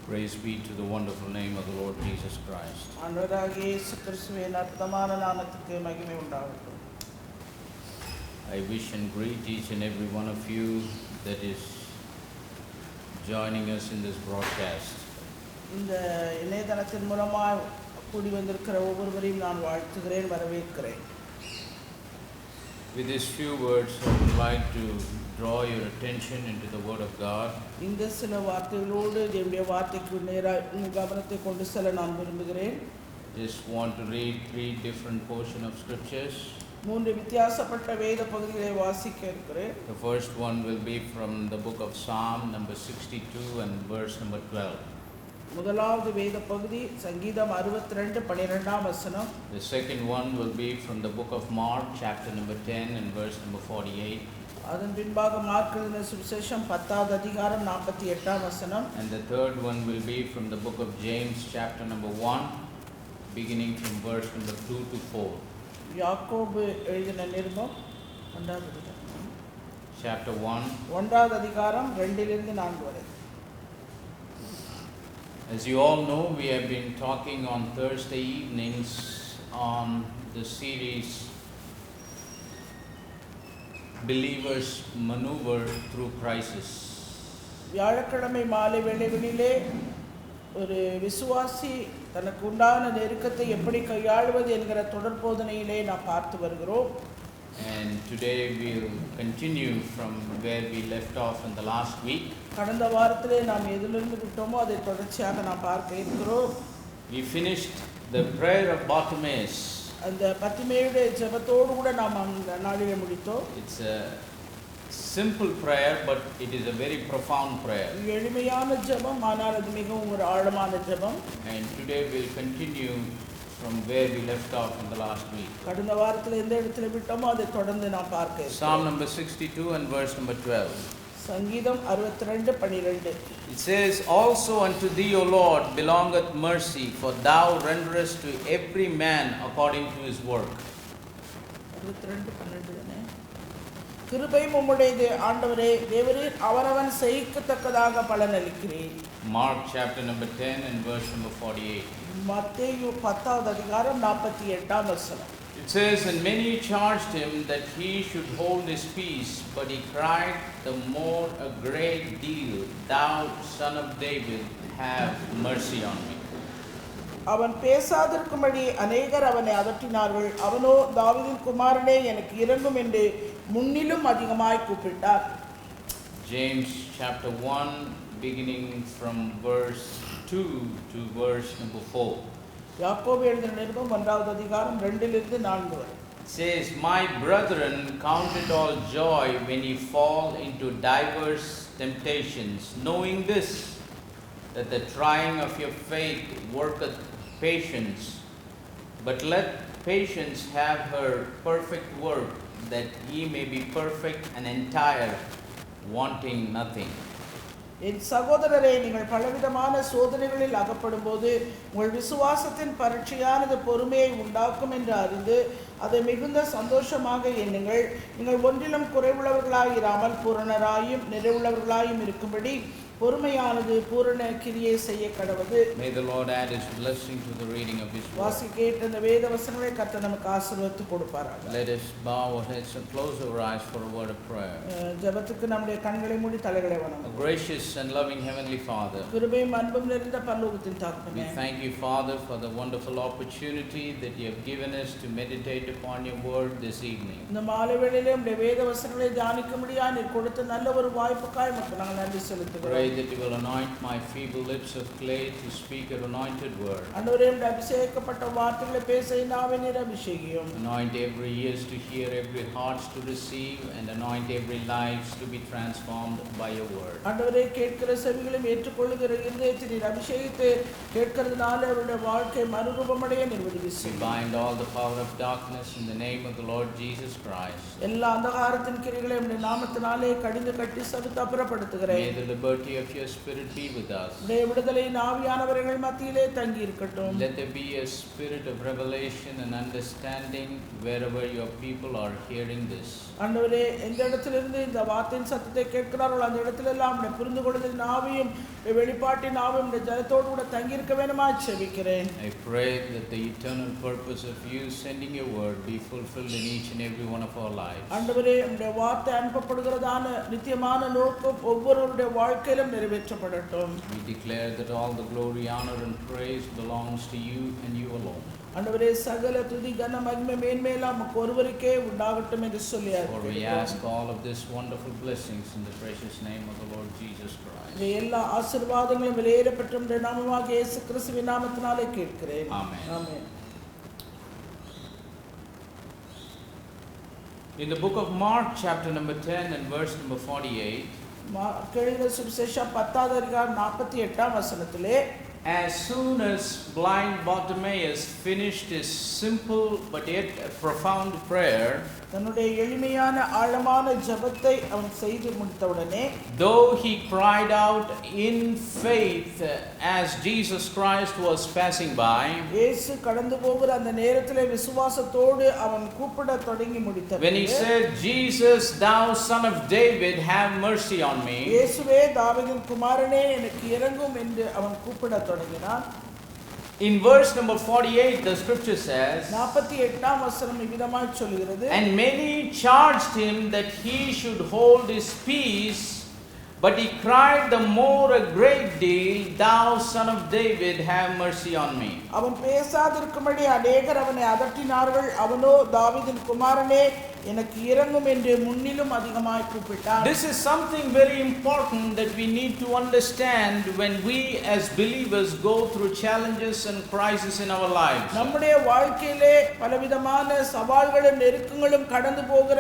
Praise be to the wonderful name of the Lord Jesus Christ. ஆண்டவராகிய இயேசு கிறிஸ்துவின் அற்புதமான நாமத்துக்கு மகிமை உண்டாகட்டும். I wish and greet each and every one of you that is joining us in this broadcast. இந்த இணையதளத்தின் மூலமாக கூடி வந்திருக்கிற ஒவ்வொருவரையும் நான் வாழ்த்துகிறேன், வரவேற்கிறேன். With these few words, I would like to draw your attention into the Word of God. இந்த சில வார்த்தைகளோடு தேவனுடைய வார்த்தைக்கு நேராக உங்கள் கவனத்தை கொண்டு செல்ல நான் விரும்புகிறேன். Just want to read three different portions of scriptures. மூன்று வித்தியாசப்பட்ட வேத பகுதிகளை வாசிக்க இருக்கிறேன். The first one will be from the book of Psalm number 62 and verse number 12. முதலாவது வேத பகுதி சங்கீதம் 62:12 வசனம். The second one will be from the book of Mark chapter number 10 and verse number 48. அதன் பின்பாக மார்க் எழுதின சுவிசேஷம் 10வது அதிகாரம் 48 வசனம். And the third one will be from the book of James chapter number 1 beginning from verse number 2 to 4. யாக்கோபு எழுதின நிருபம் 1வது அதிகாரம் Chapter 1. 1வது அதிகாரம் 2லிருந்து 4 வரை. As you all know, we have been talking on Thursday evenings on the series Believers Maneuver Through Crisis. வியாழக்கிழமை மாலை வேளைகளிலே ஒரு விசுவாசி தனக்கு உண்டான நெருக்கத்தை எப்படி கையாளுவது என்கிற தொடர் போதனையிலே நாம் பார்த்து வருகிறோம். And today we will continue from where we left off in the last week. கடந்த வாரத்திலே நாம் எதிலிருந்து விட்டோமோ அதை தொடர்ச்சியாக நாம் பார்க்க இருக்கிறோம். We finished the prayer of Bartimaeus. அந்த பத்திமேயுடைய ஜெபத்தோடு கூட நாம் அந்த நாளிலே முடித்தோம். It's a simple prayer, but it is a very profound prayer. எளிமையான ஜெபம், ஆனால் அது மிகவும் ஒரு ஆழமான ஜெபம். And today we'll continue from where we left off in the last week. கடந்த வாரத்தில் எந்த இடத்துல விட்டோமோ அதை தொடர்ந்து நாம் பார்க்க இருக்கிறோம். Psalm number 62 and verse number 12. சங்கீதம் 62:12. It says, "Also unto thee, O Lord, belongeth mercy, for thou renderest to every man according to his work." 62:12 தானே. கிருபை உம்முடையது ஆண்டவரே, தேவரீர் அவரவன் செய்யத்தக்கதாக பலனளிக்கிறீர். Mark chapter number 10 and verse number 48. மத்தேயு 10வது அதிகாரம் 48 வசனம். It says, "And many charged him that he should hold his peace, but he cried the more a great deal, Thou, Son of David, have mercy on me." அவன் பேசாதிருக்கும்படி அநேகர் அவனை அதட்டினார்கள். அவனோ, தாவீதின் குமாரனே, எனக்கு இரங்கும் என்று முன்னிலும் அதிகமாய் கூப்பிட்டார். James chapter 1 beginning from verse 2 to verse number 4. யாக்கோபு எழுதின நிருபம் 1வது அதிகாரம் 2லிருந்து 4 வரை. It says, "My brethren, count it all joy when ye fall into diverse temptations, knowing this, that the trying of your faith worketh patience. But let patience have her perfect work, that ye may be perfect and entire, wanting nothing." என் சகோதரரே, நீங்கள் பலவிதமான சோதனைகளில் அகப்படும் போது உங்கள் விசுவாசத்தின் பரீட்சையானது பொறுமையை உண்டாக்கும் என்று அறிந்து அதை மிகுந்த சந்தோஷமாக எண்ணுங்கள். நீங்கள் ஒன்றிலும் குறைவுள்ளவர்களாயிராமல் பூரணராயும் நிறைவுள்ளவர்களாயும் இருக்கும்படி பொறுமையானது பூரண கிரியை செய்ய கடவது. May the Lord add his blessing to the reading of his word. வாசி கேட்ட இந்த வேத வசனங்களை கர்த்தர் நமக்கு ஆசீர்வதித்து கொடுப்பாராக. Let us bow our heads and close our eyes for a word of prayer. ஜெபத்துக்கு நம்முடைய கண்களை மூடி தலைகளை வணங்குவோம். Gracious and loving Heavenly Father, கிருபையும் அன்பும் நிறைந்த பரலோகத்தின் we தகப்பனே, thank you, Father, for the wonderful opportunity that you have given us to meditate upon your word this evening. இந்த மாலை வேளையிலே நம்முடைய வேத வசனங்களை தியானிக்கும்படியாக நீர் கொடுத்த நல்ல ஒரு வாய்ப்புக்காய் உமக்கு நாங்கள் நன்றி செலுத்துகிறோம். Pray that you will anoint my feeble lips of clay to speak your anointed word. ஆண்டவரே, நம்முடைய அபிஷேகப்பட்ட வார்த்தைகளை பேச நாவே நீர் அபிஷேகியும். Anoint every ears to hear, every hearts to receive, and anoint every lives to be transformed by your word. ஆண்டவரே, கேட்கிற செவிகளையும் ஏற்றுக்கொள்ளுகிற இருதயத்தை நீர் அபிஷேகித்து கேட்கிறதுனால அவருடைய வாழ்க்கை மறுரூபமடைய நீர் உதவி We செய்யும். bind all the power of darkness in the name of the Lord Jesus Christ. எல்லா அந்தகாரத்தின் கிரிகளை நம்முடைய நாமத்தினாலே கடிந்து கட்டி சவித்து May அப்புறப்படுத்துகிறேன். the liberty of your Spirit be with us. உம்முடைய விடுதலையின் ஆவியானவர் எங்கள் மத்தியிலே தங்கி இருக்கட்டும். Let there be a spirit of revelation and understanding wherever your people are hearing this. ஆண்டவரே, எந்த இடத்திலிருந்து இந்த வார்த்தையின் சத்தத்தை கேட்கிறார்களோ அந்த இடத்திலெல்லாம் உம்முடைய புரிந்து கொள்ளுதலின் ஆவியும் வெளிப்பாட்டின் ஆவியும் உம்முடைய ஜனத்தோடு கூட தங்கி இருக்க வேண்டுமாய் ஜெபிக்கிறேன். I pray that the eternal purpose of you sending your word be fulfilled in each and every one of our lives. ஆண்டவரே, உம்முடைய வார்த்தை அனுப்பப்படுகிறதான நித்தியமான நோக்கம் ஒவ்வொருவருடைய வாழ்க்கையிலும் நிறைவேற்றப்படட்டும். We declare that all the glory, honor and praise belongs to you and you alone. ஆண்டவரே, சகல துதி கன மகிமை மேன்மையெல்லாம் உமக்கு ஒருவருக்கே உண்டாகட்டும் என்று சொல்லி For we ask all of this wonderful blessings in the precious name of the Lord Jesus Christ. இந்த எல்லா ஆசீர்வாதங்களும் வெளியேறப்பட்ட உம்முடைய நாமமாகிய இயேசு கிறிஸ்துவின் நாமத்தினாலே கேட்கிறேன். Amen. Amen. In the book of Mark, chapter number 10 and verse number 48, எழுதின சுவிசேஷம் 10வது அதிகாரம் 48ஆம் வசனத்திலே, as soon as blind Bartimaeus finished his simple but yet profound prayer, தன்னுடைய எளிமையான ஆழமான ஜெபத்தை அவன் செய்து முடித்தவுடனே, though he cried out in faith as Jesus Christ was passing by, இயேசு கடந்து போகிற அந்த நேரத்திலே விசுவாசத்தோடு அவன் கூப்பிட தொடங்கி முடித்தார். when he said, Jesus, thou son of David, have mercy on me, இயேசுவே தாவீதின் குமாரனே எனக்கு இரங்கும் என்று அவன் கூப்பிட தொடங்கினான். in verse number 48 the scripture says, 48ஆம் வசனம் இவ்விதமாய் சொல்கிறது, and many charged him that he should hold his peace, but he cried the more a great deal, thou son of David, have mercy on me. அவன் பேசாதிருக்கும்படி அநேகர் அவனை அதட்டினார்கள். அவனோ தாவீதின் குமாரனே எனக்கு இரங்கும் என்று முன்னிலும் அதிகமாய் கூப்பிட்டான். This is something very important that we need to understand when we as believers go through challenges and crises in our lives. நம்முடைய வாழ்க்கையிலே பலவிதமான சவால்களும் நெருக்கங்களும் கடந்து போகிற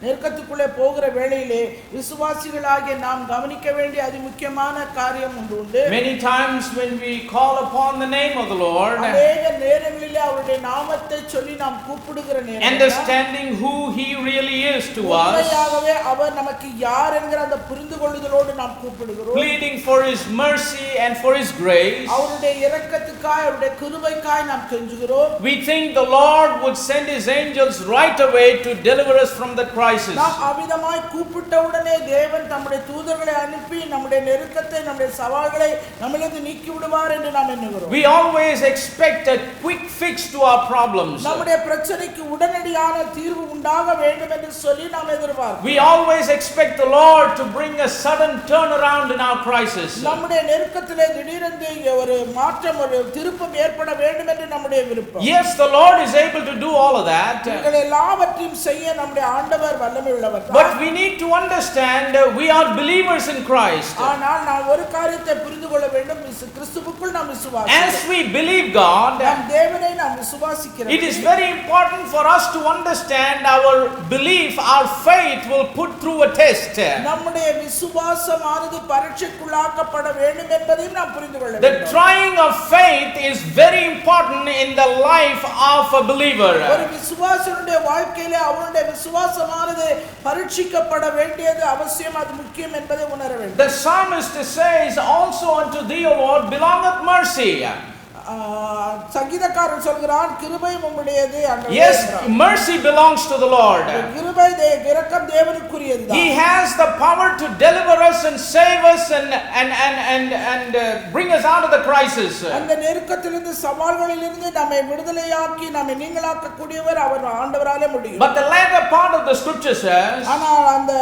நெருக்கத்துக்குள்ளே போகிற வேளையிலே விசுவாசிகளாகிய நாம் கவனிக்க வேண்டிய அதி முக்கியமான காரியம் உண்டு. Many times when we call upon the name of the Lord, அநேக நேரங்களிலே அவருடைய நாமத்தை சொல்லி நாம் கூப்பிடுகிற நேரம், understanding who he really is to us, உண்மையாகவே அவர் நமக்கு யார் என்கிற அந்த புரிந்து கொள்ளுதலோடு நாம் கூப்பிடுகிறோம். pleading for his mercy and for his grace, அவருடைய இரக்கத்துக்காய் அவருடைய கிருபைக்காய் நாம் கெஞ்சுகிறோம். we think the Lord would send his angels right away to deliver us from the crisis. நாம் அவிதமாய் கூப்பிட்ட உடனே தேவன் தம்முடைய தூதர்களை அனுப்பி நம்முடைய நெருக்கத்தை நம்முடைய சவால்களை நம்மிலிருந்து நீக்கி விடுவார் என்று நாம் எண்ணுகிறோம். We always expect a quick fix to our problems. நம்முடைய பிரச்சனைக்கு உடனடியான தீர்வு உண்டாக வேண்டும் என்று சொல்லி நாம் எதிர்பார்க்கிறோம். We always expect the Lord to bring a sudden turnaround in our crisis. நம்முடைய நெருக்கத்திலே திடீரென்று ஒரு மாற்றம் ஒரு திருப்பம் ஏற்பட வேண்டும் என்று நம்முடைய விருப்பம். Yes, the Lord is able to do all of that. இவைகள் எல்லாவற்றையும் செய்ய நம்முடைய ஆண்டவர் வல்லமை உள்ளவர். But we need to understand we are believers in Christ. ஆனால் நாம் ஒரு காரியத்தை புரிந்து கொள்ள வேண்டும், கிறிஸ்துவுக்குள் நாம் விசுவாசிக்கிறோம். As we believe God, நாம் தேவனை நாம் விசுவாசிக்கிறோம். it is very important for us to understand our belief, our faith will put through a test. நம்முடைய விசுவாசமானது பரீட்சைக்குள்ளாக்கப்பட வேண்டும் என்பதையும் நாம் புரிந்து கொள்ள The வேண்டும். trying of faith is very important in the life of a believer. ஒரு விசுவாசியுடைய வாழ்க்கையிலே அவருடைய விசுவாசமானது பரீட்சிக்கப்பட வேண்டியது அவசியம், அது முக்கியம் என்பதை உணர வேண்டும். The psalmist says, also unto thee, O Lord, belongeth mercy. சங்கீதக்காரன் சொல்கிறான், கிருபை உம்முடையது. Yes, mercy belongs to the Lord. கிருபை இரக்கம் தேவனுக்குரியது. He has the power to deliver us and save us and bring us out of the crisis. அந்த நெருக்கத்திலிருந்து சவால்களிலிருந்து நம்மை விடுதலையாக்கி நம்மை நீங்களாக்க கூடியவர் அவர் ஆண்டவராலே முடியும். But the latter part of the scripture says, ஆனால் அந்த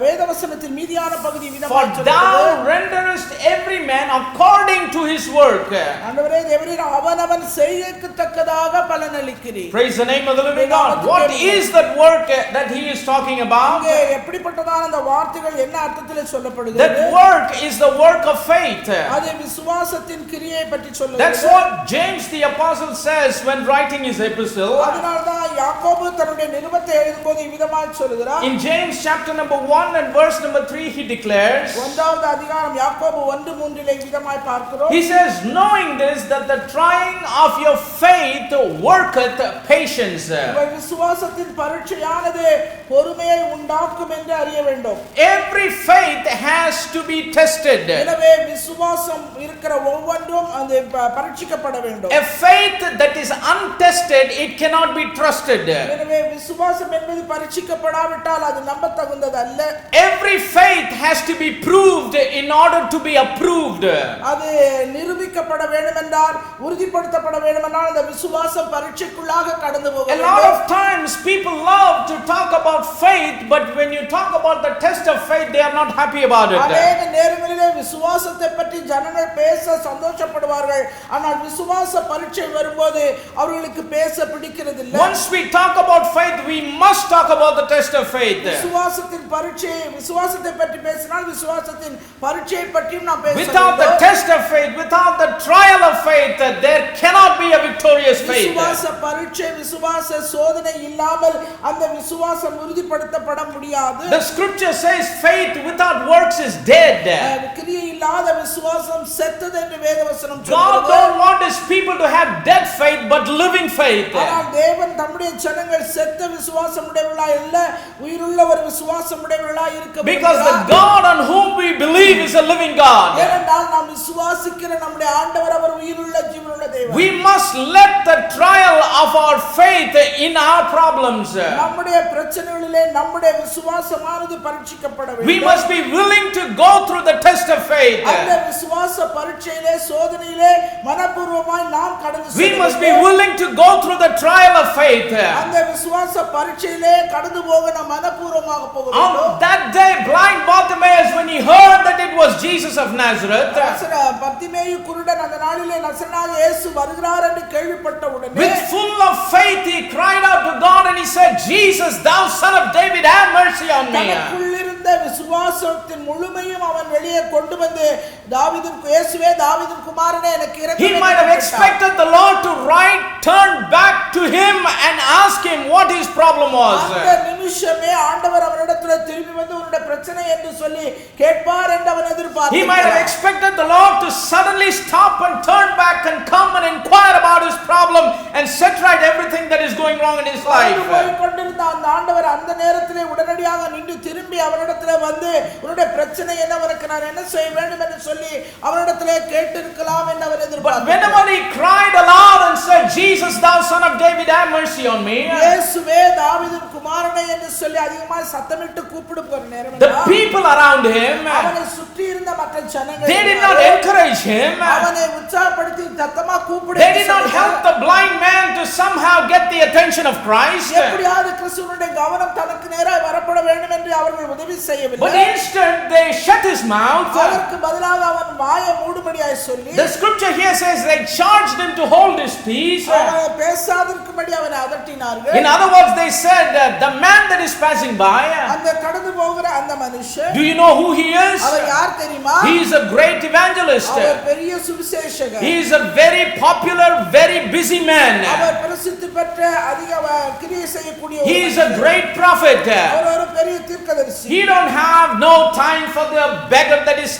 வேதவசனத்தின் மீதியான பகுதி for விதமாக thou சொல்கிறது, renderest every man according to his work. ஆண்டவரே தேவரீர் அவனவன் செய்கைக்கு தக்கதாக பலனளிக்கிறீர். Praise the name of the living God. What is that work that he is talking about? அங்கே எப்படிப்பட்டதான அந்த வார்த்தைகள் என்ன அர்த்தத்திலே சொல்லப்படுகிறது? That work is the work of faith. அது விசுவாசத்தின் கிரியை பற்றி That's சொல்லுகிறது. what James the apostle says when writing his epistle. அதனால்தான் யாக்கோபு தன்னுடைய நிருபத்தை எழுதும்போது இவ்விதமாய் சொல்கிறார். In James chapter number 1 and verse number 3 he declares, 1வது அதிகாரம் யாக்கோபு 1:3 இவ்விதமாய் பார்க்கிறோம். he says, knowing this, that the trying of your faith worketh patience. உங்கள் விசுவாசத்தின் பரீட்சையானது பொறுமையை உண்டாக்கும் என்று அறிய வேண்டும். Every faith has to be tested. எனவே விசுவாசம் இருக்கிற ஒவ்வொன்றும் அது பரீட்சிக்கப்பட வேண்டும். A faith that is untested, it cannot be trusted. எனவே விசுவாசம் என்பது பரீட்சிக்கப்படாவிட்டால் அது நம்பத்தகுந்தது அல்ல. Every faith has to be proved in order to be approved. அது நிரூபிக்கப்பட வேண்டும் என்றால், உறுதிப்படுத்தப்பட வேண்டும் என்றால் அந்த விசுவாசம் பரீட்சைக்குள்ளாக கடந்து போக வேண்டும். A lot of times people love to talk about faith, but when you talk about the test of faith, they are not happy about it. அநேக நேரங்களிலே விசுவாசத்தை பற்றி ஜனங்கள் பேச சந்தோஷப்படுவார்கள், ஆனால் விசுவாச பரீட்சை வரும்போது அவர்களுக்கு பேச பிடிக்கிறதில்லை. Once we talk about faith, we must talk about the test of faith. விசுவாசத்தின் பரீட்சை, விசுவாசத்தை பற்றி பேசினால் விசுவாசத்தின் பரீட்சையை பற்றியும் நாம் பேச வேண்டும். Without the test of faith, without the trial of faith, there cannot be a victorious faith. விசுவாச பரீட்சை, விசுவாச சோதனை இல்லாமல் அந்த விசுவாசம் உறுதிப்படுத்தப்பட முடியாது. The scripture says faith without works is dead. கிரியை இல்லாத விசுவாசம் செத்தது என்று வேதவசனம் God சொல்கிறது. don't want his people to have dead faith but living faith. ஆனால் தேவன் தம்முடைய ஜனங்கள் செத்த விசுவாசம் உடையவர்களாய் அல்ல, உயிருள்ள ஒரு விசுவாசம் உடையவர்களாய் இருக்க Because the விரும்புகிறார். God on whom we believe is a living God. ஏனென்றால் நாம் விசுவாசிக்கிற நம்முடைய ஆண்டவர் அவர் உயிருள்ள ஜீவனுள்ள தேவன். We must let the trial of our faith in our problems. நம்முடைய பிரச்சனைகளிலே நம்முடைய விசுவாசமானது பரீட்சிக்கப்பட வேண்டும். We must be willing to go through the test of faith. அந்த விசுவாச பரீட்சையிலே சோதனையிலே மனப்பூர்வமாய் நாம் கடந்து செல்ல We must be வேண்டும். willing to go through the trial of faith. அந்த விசுவாச பரீட்சையிலே கடந்து போக நாம் மனப்பூர்வமாக போக வேண்டும். On that day, blind Bartimaeus, when he heard that it was Jesus of Nazareth, Bartimaeus குருடன் அந்த நாளிலே நசரேயனாகிய இயேசு வருகிறார் என்று கேள்விப்பட்ட உடனே with full of faith, he cried out to God and he said, Jesus, thou son of David, have mercy on me. தனக்குள்ளிருந்த விசுவாசத்தின் முழுமையும் அவன் வெளியே கொண்டு வந்து தாவீதின் இயேசுவே தாவீதின் குமாரனே எனக்கு இரக்கம் He might have expected the Lord to turn back to him and ask him what his problem was. அந்த நிமிஷமே ஆண்டவர் அவரிடத்தில் திரும்பி வந்து உன்னுடைய பிரச்சனை என்று சொல்லி கேட்பார் என்று அவன் எதிர்பார்த்தார். He might have expected the Lord to suddenly stop and turn back and come and inquire about his problem and set right everything that is going wrong in his life. கொண்டிருந்த அந்த ஆண்டவர் அந்த நேரத்திலே உடனடியாக நின்று திரும்பி அவரிடத்தில் வந்து உன்னுடைய பிரச்சனை என்ன, உனக்கு நான் என்ன செய்ய வேண்டும் என்று சொல்லி அவரிடத்திலே கேட்டிருக்கலாம் என்று அவர் எதிர்பார்த்தார். But whenever he cried aloud and said, Jesus, thou son of David, have mercy on me, இயேசுவே தாவீதின் குமாரனே என்று சொல்லி அதிகமாக சத்தமிட்டு கூப்பிடும் ஒரு நேரம் the people around him, அவனை சுற்றி இருந்த மற்ற ஜனங்கள் they did not encourage him. அவனை உற்சாகப்படுத்தி சத்தமா கூப்பிடு. They did not help the blind man to somehow get the attention of Christ. எப்படியாவது கிறிஸ்துவினுடைய கவனம் தனக்கு நேராக வரப்பட வேண்டும் என்று அவர்கள் உதவி செய்யவில்லை. But instead they shut his mouth. அதற்கு பதிலாக அவன் வாயை மூடும்படியாய் சொல்லி The scripture here says they charged him to hold his peace. அவனை பேசாதிருக்கும்படி அவனை அதட்டினார்கள். In other words, they said, the man that is passing by, அந்த கடந்து போகிற அந்த மனுஷன், do you know who he is? அவர் யார் தெரியுமா? He is a great evangelist. அவர் பெரிய சுவிசேஷகர். He is a very popular, very busy man. அவர் பிரசித்தி பெற்ற அதிக கிரியை செய்யக்கூடிய He is a great prophet. அவர் ஒரு பெரிய தீர்க்கதரிசி. He don't have no time for the beggar that is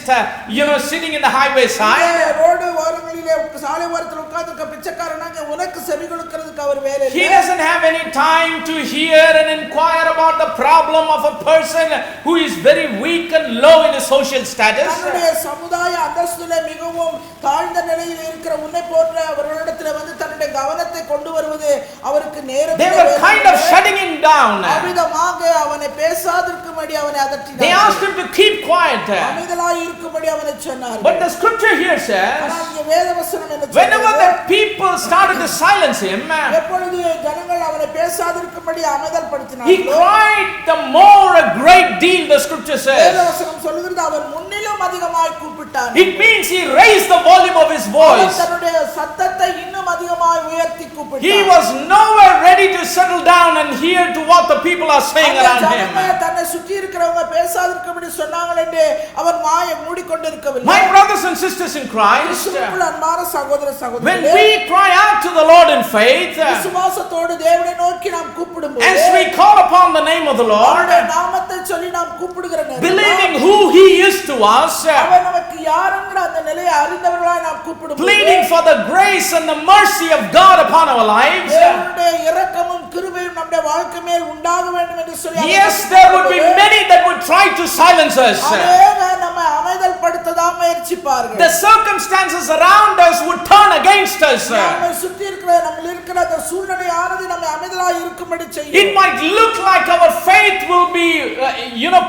sitting in the highway side. Road ஓரங்களிலே சாலை ஓரத்தில் உட்கார்ந்திருக்க பிச்சைக்காரனாக உனக்கு செவி கொடுக்கிறதுக்கு அவர் வேலை இல்லை. He doesn't have any time to hear and inquire about the problem of a person who is very weak and low in his social status. தன்னுடைய சமுதாய அந்தஸ்திலே மிகவும் தாழ்ந்த நிலையில் இருக்கிற உன்னை போன்ற அவர்களிடத்தில் வந்து தன்னுடைய கவனத்தை கொண்டு வருவது அவருக்கு நேரம். They were kind of shutting him down. அமிதமாக அவனை பேசாதிருக்கும்படி அவனை அதட்டினார்கள். They asked him to keep quiet. அமைதலாய் இருக்கும்படி அவனை சொன்னார்கள். But the scripture here says, ஆனால் இங்கே வேதவசனம் என்ன சொல்கிறது? whenever the people started to silence him, எப்பொழுது ஜனங்கள் அவனை பேசாதிருக்கும்படி அமைதல் he படுத்தினார்கள், cried the more a great deal, the scripture says. வேதவசனம் சொல்கிறது அவர் முன்னிலும் இன்னும் அதிகமாய் கூப்பிட்டான். It means he raised the volume of his voice. தன்னுடைய சத்தத்தை இன்னும் அதிகமாய் உயர்த்தி கூப்பிட்டான். He was nowhere ready to settle down and hear to what the people are saying around him. தன்னை சுற்றி இருக்கிறவங்க பேசாதிருக்கும்படி சொன்னாங்க என்று அவர் வாயை மூடிக்கொண்டிருக்கவில்லை. My brothers and sisters in Christ, அன்பான சகோதர சகோதரிகளே, when we cry out to the Lord in faith, விசுவாசத்தோடு தேவனை நோக்கி நாம் கூப்பிடும்போது, as we call upon the name of the Lord, அவருடைய நாமத்தை சொல்லி நாம் கூப்பிடுகிற நேரம், believing who he is to us, அவர் நமக்கு யாரென்ற அந்த நிலையை அறிந்தவர்களாய் நாம் கூப்பிடும்போது, pleading for the grace and the mercy of God upon our lives, தேவனுடைய இரக்கமும் கிருபையும் நம்முடைய வாழ்க்கை மேல் உண்டாக வேண்டும் என்று சொல்லி, yes, there would be many that would try to silence us. அநேகர் நம்மை அமைதல்படுத்ததான் முயற்சிப்பார்கள். The circumstances around us would turn against us. நம்மை சுற்றி இருக்கிற நம்மில் இருக்கிற அந்த சூழ்நிலையானது நம்மை அமைதலாய் இருக்கும்படி செய்யும். It might look like our faith will be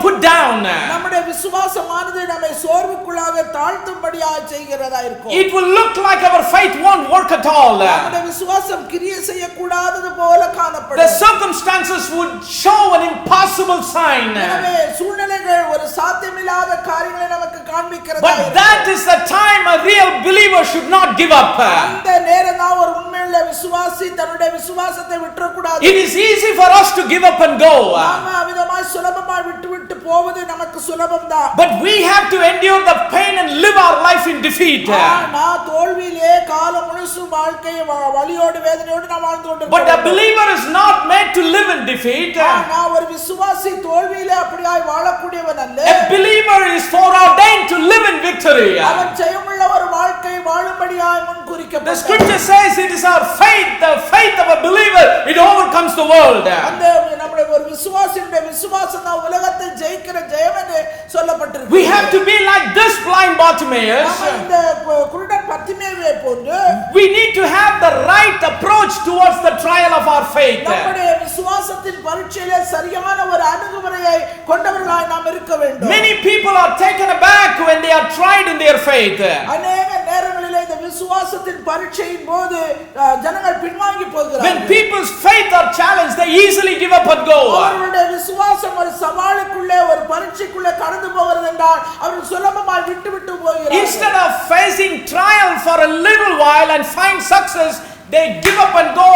put down. நம்முடைய விசுவாசமானது நம்மை சோர்வுக்குள்ளாக தாழ்த்தும்படியாக செய்கிறதா இருக்கும். It will look like our faith won't work at all. நம்முடைய விசுவாசம் கிரியை செய்யக்கூடாதது போல காணப்படும். The circumstances would show an impossible sign. எனவே சூழ்நிலைகள் ஒரு சாத்தியமில்லாத காரியங்களை நமக்கு காண்பிக்கிறதா But இருக்கும். that is the time a real believer should not give up. அந்த நேரம் தான் ஒரு உண்மையுள்ள விசுவாசி தன்னுடைய விசுவாசத்தை விட்டுறக்கூடாது. It is easy for us to give up and go. நாம அவிதமாய் சுலபமாய் விட்டு போவது நமக்கு சுலபம்தான். But we have to endure the pain and live our life in defeat. நான் தோல்வியிலே காலம் முழுசும் வாழ்க்கையை வலியோடு வேதனையோடு நான் வாழ்ந்து கொண்டிருக்கிறேன். But a believer is not made to live in defeat. நான் ஒரு விசுவாசி தோல்வியிலே அப்படியாய் வாழக்கூடியவன் அல்ல. A believer is foreordained to live in victory. அவன் ஜெயமுள்ள ஒரு வாழ்க்கை வாழும்படியாய் முன்குறிக்கப்பட்டான். The scripture says it is our faith, the faith of a believer, it overcomes the world. அந்த நம்முடைய ஒரு விசுவாசியுடைய விசுவாசம் தான் உலகத்தை ஜெயிக்கிற ஜெயம் என்று சொல்லப்பட்டிருக்கு. We have to be like this blind Bartimaeus. இந்த குருடன் பர்திமேயுவை போன்று We need to have the right approach towards the trial of our faith. நம்முடைய விசுவாசத்தின் பரீட்சையிலே சரியான ஒரு அணுகுமுறையை கொண்டவர்களாய் நாம் இருக்க வேண்டும். Many people are taken aback when they are tried in their faith. அநேக நேரங்களிலே இந்த விசுவாசத்தின் பரீட்சையின் போது ஜனங்கள் பின்வாங்கி போகிறார்கள். When people's faith are challenged, they easily give up and go. அவர்களுடைய விசுவாசம் ஒரு சவாலுக்குள்ளே ஒரு பரீட்சைக்குள்ளே கடந்து போகிறது என்றால் அவர்கள் சுலபமாய் விட்டு போகிறார்கள். Instead of facing trial for a little while and find success, they give up and go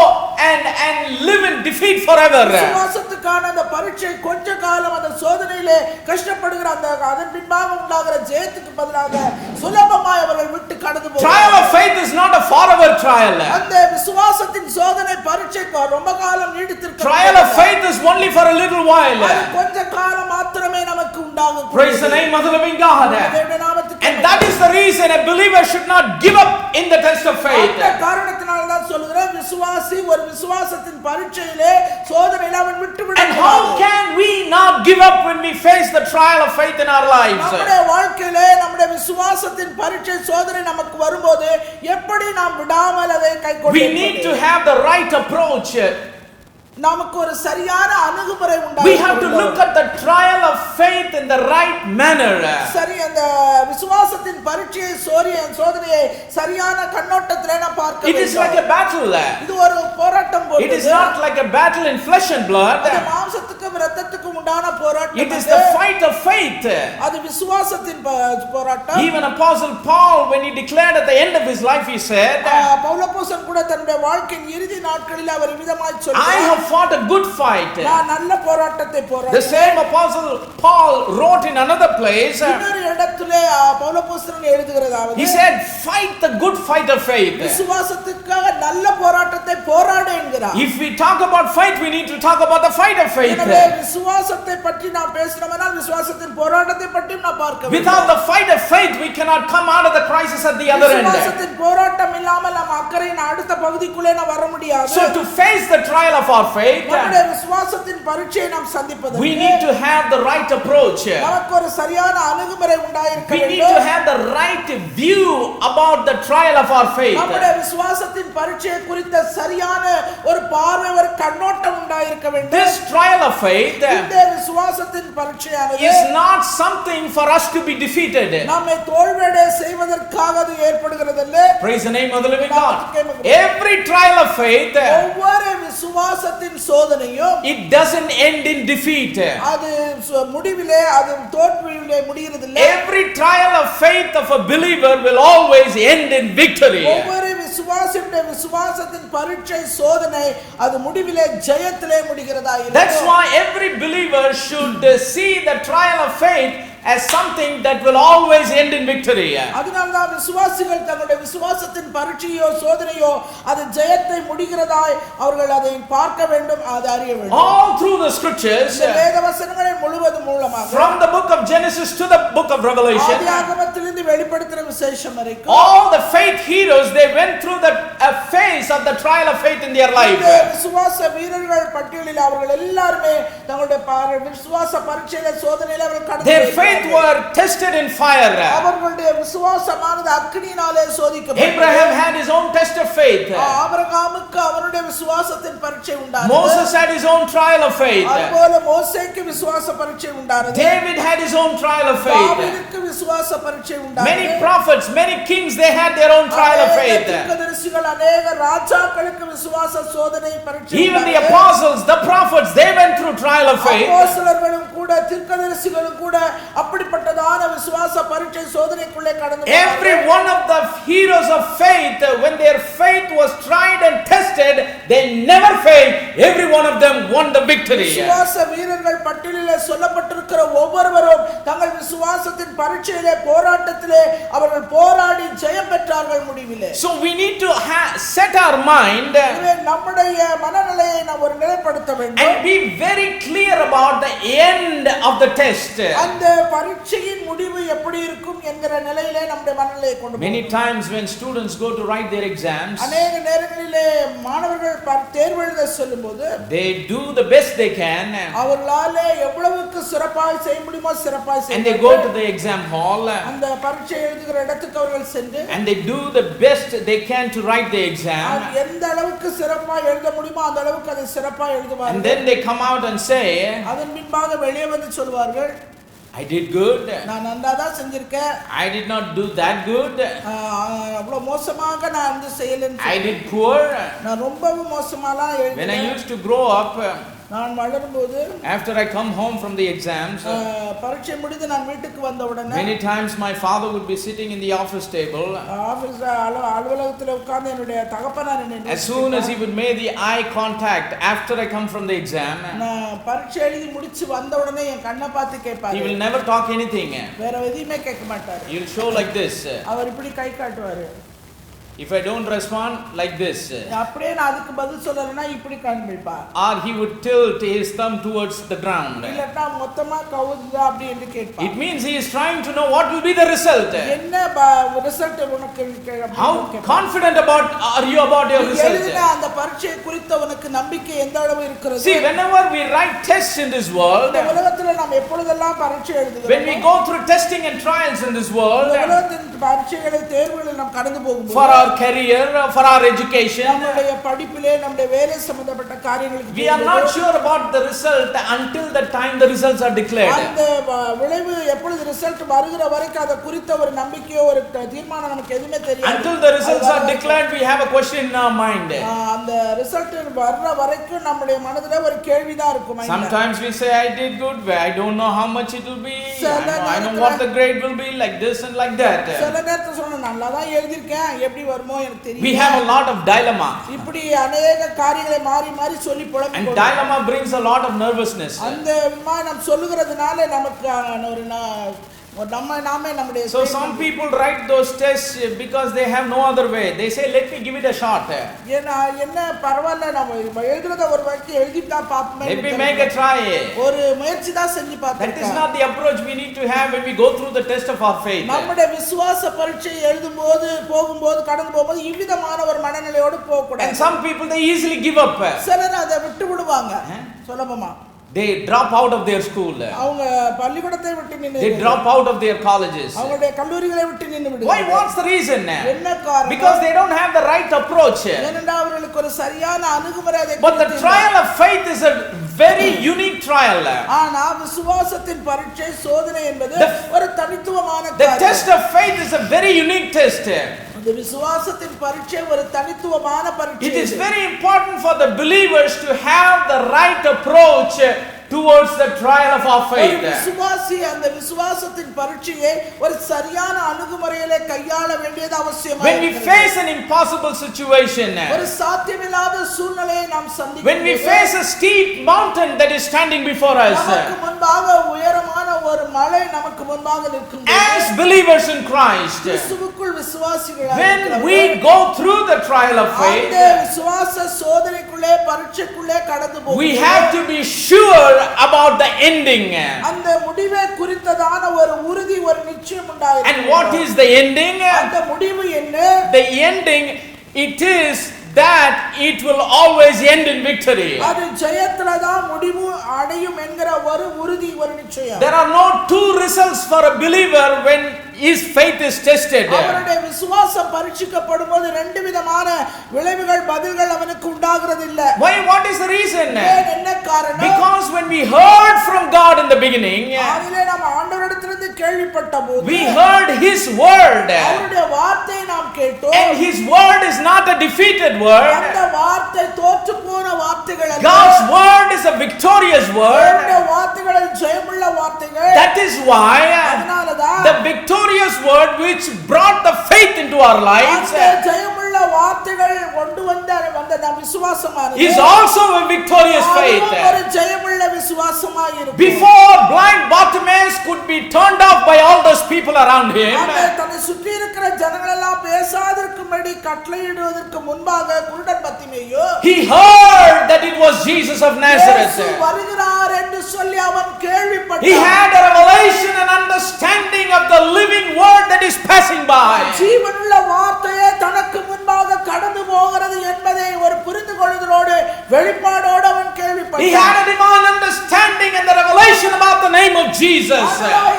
and live in defeat forever. விசுவாசத்துக்கான அந்த பரீட்சை கொஞ்ச காலம் அந்த சோதனையிலே கஷ்டப்படுகிற அந்த அதன் பின்பாக உண்டாகிற ஜெயத்துக்கு பதிலாக சுலபமாய் அவர்கள் விட்டு கடந்து போகிறார்கள். Trial of faith is not a forever trial. அந்த விசுவாசத்தின் சோதனை பரீட்சை ரொம்ப காலம் நீடித்திருக்கிறது. Trial of faith is only for a little while. அது கொஞ்ச காலம் மாத்திரமே நமக்கு உண்டாகும். Praise the name of the living God. And that is the reason a believer should not give up in the test of faith. அந்த காரணத்தினால தான் சொல்கிறேன் விசுவாசி ஒரு விசுவாசத்தின் பரீட்சையிலே சோதனையில அவன் விட்டு விட. And how can we not give up when we face the trial of faith in our lives? நம்முடைய வாழ்க்கையிலே நம்முடைய விசுவாசத்தின் பரீட்சை சோதனை நமக்கு வரும்போது எப்படி நாம் விடாமல் அதை கைக்கொள்ள We need to have the right approach. நமக்கு ஒரு சரியான அணுகுமுறை உண்டாக We have to look at the trial of faith in the right manner. சரி அந்த விசுவாசத்தின் பரீட்சையை சோதனையை சரியான கண்ணோட்டத்திலே நாம் பார்க்க வேண்டும். It is like a battle. இது ஒரு போராட்டம் போல. It is not like a battle in flesh and blood. அது மாம்சத்துக்கும் இரத்தத்துக்கும் உண்டான போராட்டம். It is the fight of faith. அது விசுவாசத்தின் போராட்டம். Even Apostle Paul, when he declared at the end of his life, he said, பவுலப்போஸ்தலன் கூட தன்னுடைய வாழ்க்கையின் இறுதி நாட்களில் அவர் விதமாய் சொன்னார், I have fought a good fight. நான் நல்ல போராட்டத்தை போராடினேன். The same Apostle Paul wrote in another place. இன்னொரு இடத்திலே பவுலப்போஸ்தலன் எழுதுகிறதாவது, he said, fight the good fight of faith. விசுவாசத்துக்காக நல்ல போராட்டத்தை போராடு என்கிறார். If we talk about fight, we need to talk about the fight of faith. எனவே விசுவாசத்தை பற்றி நாம் பேசினோம்னால் விசுவாசத்தின் போராட்டத்தை பற்றியும் நாம் பார்க்க வேண்டும். Without the fight of faith, we cannot come out of the crisis at the other end. விசுவாசத்தின் போராட்டம் இல்லாமல் நாம் அக்கறையின் அடுத்த பகுதிக்குள்ளே நாம் வர முடியாது. So to face the trial of our faith, நம்முடைய விசுவாசத்தின் பரீட்சையை நாம் சந்திப்பதற்கு we need to have the right approach. நமக்கு ஒரு சரியான அணுகுமுறை உண்டாயிருக்க We வேண்டும். need to have the right view about the trial of our faith. நம்முடைய விசுவாசத்தின் பரீட்சையை குறித்த சரியான ஒரு பார்வை ஒரு கண்ணோட்டம் உண்டாயிருக்க வேண்டும். This trial of faith இந்த விசுவாசத்தின் பரீட்சையானது is not something for us to be defeated. நம்மை தோல்வியடைய செய்வதற்காக அது ஏற்படுகிறதல்ல. Praise the name of the living God. Every trial of faith, ஒவ்வொரு விசுவாசத்தின் சோதனையும் it doesn't end in defeat. அது முடிவிலே அது தோல்வியிலே முடிகிறது இல்ல. every trial of faith of a believer will always end in victory. ஒவ்வொரு விசுவாசியுடைய விசுவாசத்தின் பரீட்சை சோதனை அது முடிவிலே ஜெயத்திலே முடிகிறதா இருக்கும். That's why every believer should see the trial of faith as something that will always end in victory. அதனால்தான் விசுவாசிகள் தங்களுடைய விசுவாசத்தின் பரீட்சையோ சோதனையோ அது ஜெயத்தை முடிகிறதாய் அவர்கள் அதை பார்க்க வேண்டும், அதை அறிய வேண்டும். All through the scriptures, வேதவசனங்களின் முழுவதும் மூலமாக, from the book of Genesis to the book of Revelation, ஆதியாகமத்திலிருந்து வெளிப்படுத்தின விசேஷம் வரைக்கும், all the faith heroes, they went through the phase of the trial of faith in their life. விசுவாச வீரர்கள் பட்டியலில் அவர்கள் எல்லாரும் தங்களுடைய விசுவாச பரீட்சையில சோதனையில அவர்கள் கடந்து their faith were tested in fire. அவர்களுடைய விசுவாசமானது அக்கினியினாலே சோதிக்கப்பட்டது. Abraham had his own test of faith. ஆபிரகாமுக்கு அவருடைய விசுவாசத்தின் பரீட்சை உண்டானது. Moses had his own trial of faith. அதுபோல மோசேக்கு விசுவாச பரீட்சை உண்டானது. David had his own trial of faith. தாவீதுக்கு விசுவாச பரீட்சை உண்டானது. Many prophets, many kings, they had their own trial of faith. தீர்க்கதரிசிகள் அநேக ராஜாக்களுக்கு விசுவாச சோதனை பரீட்சை உண்டானது. Even the apostles, the prophets, they went through trial of faith. அப்போஸ்தலர்களும் கூட தீர்க்கதரிசிகளும் கூட அப்படிப்பட்டதான விசுவாச பரீட்சை சோதனைக்குள்ளே கடந்து போனார்கள். Every one of the heroes of faith, when their faith was tried and tested, they never failed. Every one of them won the victory. விசுவாச வீரர்கள் பட்டியலிலே சொல்லப்பட்டிருக்கிற ஒவ்வொருவரும் தங்கள் விசுவாசத்தின் பரீட்சையிலே போராட்டத்திலே அவர்கள் போராடி ஜெயம் பெற்றார்கள் முடிவிலே. So we need to set our mind நம்முடைய மனநிலையை நாம் ஒரு நிலைப்படுத்த வேண்டும் and be very clear about the end of the test. அந்த பரீட்சையின் முடிவு எப்படி இருக்கும் என்கிற நிலையிலே நம்முடைய மனநிலையை கொண்டு போகணும். Many times when students go to write their exams, அநேக நேரங்களிலே மாணவர்கள் தேர்வு எழுத செல்லும்போது they do the best they can, அவர்களால எவ்வளவுக்கு சிறப்பாய் செய்ய முடியுமோ சிறப்பாய் செய்வார்கள். and they go to the exam hall, அந்த பரீட்சை எழுதுகிற இடத்துக்கு அவர்கள் சென்று and they do the best they can to write the exam, எந்த அளவுக்கு சிறப்பாய் எழுத முடியுமோ அந்த அளவுக்கு அதை சிறப்பாய் எழுதுவார்கள். and then they come out and say, அதன் பின்பாக வெளியே வந்து சொல்வார்கள், I did good, நான் நன்றா தான் செஞ்சிருக்கேன், I did not do that good, அவ்வளவு மோசமாக நான் வந்து செய்யலன்னு, I did poor. நான் ரொம்பவும் மோசமாலாம் When I எழுதினேன். used to grow up, நான் வளரும்போது after I come home from the exams, பரீட்சை முடிந்து நான் வீட்டுக்கு வந்த உடனே many times my father would be sitting in the office table. Office அலுவலகத்தில் உட்கார்ந்து என்னுடைய தகப்பனார் என்னை As soon as he would make the eye contact after I come from the exam, நான் பரீட்சை எழுதி முடிச்சு வந்த உடனே என் கண்ணை பார்த்து he கேட்பாரு. will never talk anything. வேற எதையுமே கேட்க மாட்டாரு. He will show like this. அவர் இப்படி கை காட்டுவாரு. If I don't respond, like this. அப்படியே நான் அதுக்கு பதில் சொல்லலைன்னா இப்படி காண்பிப்பார். Or he would tilt his thumb towards the ground. இல்லட்டா மொத்தமா கவுந்தா அப்படி என்று கேட்பார். It means he is trying to know what will be the result. என்ன ரிசல்ட் உனக்கு How confident are you about your result? எழுதின அந்த பரீட்சை குறித்த உனக்கு நம்பிக்கை எந்த அளவு இருக்கிறது? See, whenever we write tests in this world, இந்த உலகத்துல நாம் எப்பொழுதெல்லாம் பரீட்சை எழுதுகிறோம், when we go through testing and trials in this world, இந்த உலகத்தின் பரீட்சைகளை தேர்வுகளை நாம் கடந்து போகும்போது for our career, for our education, நம்முடைய படிப்பிலே நம்முடைய வேலை சம்பந்தப்பட்ட காரியங்களுக்கு we are not sure about the result until the time the results are declared. அந்த விளைவு எப்பொழுது ரிசல்ட் வருகிற வரைக்கும் அத குறித்த ஒரு நம்பிக்கையோ ஒரு தீர்மானம் நமக்கு எதுமே தெரியாது. Until the results are declared, we have a question in our mind. அந்த ரிசல்ட் வர்ற வரைக்கும் நம்முடைய மனதிலே ஒரு கேள்விதான் இருக்கும். Sometimes we say I did good, I don't know how much it will be, I know what the grade will be, like this and like that. சில நேரத்துல சொன்னா நல்லா தான் எழுதிருக்கேன், எப்படி வருமோ எனக்கு தெரியல. We have a lot of dilemma. இப்படி அநேக காரியங்களை மாறி மாறி சொல்லி புலம்பி And dilemma brings a lot of nervousness. அந்த விதமாக நாம் சொல்லுகிறதுனால நமக்கு ஒரு So some people write those tests because they have no other way. They say, let me give it a shot. என்ன பரவாயில்ல நம்ம எழுதுறத ஒரு வாட்டி எழுதிட்டா பாப்போமே. Let me make a try. ஒரு முயற்சி தான் செஞ்சு பார்த்தேன். That is not the approach we need to have when we go through the test of our faith. நம்முடைய விசுவாச பரீட்சை எழுதும்போது போகும்போது கடந்து போகும்போது இவ்விதமான ஒரு மனநிலையோடு போக கூடாது. And some people they easily give up. சிலர் அதை விட்டு விடுவாங்க சுலபமா. They drop out of their school. அவங்க பள்ளிக்கூடத்தை விட்டு நின்னு They drop out of their colleges. அவங்களுடைய கல்லூரிகளை விட்டு நின்னு விடுவாங்க. Why? What's the reason? என்ன காரணம்? Because they don't have the right approach. ஏனென்றால் அவர்களுக்கு ஒரு சரியான அணுகுமுறை அதை. But the trial of faith is a very unique trial. ஆனா விசுவாசத்தின் பரீட்சை சோதனை என்பது ஒரு தனித்துவமான காரியம். The test of faith is a very unique test. இந்த விசுவாசத்தின் பரீட்சை ஒரு தனித்துவமான பரீட்சை. It is very important for the believers to have the right approach towards the trial of our ஒரு faith. விசுவாசி அந்த விசுவாசத்தின் பரீட்சையை ஒரு சரியான அணுகுமுறையிலே கையாள வேண்டியது அவசியமாக When we face an impossible situation, ஒரு சாத்தியமில்லாத சூழ்நிலையை நாம் சந்திக்கும் when we face a steep mountain that is standing before us, நமக்கு முன்பாக உயரமான ஒரு மலை நமக்கு முன்பாக நிற்கும் as believers in Christ, கிறிஸ்துவுக்குள் விசுவாசிகளாக when we go through the trial of அந்த faith, விசுவாச சோதனைக்குள்ளே பரீட்சைக்குள்ளே கடந்து we போகும் have to be sure about the ending. அந்த முடிவை குறித்ததான ஒரு உறுதி ஒரு நிச்சயம் உண்டாயிருக்கும். And what is the ending? அந்த முடிவு என்ன? The ending, it is that it will always end in victory. அது ஜெயத்தில தான் முடிவு அடையும் என்கிற ஒரு உறுதி ஒரு நிச்சயம். There are no two results for a believer when his faith is tested. அவருடைய விசுவாசம் பரீட்சிக்கப்படும்போது ரெண்டு விதமான விளைவுகள் பதில்கள் அவனுக்கு உண்டாகிறது இல்ல. Why? What is the reason? என்ன காரணம்? Because when we heard from God in the beginning, ஆதியிலே நாம் ஆண்டவரிடத்திலிருந்து கேள்விப்பட்டபோது we heard his word, அவருடைய வார்த்தையை நாம் கேட்டோம். and his word is not a defeated word. அந்த வார்த்தை தோற்று போன வார்த்தைகள் அல்ல. God's word is a victorious word. அவருடைய வார்த்தைகள் ஜெயமுள்ள வார்த்தைகள். That is why அதனாலதான் the victorious word which brought the faith into our lives அந்த ஜெயமுள்ள வார்த்தைகள் கொண்டு வந்த நம் விசுவாசமானது is also a victorious faith. ஒரு ஜெயமுள்ள விசுவாசமாய் இருக்கும். Before blind Bartimaeus could be turned off by all those people around him, தன்னை சுற்றி இருக்கிற ஜனங்கள் எல்லாம் பேசாதிருக்கும்படி கட்டளையிடுவதற்கு முன்பாக குருடன் பத்திமேயோ he heard that it was Jesus of Nazareth. இயேசு வருகிறார் என்று சொல்லி அவன் He கேள்விப்பட்டான். had a revelation and understanding of the living word that is passing by. ஜீவனுள்ள வார்த்தையே தனக்கு முன்பாக கடந்து போகிறது என்பதை ஒரு புரிந்து கொள்ளுதலோடு வெளிப்பாடோடு அவன் He கேள்விப்பட்டான். had a divine understanding and the revelation about the name of Jesus.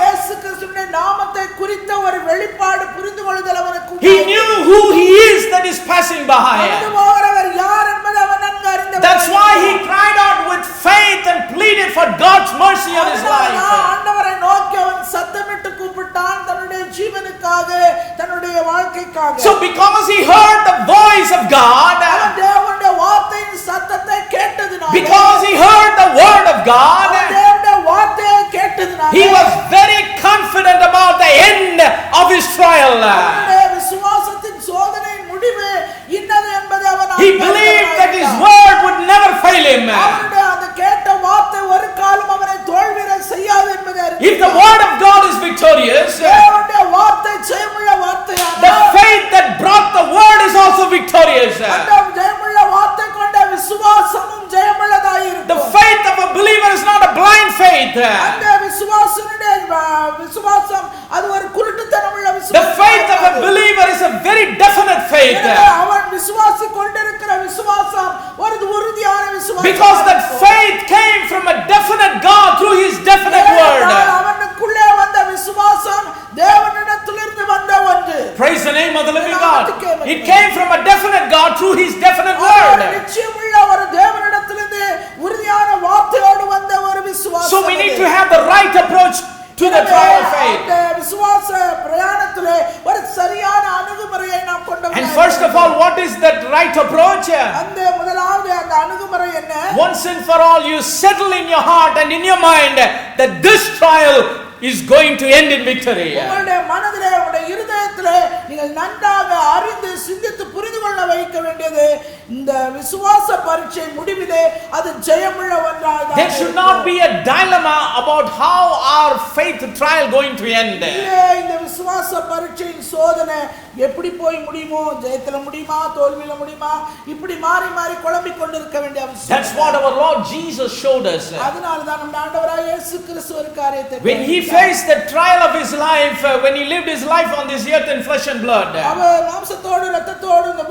இயேசு கிறிஸ்துவின் நாமத்தை குறித்த ஒரு வெளிப்பாடு புரிந்து கொள்ளுதல் அவனுக்கு He knew who he is that is passing by. கடந்து போகிறவர் யார் என்பதை அவன் நன்கு அறிந்தவன். That's why he cried out with faith and pleaded for God's mercy on his life. ஆண்டவரை நோக்கி அவன் சத்தமிட்டு கூப்பிட்டான் தன்னுடைய ஜீவனுக்காக தன்னுடைய வாழ்க்கைக்காக. So because he heard the voice of God, அவன் தேவனுடைய வார்த்தையின் சத்தத்தை கேட்டதினால, because he heard the word of God, அவன் தேவனுடைய வார்த்தையை கேட்டதினால he was very confident about the end of his trial. அவனுடைய விசுவாசத்தின் சோதனையின் முடிவு இன்னது என்பதை அவன் He believed that his word would never fail him. அவனுடைய அந்த கேட்ட வார்த்தை ஒரு காலம் அவனை தோல்வியற செய்யாது என்பதை அறிந்தார். If the word of God is victorious, தேவனுடைய வார்த்தை ஜெயமுள்ள வார்த்தையானது, the faith that brought the word is also victorious. அந்த ஜெயமுள்ள வார்த்தை கொண்ட விசுவாசமும் ஜெயமுள்ளதாய் இருக்கும். The faith of a believer is not a blind faith. அந்த விசுவாசம் அது ஒரு குருட்டுத்தனமுள்ள The விசுவாசம். faith of a believer is a very definite faith. எனவே அவன் விசுவாசி கொண்டிருக்கிற விசுவாசம் ஒரு உறுதியான விசுவாசம். Because that faith came from a definite God through his definite word. அவனுக்குள்ளே வந்த விசுவாசம் தேவனிடத்திலிருந்து வந்த ஒன்று. Praise the name of the living God. It came from a definite God through his definite ஒரு word. நிச்சயமுள்ள ஒரு தேவனிடத்திலிருந்து உறுதியான வார்த்தையோடு வந்த ஒரு விசுவாசம். So we need to have the right approach to the trial of faith. அந்த விசுவாச பிரயாணத்திலே ஒரு சரியான அணுகுமுறையை நாம் கொண்டு And first of all, what is that right approach? அந்த முதலாவது அந்த அணுகுமுறை என்ன? Once and for all, you settle in your heart and in your mind that this trial is going to end in victory. உங்களுடைய மனதிலே உங்களுடைய இருதயத்திலே நீங்கள் நன்றாக அறிந்து சிந்தித்து புரிந்து கொள்ள வைக்க வேண்டியது இந்த விசுவாச பரீட்சை முடிவிலே அது ஜெயமுள்ள ஒன்றாக. There should not be a dilemma about how our faith trial going to end. இந்த விசுவாச பரீட்சையின் சோதனை எப்படி போய் முடியுமோ, ஜெயத்துல முடியுமா தோல்வியில முடியுமா, இப்படி மாறி மாறி குழம்பிக் கொண்டிருக்க வேண்டிய அவசியம். That's what our Lord Jesus showed us. அதனால தான் நம்ம ஆண்டவராகிய இயேசு கிறிஸ்து ஒரு காரியத்தை When he faced the trial of his life, when he lived his life on this earth in flesh and blood, அவர் மாம்சத்தோடு இரத்தத்தோடு இந்த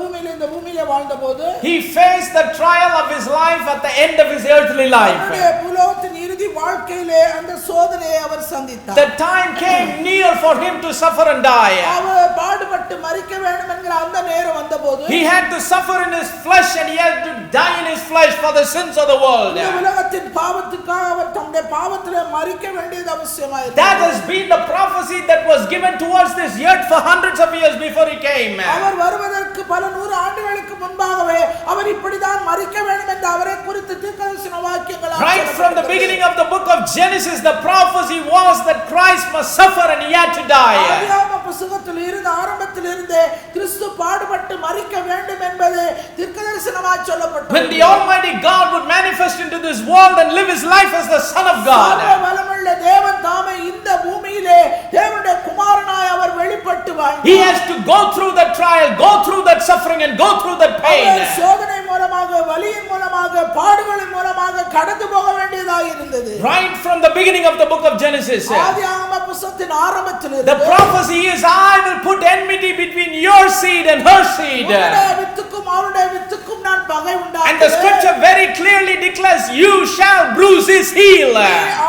பூமியிலே வாழ்ந்தபோது he faced the trial of his life at the end of his earthly life. அவருடைய பூலோகத்தின் இறுதி வாழ்க்கையிலே அந்த சோதனையை அவர் சந்தித்தார். The time came near for him to suffer and die. அவர் பாடுபட்டு மரிக்க வேண்டும் என்கிற அந்த நேரம் வந்தபோது He had to suffer in his flesh and he had to die in his flesh for the sins of the world. இந்த உலகத்தின் பாவத்துக்காக அவர் தம்முடைய பாவத்திலே மரிக்க வேண்டியது அவசியமாயிருந்தது. That has been the prophecy that was given to towards this yet for hundreds of years before he came. அவர் வருவதற்கு பல நூறு ஆண்டுகளுக்கு முன்பாகவே அவர் இப்படிதான் மரிக்க வேண்டும் என்று அவரை குறித்து தீர்க்கதரிசன வாக்கியங்கள் Right from the beginning of the book of Genesis, the prophecy was that Christ must suffer and he had to die. ஆதியாகம புத்தகத்தில் இருந்து ஆரம்பத்தில் இருந்தே கிறிஸ்து பாடுபட்டு மரிக்க வேண்டும் என்பது தீர்க்கதரிசனமாய் சொல்லப்பட்டது. When the Almighty God would manifest into this world and live his life as the Son of God, வல்லமையுள்ள தேவன் தாமே இந்த பூமியிலே தேவனுடைய குமாரனாய் அவர் வெளிப்பட்டு வாழ்ந்தார். he has to go through that trial, go through that suffering and go through that pain. அவர் சோதனை மூலமாக வலியின் மூலமாக பாடுகளின் மூலமாக கடந்து போக வேண்டியதாக இருந்தது. Right from the beginning of the book of Genesis, ஆதியாகம புத்தகத்தின் ஆரம்பத்தில் the prophecy is, I will put enmity between your seed and her seed. உன்னுடைய வித்துக்கும் அவருடைய வித்துக்கும் நான் பகை உண்டாக்குவேன். And the scripture very clearly declares, you shall bruise his heel.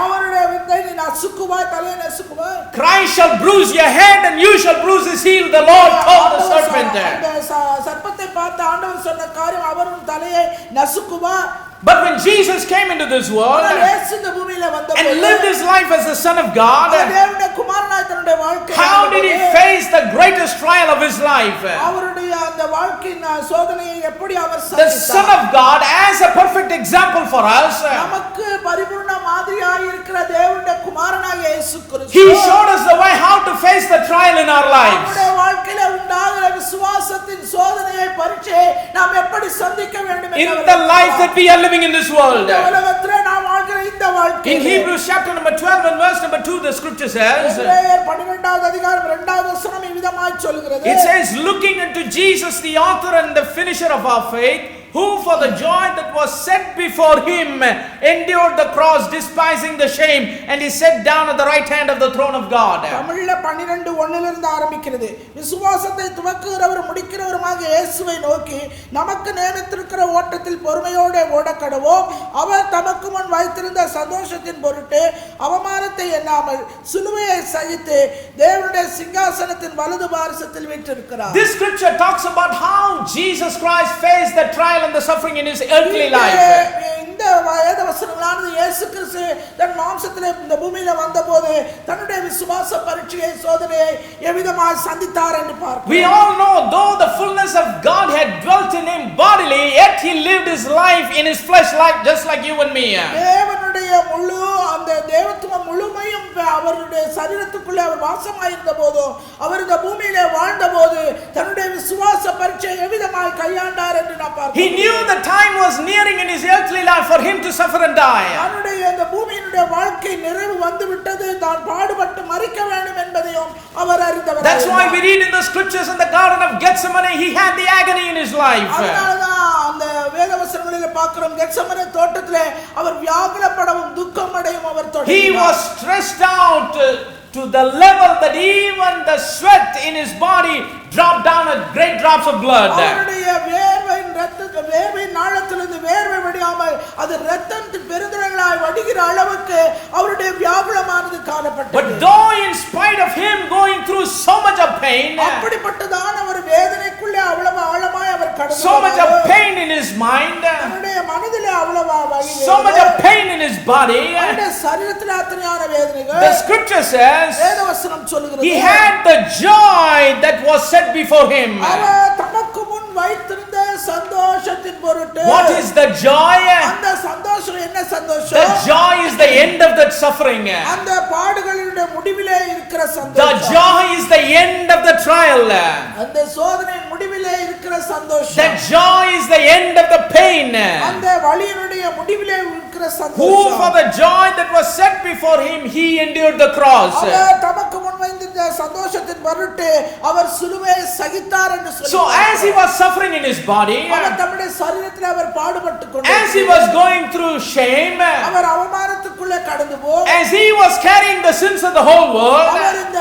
அவருடைய வித்தை நீ நசுக்குவாய், தலையை நசுக்குவாய். Christ shall bruise your head and you shall bruise his heel, the Lord told the serpent. அந்த சர்ப்பத்தை பார்த்து ஆண்டவர் சொன்ன காரியம் அவரும் தலையை நசுக்குவார். But when Jesus came into this world and lived his life as the Son of God, how did he face the greatest trial of his life? The Son of God as a perfect example for us. He showed us the way how to face the trial in our lives. In the life that we are living in this world. In Hebrews chapter number 12 and verse number 2, the scripture says, it says, looking unto Jesus, the author and the finisher of our faith, who for the joy that was set before him endured the cross, despising the shame, and he sat down at the right hand of the throne of God. தமிழ்ல 12:1 ஆரம்பிக்கிறது. விசுவாசத்தை துவக்குகிறவர் முடிக்கிறவருமாக இயேசுவை நோக்கி நமக்கு நியமித்திருக்கிற ஓட்டத்தில் பொறுமையோடு ஓடக்கடவோம். அவர் தமக்கு முன் வைத்திருந்த சந்தோஷத்தின் பொருட்டு அவமானத்தை எண்ணாமல் சிலுவையை சகித்து தேவனுடைய சிங்காசனத்தின் வலது பாரசத்தில் வீற்றிருக்கிறார். This scripture talks about how Jesus Christ faced the trial and the suffering in his earthly life. இந்த வேத வசனங்களானது இயேசு கிறிஸ்து தன் மாம்சத்திலே இந்த பூமியில வந்தபோது தன்னுடைய விசுவாச பரீட்சையை சோதனையை எவ்விதமாய் சந்தித்தார் என்று பார்க்கிறோம். We all know though the fullness of God had dwelt in him bodily, yet he lived his life in his flesh like just like you and me. தேவனுடைய முழு அந்த தேவத்துவம் முழுமையும் அவருடைய சரீரத்துக்குள்ளே அவர் வாசமாய் இருந்தபோது அவர் இந்த பூமியிலே வாழ்ந்தபோது தன்னுடைய விசுவாச பரீட்சையை எவ்விதமாய் கையாண்டார் என்று நாம் பார்க்கிறோம். He knew the time was nearing in his earthly life for him to suffer and die. அவருடைய இந்த பூமியினுடைய வாழ்க்கை நிறைவு வந்து விட்டது, தான் பாடுபட்டு மரிக்க வேண்டும் என்பதையும் அவர் அறிந்தவர். That's why we read in the scriptures in the garden of Gethsemane he had the agony in his life. அதனாலதான் அந்த வேதவசனங்களிலே பார்க்கிறோம் கெத்செமனே தோட்டத்திலே அவர் வியாகுலப்படவும் துக்கமடையும் அவர் தொடங்கினார். He was stressed out to the level that even the sweat in his body dropped down at great drops of blood. அவருடைய வேர்வை நாளத்திலிருந்து வேர்வை வடியாமல் அது இரத்தத்தின் பெருந்துளைகளாய் வடிகிற அளவுக்கு அவருடைய வியாகுலமானது காணப்பட்டது. But though in spite of him going through so much of pain, அப்படிப்பட்டதான ஒரு வேதனைக்குள்ளே அவ்வளவு ஆழமாய் அவர் கடந்து so much of pain in his mind, அவருடைய மனதிலே அவ்வளவு வலி, so much of pain in his body, அவருடைய சரீரத்திலே அத்தனையான வேதனைகள். the scripture says வேதவசனம் சொல்லுகிறது he had the joy that was set before him. அவர் தமக்கு முன் வைத்திருந்த சந்தோஷத்தின் பொருட்டு. What is the joy? அந்த சந்தோஷம் என்ன சந்தோஷம்? The joy is the end of that suffering. அந்த பாடுகளினுடைய முடிவிலே இருக்கிற The சந்தோஷம். joy is the end of the trial. அந்த சோதனையின் முடிவிலே இருக்கிற சந்தோஷம். The joy is the end of the pain. அந்த வலியினுடைய முடிவிலே இருக்கிற Who சந்தோஷம். for the joy that was set before him he endured the cross. அவர் தமக்கு முன் வைத்திருந்த சந்தோஷத்தின் பொருட்டு அவர் சிலுவையை சகித்தார் என்று So சொல்லுகிறார். as he was suffering in his body, அவர் தம்முடைய சரீரத்திலே அவர் பாடுபட்டு கொண்டிருந்தார். as he was going through shame, அவர் அவமானத்துக்குள்ளே கடந்து போய் as he was carrying the sins of the whole world, அவர் இந்த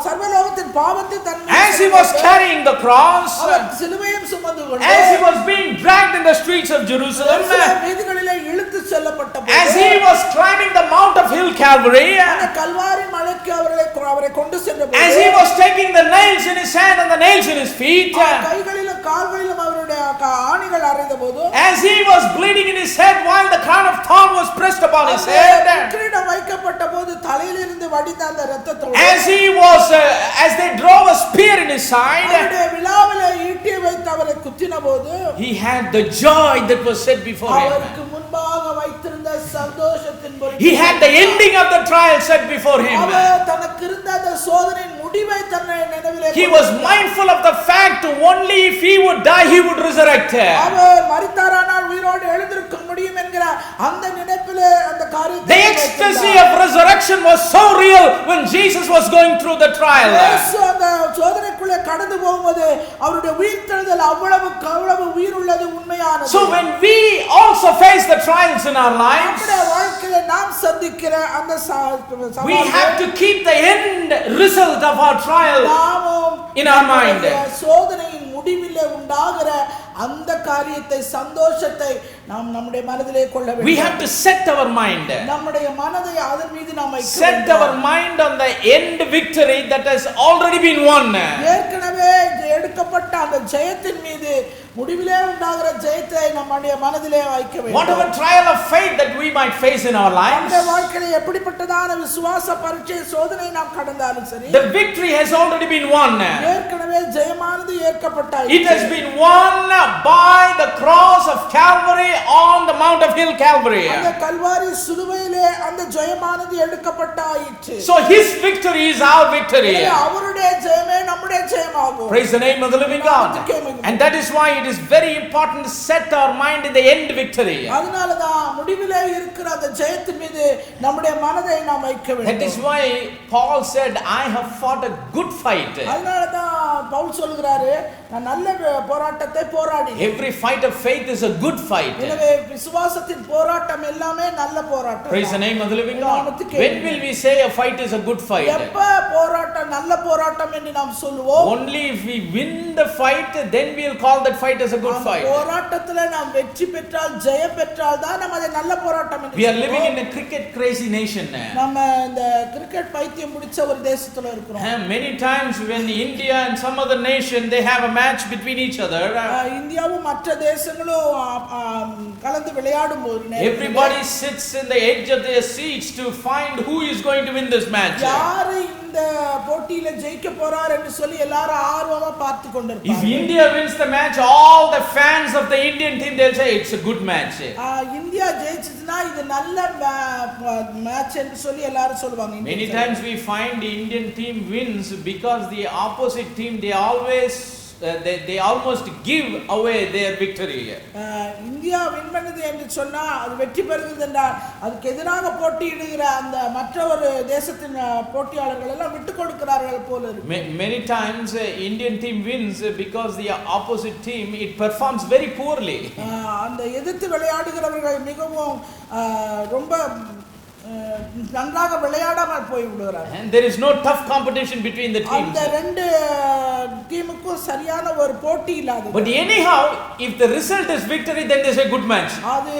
சர்வலோகத்தின் பாவத்தை தன் மீது as he was carrying the cross, அவர் சிலுவையும் சுமந்து கொண்டு as he was being dragged in the streets of Jerusalem, வீதிகளிலே இழுத்து செல்லப்பட்ட as he was climbing the mount of hill Calvary, அந்த கல்வாரி மலைக்கு அவரை கொண்டு சென்றபோது as he was taking the nails in his hand and the nails in his feet, கைகளிலும் கால்களிலும் அவருடைய ஆணிகள் அறைந்தபோது as he was bleeding in his head while the crown of thorn was pressed upon his head, கிரீடம் வைக்கப்பட்ட போது தலையிலிருந்து வடிந்த அந்த இரத்தத்தோடு as he was as they drove a spear in his side, அவருடைய விலாவிலே ஈட்டி வைத்து அவரை குத்தினபோது he had the joy that was set before him. அவருக்கு முன்பாக வைத்திருந்த சந்தோஷத்தின் பொருட்டு He had the ending of the trial set before him. அவர் தனக்கு இருந்த அந்த சோதனையின் முடிவை தன்னை நினைவிலே He was mindful of the fact only if he would die he would resurrect. அவர் மரித்தாரானால் உயிரோடு எழுந்திருக்க முடியும் என்கிற அந்த நினைப்பிலே அந்த காரியத்தை The ecstasy of resurrection was so real when Jesus was going through the trial. இயேசு அந்த சோதனைக்குள்ளே கடந்து போகும்போது அவருடைய உயிர்த்தெழுதல் அவ்வளவு உயிர் உள்ளது உண்மையானது. So when we also face the trials in our lives, நம்முடைய வாழ்க்கையிலே நாம் சந்திக்கிற அந்த we have to keep the end result of our trial in our mind. சோதனையின் முடிவிலே உண்டாகிற அந்த காரியத்தை சந்தோஷத்தை நாம் நம்முடைய மனதிலே கொள்ள வேண்டும். We have to set our mind. நம்முடைய மனதை அதன் மீது நாம் வைக்க Set வேண்டும். our mind on the end victory that has already been won. ஏற்கனவே எடுக்கப்பட்ட அந்த ஜெயத்தின் மீது முடிவிலே உண்டாகிற ஜெயத்தை நம்முடைய மனதிலே வைக்க வேண்டும். Whatever trial of faith that we might face in our lives, நம்முடைய வாழ்க்கையிலே எப்படிப்பட்டதான விசுவாச பரீட்சை சோதனை நாம் கடந்தாலும் சரி, the victory has already been won. ஏற்கனவே ஜெயமானது ஏற்கப்பட்டாயிற்று. It has been won by the cross of Calvary on the Mount of Hill Calvary. அந்த கல்வாரி சிலுவையிலே அந்த ஜெயமானது எடுக்கப்பட்டாயிற்று. So his victory is our victory. அவருடைய ஜெயமே நம்முடைய ஜெயமாகும். Praise the name of the living God. And that is why it is very important to set our mind in the end victory. அதனாலதான் முடிவிலே இருக்கிற அந்த ஜெயத்தின் மீது நம்முடைய மனதை நாம் வைக்க வேண்டும். That is why Paul said, I have fought a good fight. அதனாலதான் பவுல் சொல்கிறாரு, நான் நல்ல போராட்டத்தை போராடினேன். Every fight of faith is a good fight. எனவே விசுவாசத்தின் போராட்டம் எல்லாமே நல்ல போராட்டம். Praise the name of the living God. When will we say a fight is a good fight? எப்ப போராட்டம் நல்ல போராட்டம் என்று நாம் சொல்லுவோம்? Only if we win the fight, then we will call that fight as a good fight. போராட்டத்திலே நாம் வெற்றி பெற்றால் ஜெயம் பெற்றால் தான் நம்ம அதை நல்ல போராட்டம் என்று We are சொல்லுவோம். living in a cricket crazy nation. நம்ம இந்த கிரிக்கெட் பைத்தியம் பிடிச்ச ஒரு தேசத்துல இருக்கிறோம். Many times when India and some other nation they have a match between each other, இந்தியாவும் மற்ற தேசங்களும் கலந்து விளையாடும் போது everybody sits in the edge of their seats to find who is going to win this match. யாரு இந்த போட்டியில ஜெயிக்க போறார் என்று சொல்லி எல்லாரும் ஆர்வமா பார்த்து கொண்டிருப்பாங்க. If India wins the match, all the fans of the Indian team they'll say it's a good match. India ஜெயிச்சதுனா இது நல்ல மேட்ச் என்று சொல்லி எல்லாரும் சொல்வாங்க. Many times we find the Indian team wins because the opposite team they always they almost give away their victory. India win பண்ணுது என்று சொன்னா அது வெற்றி பெறுகிறது என்றால் அதுக்கு எதிராக போட்டியிடுகிற அந்த மற்ற ஒரு தேசத்தின் போட்டியாளர்கள் எல்லாம் விட்டு கொடுக்கிறார்கள் போல இருக்கு. Many times Indian team wins because the opposite team it performs very poorly. அந்த எதிர்த்து விளையாடுகிறவர்கள் மிகவும் ரொம்ப நன்றாக விளையாடாமல் போய் விடுகிறார்கள். And there is no tough competition between the teams. அந்த ரெண்டு டீமுக்கும் சரியான ஒரு போட்டி இல்லாதது. But anyhow, if the result is victory, then they say good match. அது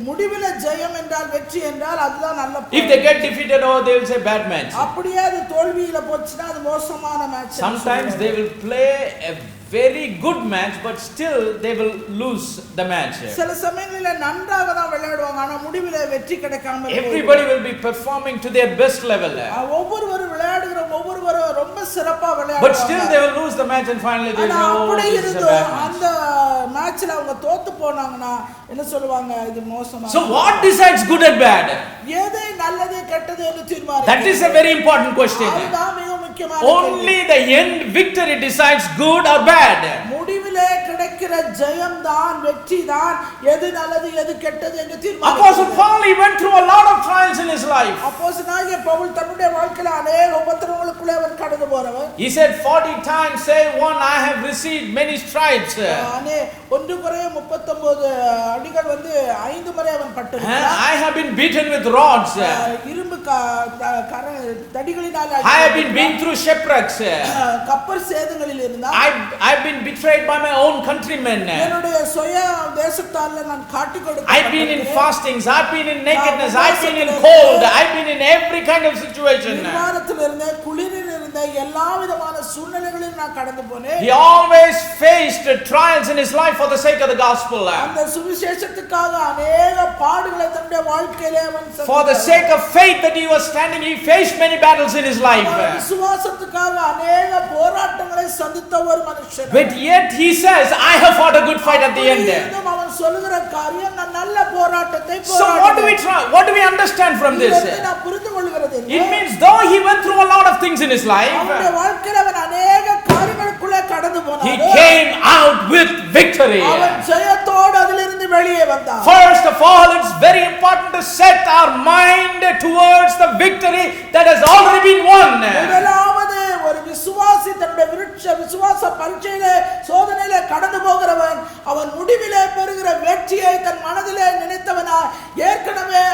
முடிவில ஜெயம் என்றால் வெற்றி என்றால் அதுதான் நல்ல. If they get defeated, oh, they will say bad match. அப்படியே அது தோல்வியில போச்சுனா அது மோசமான match. Sometimes they will play a very good match, but still they will lose the match. சில சமயங்களில் நன்றாக தான் விளையாடுவாங்க, ஆனா முடிவில வெற்றி கிடைக்காம போகும். Everybody will be performing to their best level. ஒவ்வொருவரும் விளையாடுகிற ஒவ்வொருவரும் ரொம்ப சிறப்பா விளையாடுவாங்க. But still they will lose the match and finally they will அப்படி இருந்து அந்த மேட்ச்ல அவங்க தோத்து போனாங்கன்னா என்ன சொல்லுவாங்க, இது மோசமா. So what decides good and bad? எது நல்லது கெட்டது என்று தீர்மானிக்கிறது. That is a very important question. அதுதான் மிக முக்கியமான. Only the end victory decides good or bad. முடிவிலே கிடைக்கிற ஜெயம் தான் வெற்றி தான், எது நல்லது எது கெட்டது என்று தீர்மானிக்கிறது. Apostle Paul he went through a lot of trials in his life. அப்போஸ்தலனாகிய பவுல் தன்னுடைய வாழ்க்கையில अनेक உபத்திரவங்களுக்குள்ளே அவர் கடந்து போறவர். He said 40 times say one I have received many stripes. ஒன்று குறைய 39 அடிகள் வந்து 5 முறை அவன் பட்டிருக்கிறான். I have been beaten with rods. இரும்பு தடிகளினால் I have been beaten through shipwrecks. கப்பல் சேதங்களில் இருந்தான். I've been betrayed by my own countrymen. என்னுடைய சுய தேசத்தால நான் காட்டி கொடுக்கிறேன். I've been in fastings, I've been in nakedness, I've been in cold, I've been in every kind of situation. நிர்வாணத்தில் இருந்தேன், குளிரில் இருந்தேன், எல்லா விதமான சூழ்நிலைகளிலும் நான் கடந்து போனேன். He always faced trials in his life for the sake of the gospel. அந்த சுவிசேஷத்துக்காக अनेक பாடுகளை தன்னுடைய வாழ்க்கையிலே அவன் சந்தித்தார். For the sake of faith that he was standing, he faced many battles in his life. விசுவாசத்துக்காக அநேக போராட்டங்களை சந்தித்த ஒரு மனுஷன். But yet he says, I have fought a good fight at the end. அவன் சொல்லுகிற காரியம் நான் நல்ல போராட்டத்தை போராடினேன். So what do we understand from this? நான் புரிந்து கொள்கிறது It means though he went through a lot of things in his life, அவனுடைய வாழ்க்கையில அவன் அநேக காரியங்களுக்குள்ள கடந்து போனான். he came out with victory. அவன் ஜெயத்தோடு அதிலிருந்து வெளியே வந்தான். First of all, it's very important to set our mind towards the victory that has already been won. முதலாவது ஒரு விசுவாசி தன்னுடைய விசுவாச பரீட்சையிலே சோதனையிலே கடந்து போகிறவன் அவன் முடிவிலே பெறுகிற வெற்றியை தன் மனதிலே நினைத்தவனா ஏற்கனவே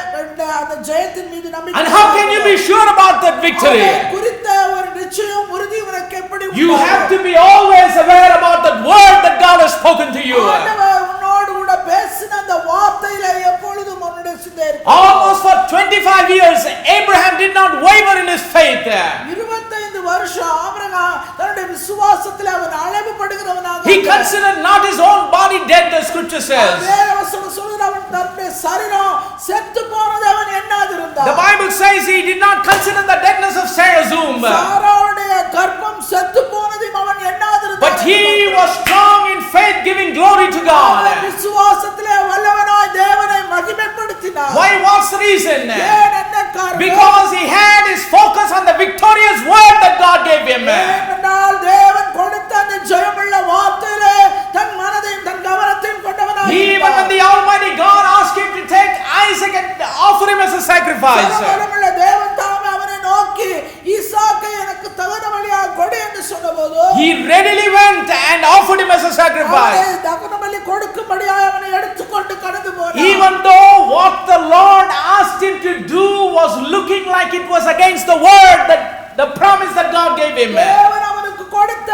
அந்த ஜெயத்தின் மீது நம்பிக்கை. And how can you be sure about that victory? குறித்த ஒரு நிச்சயம் உறுதி உனக்கு எப்படி உண்டு? You have to be always aware about that word that God has spoken to you. ஆண்டவர் உன்னோடு கூட பேசின அந்த வார்த்தையிலே எப்பொழுதும் உன்னுடைய சிந்தை இருக்கும். Almost for 25 years Abraham did not waver in his faith. 25 வருஷம் ஆபிரகாம் தன்னுடைய விசுவாசத்திலே அவன் அளவுபடுகிறவனாக He considered not his own body dead, the scripture says. வேதவசனம் சொல்லுது அவன் தன்னுடைய சரீரம் செத்து போனது அவன் எண்ணாதிருந்தான். The Bible says he did not consider the deadness of Sarah's womb. சாராளுடைய கர்ப்பம் செத்து போனதையும் அவன் எண்ணாதிருந்தான். But he was strong in faith, giving glory to God. அவன் விசுவாசத்திலே வல்லவனாய் தேவனை மகிமைப்படுத்தினான். Why? What's the reason? ஏன் என்ன காரணம்? Because he had his focus on the victorious word that God gave him. ஏனென்றால் தேவன் கொடுத்த அந்த ஜெயமுள்ள வார்த்தையிலே தன் மனதையும் தன் கவனத்தையும் கொண்டவனாய் இருந்தான். Even when the Almighty God asked him to take Isaac and offer him as a sacrifice, சர்வவல்லமையுள்ள தேவன் தாமே அவனை நோக்கி ஈசாக்கை எனக்கு தகன பலியாக கொடு என்று சொன்னபோது he readily went and offered him as a sacrifice. அவனை தகன பலி கொடுக்கும்படியாக அவனை எடுத்துக்கொண்டு கடந்து போனான். Even though what the Lord asked him to do was looking like it was against the word, that the promise that God gave him. தேவன் அவனுக்கு கொடுத்த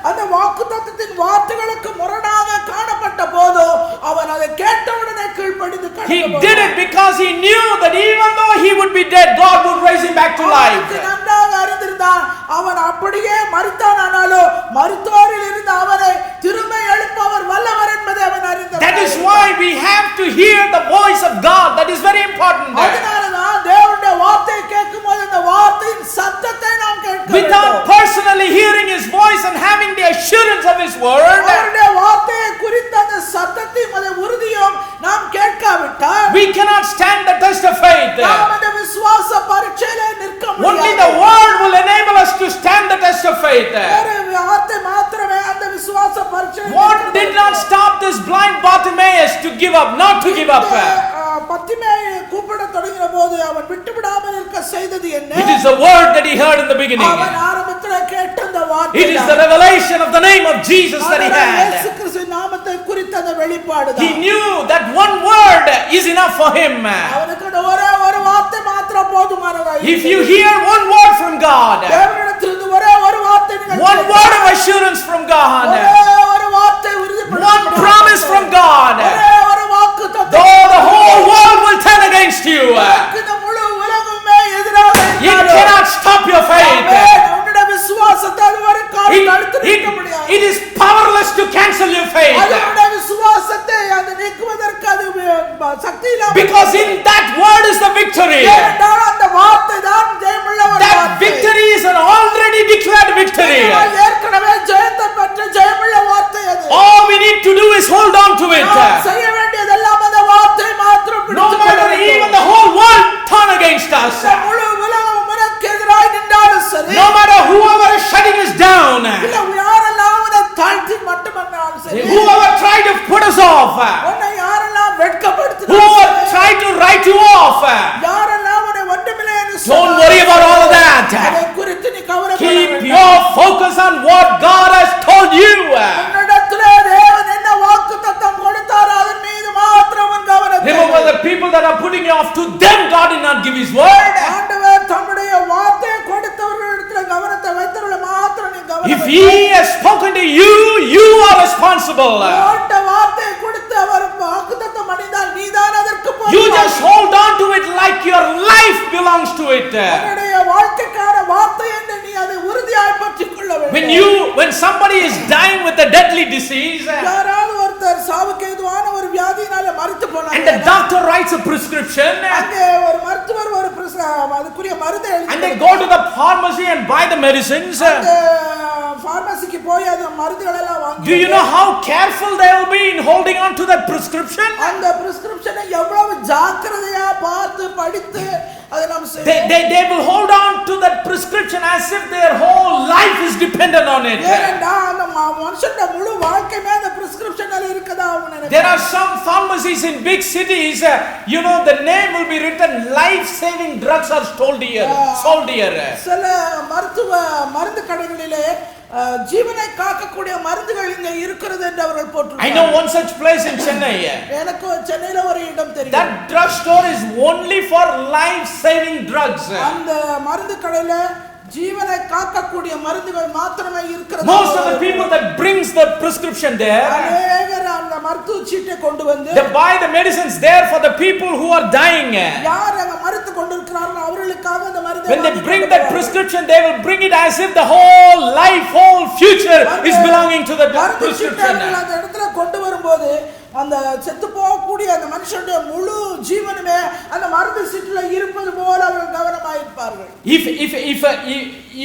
அந்த வாக்குத்தத்தத்தின் வார்த்தைகளுக்கு முரணாக காணப்பட்ட போது அவன் அதை கேட்டவுடனே கீழ்ப்படிந்து He கடந்து did it because he knew that even though he would be dead, God would raise him back to life. நன்றாக அறிந்திருந்தான். அவன் அப்படியே மரித்தானானாலும் மரித்தோரில் இருந்து அவனை திரும்ப எழுப்பவர் வல்லவர் என்பதை அவன் அறிந்தான். That is why we have to hear the voice of God. That is very important. அதனாலதான் தேவனுடைய வார்த்தையை கேட்கும்போது அந்த வார்த்தையின் சத்தத்தை நாம் கேட்க வேண்டும். Without personally hearing his voice and having the assurance of his word, அவருடைய வார்த்தையை குறித்த அந்த சத்தத்தையும் அந்த உறுதியும் நாம் கேட்காவிட்டால் we cannot stand the test of faith. நாம் அந்த விசுவாச பரீட்சையிலே நிற்க Only முடியாது. the word will enable us to stand the test of faith. ஒரு வார்த்தை மாத்திரமே அந்த விசுவாச பரீட்சையிலே What did not stop this blind Bartimaeus to give up, not to give up? பத்திமேயை கூப்பிட தொடங்கின போது அவன் விட்டுவிடாமல் இருக்க செய்தது என்ன? It is the word that he heard in the beginning. அவன் ஆரம்பத்தில் கேட்ட அந்த வார்த்தை. It is the revelation of the name of Jesus that he இயேசு had. கிறிஸ்துவின் நாமத்தை குறித்த அந்த வெளிப்பாடு. He knew that one word is enough for him. அவனுக்கு ஒரே ஒரு வார்த்தை மாத்திரம் போதுமானதா? If you hear one word from God, தேவனிடத்திலிருந்து ஒரே ஒரு வார்த்தை நீங்கள் one word of assurance from God, ஒரே ஒரு வார்த்தை உறுதிப்படுத்த one promise from God, ஒரே ஒரு வாக்குத்தத்தம். though the whole world will turn against you, இந்த முழு உலகமே எதிராக it இருந்தாலும் cannot stop your faith. உன்னுடைய விசுவாசத்தை அது ஒரு காரியம் தடுத்து நிறுத்த முடியாது. It is powerless to cancel your faith. அதனுடைய விசுவாசத்தை அது நீக்குவதற்கு அது சக்தி இல்லாமல். Because in that word is the victory. ஏனென்றால் அந்த வார்த்தை தான் ஜெயமுள்ள ஒரு That வார்த்தை. victory is an already declared victory. ஏற்கனவே ஜெயத்தை பெற்ற ஜெயமுள்ள வார்த்தை அது. All we need to do is hold on to it. நாம் செய்ய வேண்டியதெல்லாம் அந்த வார்த்தை மாத்திரம் No பிடித்துக் matter கொள்ள வேண்டும். even the whole world turn against us. இந்த முழு உலகம் உனக்கு எதிராய் நின்றாலும் சரி, No matter whoever is shutting us down. இல்ல யாரெல்லாம் உன்னை தாழ்த்தி மட்டுமன்னாலும் சரி, Whoever tried to put us off. உன்னை யாரெல்லாம் வெட்கப்படுத்தினாலும் Whoever சரி, tried to write you off. யாரெல்லாம் உன்னை ஒன்றுமில்லை என்று Don't சொன்னாலும் worry about all of அதை that. குறித்து நீ கவலைப்பட Keep வேண்டாம். your focus on what God has told you. உன்னிடத்திலே தேவன் என்ன வாக்குத்தத்தம் கொடுத்தாரோ அதன் மீது மாத்திரம் உன் கவனத்தை Remember, the people that are putting you off, to them God did not give his word. ஆண்டவர் தம்முடைய வார்த்தையை கொடுத்தவர்களிடத்திலே கவனத்தை வைத்தவர்களை மாத்திரம் நீ If கவனம் he has spoken to you, you are responsible. போட்ட வார்த்தையை கொடுத்து அவர் வாக்குத்தத்தம் அடைந்தால் நீதான் அதற்கு You just hold on to it like your life belongs to it. உன்னுடைய வாழ்க்கைக்கான வார்த்தை என்று நீ அதை உறுதியாய் when somebody is dying with a deadly disease, யாராவது ஒருத்தர் சாவுக்கு ஏதுவான ஒரு வியாதியினால மரித்து போனாங்க, and the doctor writes a prescription, அங்கே ஒரு மருத்துவர் ஒரு அதுக்குரிய மருந்தை எழுதி, and they go to the pharmacy and buy the medicines, பார்மசிக்கு போய் அந்த மருந்துகளை எல்லாம் வாங்கி, do you know how careful they will be in holding on to that prescription? அந்த பிரிஸ்கிரிப்ஷனை எவ்வளவு ஜாக்கிரதையா பார்த்து படித்து அதை நாம் they will hold on to that prescription as if their whole life is dependent on it. ஏன்னா அந்த மனுஷனோட முழு வாழ்க்கையே அந்த பிரிஸ்கிரிப்ஷனால இருக்கதா அவங்க நினைக்கிறாங்க. There are some pharmacies in big cities, you know, the name will be written, life saving drugs are sold here. சில மருந்து கடைகளிலே ஜீவனை காக்கக்கூடிய மருந்துகள் இங்க இருக்கிறது என்று அவர்கள் போட்டுருக்காங்க. I know one such place in Chennai. எனக்கு சென்னையில ஒரு இடம் தெரியும். That drug store is only for life saving drugs. அந்த மருந்து கடையில ஜீவனை காக்கக்கூடிய மருந்துகள் மாத்திரமே இருக்கிறது. Most of the people that brings the prescription there, அநேகர் அந்த மருத்துவ சீட்டை கொண்டு வந்து they buy the medicines there for the people who are dying. யார் அங்க மருந்து கொண்டிருக்கிறார்கள் அவர்களுக்காக அந்த மருந்தை when they bring that prescription, they will bring it as if the whole life, whole future is belonging to the prescription. அந்த இடத்துல கொண்டு வரும்போது அந்த செத்து போகக்கூடிய அந்த மனுஷனுடைய முழு ஜீவனுமே அந்த மருந்து சீட்டுல இருப்பது போல அவர்கள் கவனமாக இருப்பார்கள்.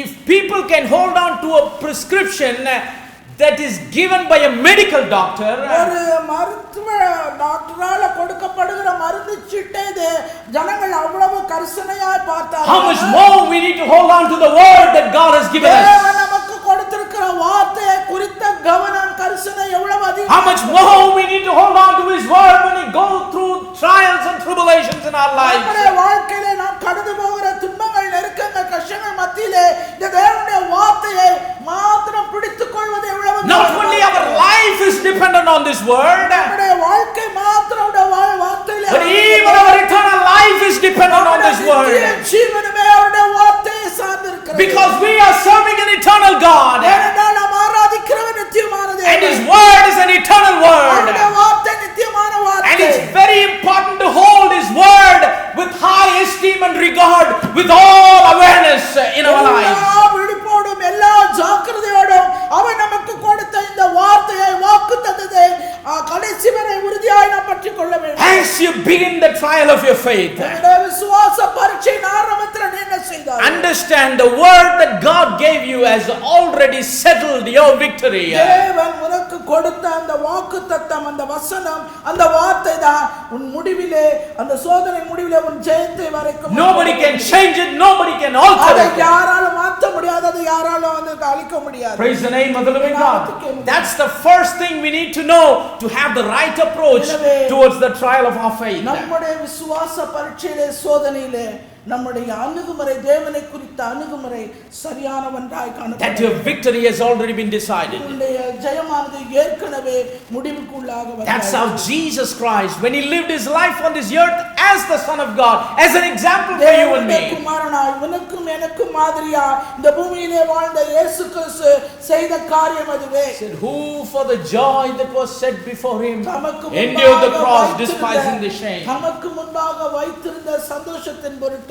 If people can hold on to a prescription that is given by a medical doctor, ஒரு மருத்துவ டாக்டரால கொடுக்கப்படுகிற மருந்து சீட்டை ஜனங்கள் அவ்வளவு கரிசனையாய் பார்த்தார்கள். how much more we need to hold on to the word that God has given us. தேவன் நமக்கு கொடுத்திருக்கிற வார்த்தையை குறித்த கவனம் கரிசனை எவ்வளவு அதிகம். how much more we need to hold on to his word when we go through trials and tribulations in our lives. நம்முடைய வாழ்க்கையிலே நாம் கடந்து போகிற துன்பங்கள் நெருக்கங்கள் கஷ்டங்கள் மத்தியிலே இந்த தேவனுடைய வார்த்தையை மாத்திரம் பிடித்துக் கொள்வது எவ்வளவு. not only our life is dependent on this word, நம்முடைய வாழ்க்கை மாத்திரம் வார்த்தையிலே, but even our eternal life is dependent on this word. ஜீவனமே அவருடைய வார்த்தையை சார்ந்திருக்கிறது. because we are serving an eternal God, ஏனென்றால் நாம் ஆராதிக்கிறவர் நித்தியமான தேவன், and his word is an eternal word, அவருடைய வார்த்தை நித்தியமான வார்த்தை. and it's very important to hold his word with high esteem and regard, with all awareness in our lives. விழிப்போடும் எல்லா ஜாக்கிரதையோடும் அவர் நமக்கு கொடுத்த இந்த வார்த்தையை வாக்குத்தத்தத்தை கடைசி வரை உறுதியாய் நாம் பற்றிக் கொள்ள வேண்டும். as you begin the trial of your faith, விசுவாச பரீட்சையின் ஆரம்பத்தில் நீ என்ன செய்தாய்? understand the word that God gave you has already settled your victory. தேவன் உனக்கு கொடுத்த அந்த வாக்குத்தத்தம், அந்த வசனம், அந்த வார்த்தை தான் உன் முடிவிலே, அந்த சோதனை முடிவிலே உன் ஜெயத்தை வரைக்கும். nobody can change it, nobody can alter அதை it. யாராலும் மாற்ற முடியாது, அதை யாராலும் வந்து அழிக்க முடியாது. praise the name of the living God. that's the first thing we need to know to have the right approach towards the trial of our faith. நம்முடைய விசுவாச பரீட்சையிலே சோதனையிலே நம்முடைய அணுகுமுறை, தேவனை குறித்த அணுகுமுறை சரியானவன்றாய் காணப்படும். that your victory has already been decided. உன்னுடைய ஜெயமானது ஏற்கனவே முடிவுக்குள்ளாக வந்தது. that's how Jesus Christ, when he lived his life on this earth as the Son of God, as an example for you and me, குமாரனாய் உனக்கும் எனக்கும் மாதிரியா இந்த பூமியிலே வாழ்ந்த இயேசு கிறிஸ்து செய்த காரியம் அதுவே. said, who for the joy that was set before him endured endured the cross, despising the shame. தமக்கு முன்பாக வைத்திருந்த சந்தோஷத்தின் பொருட்டு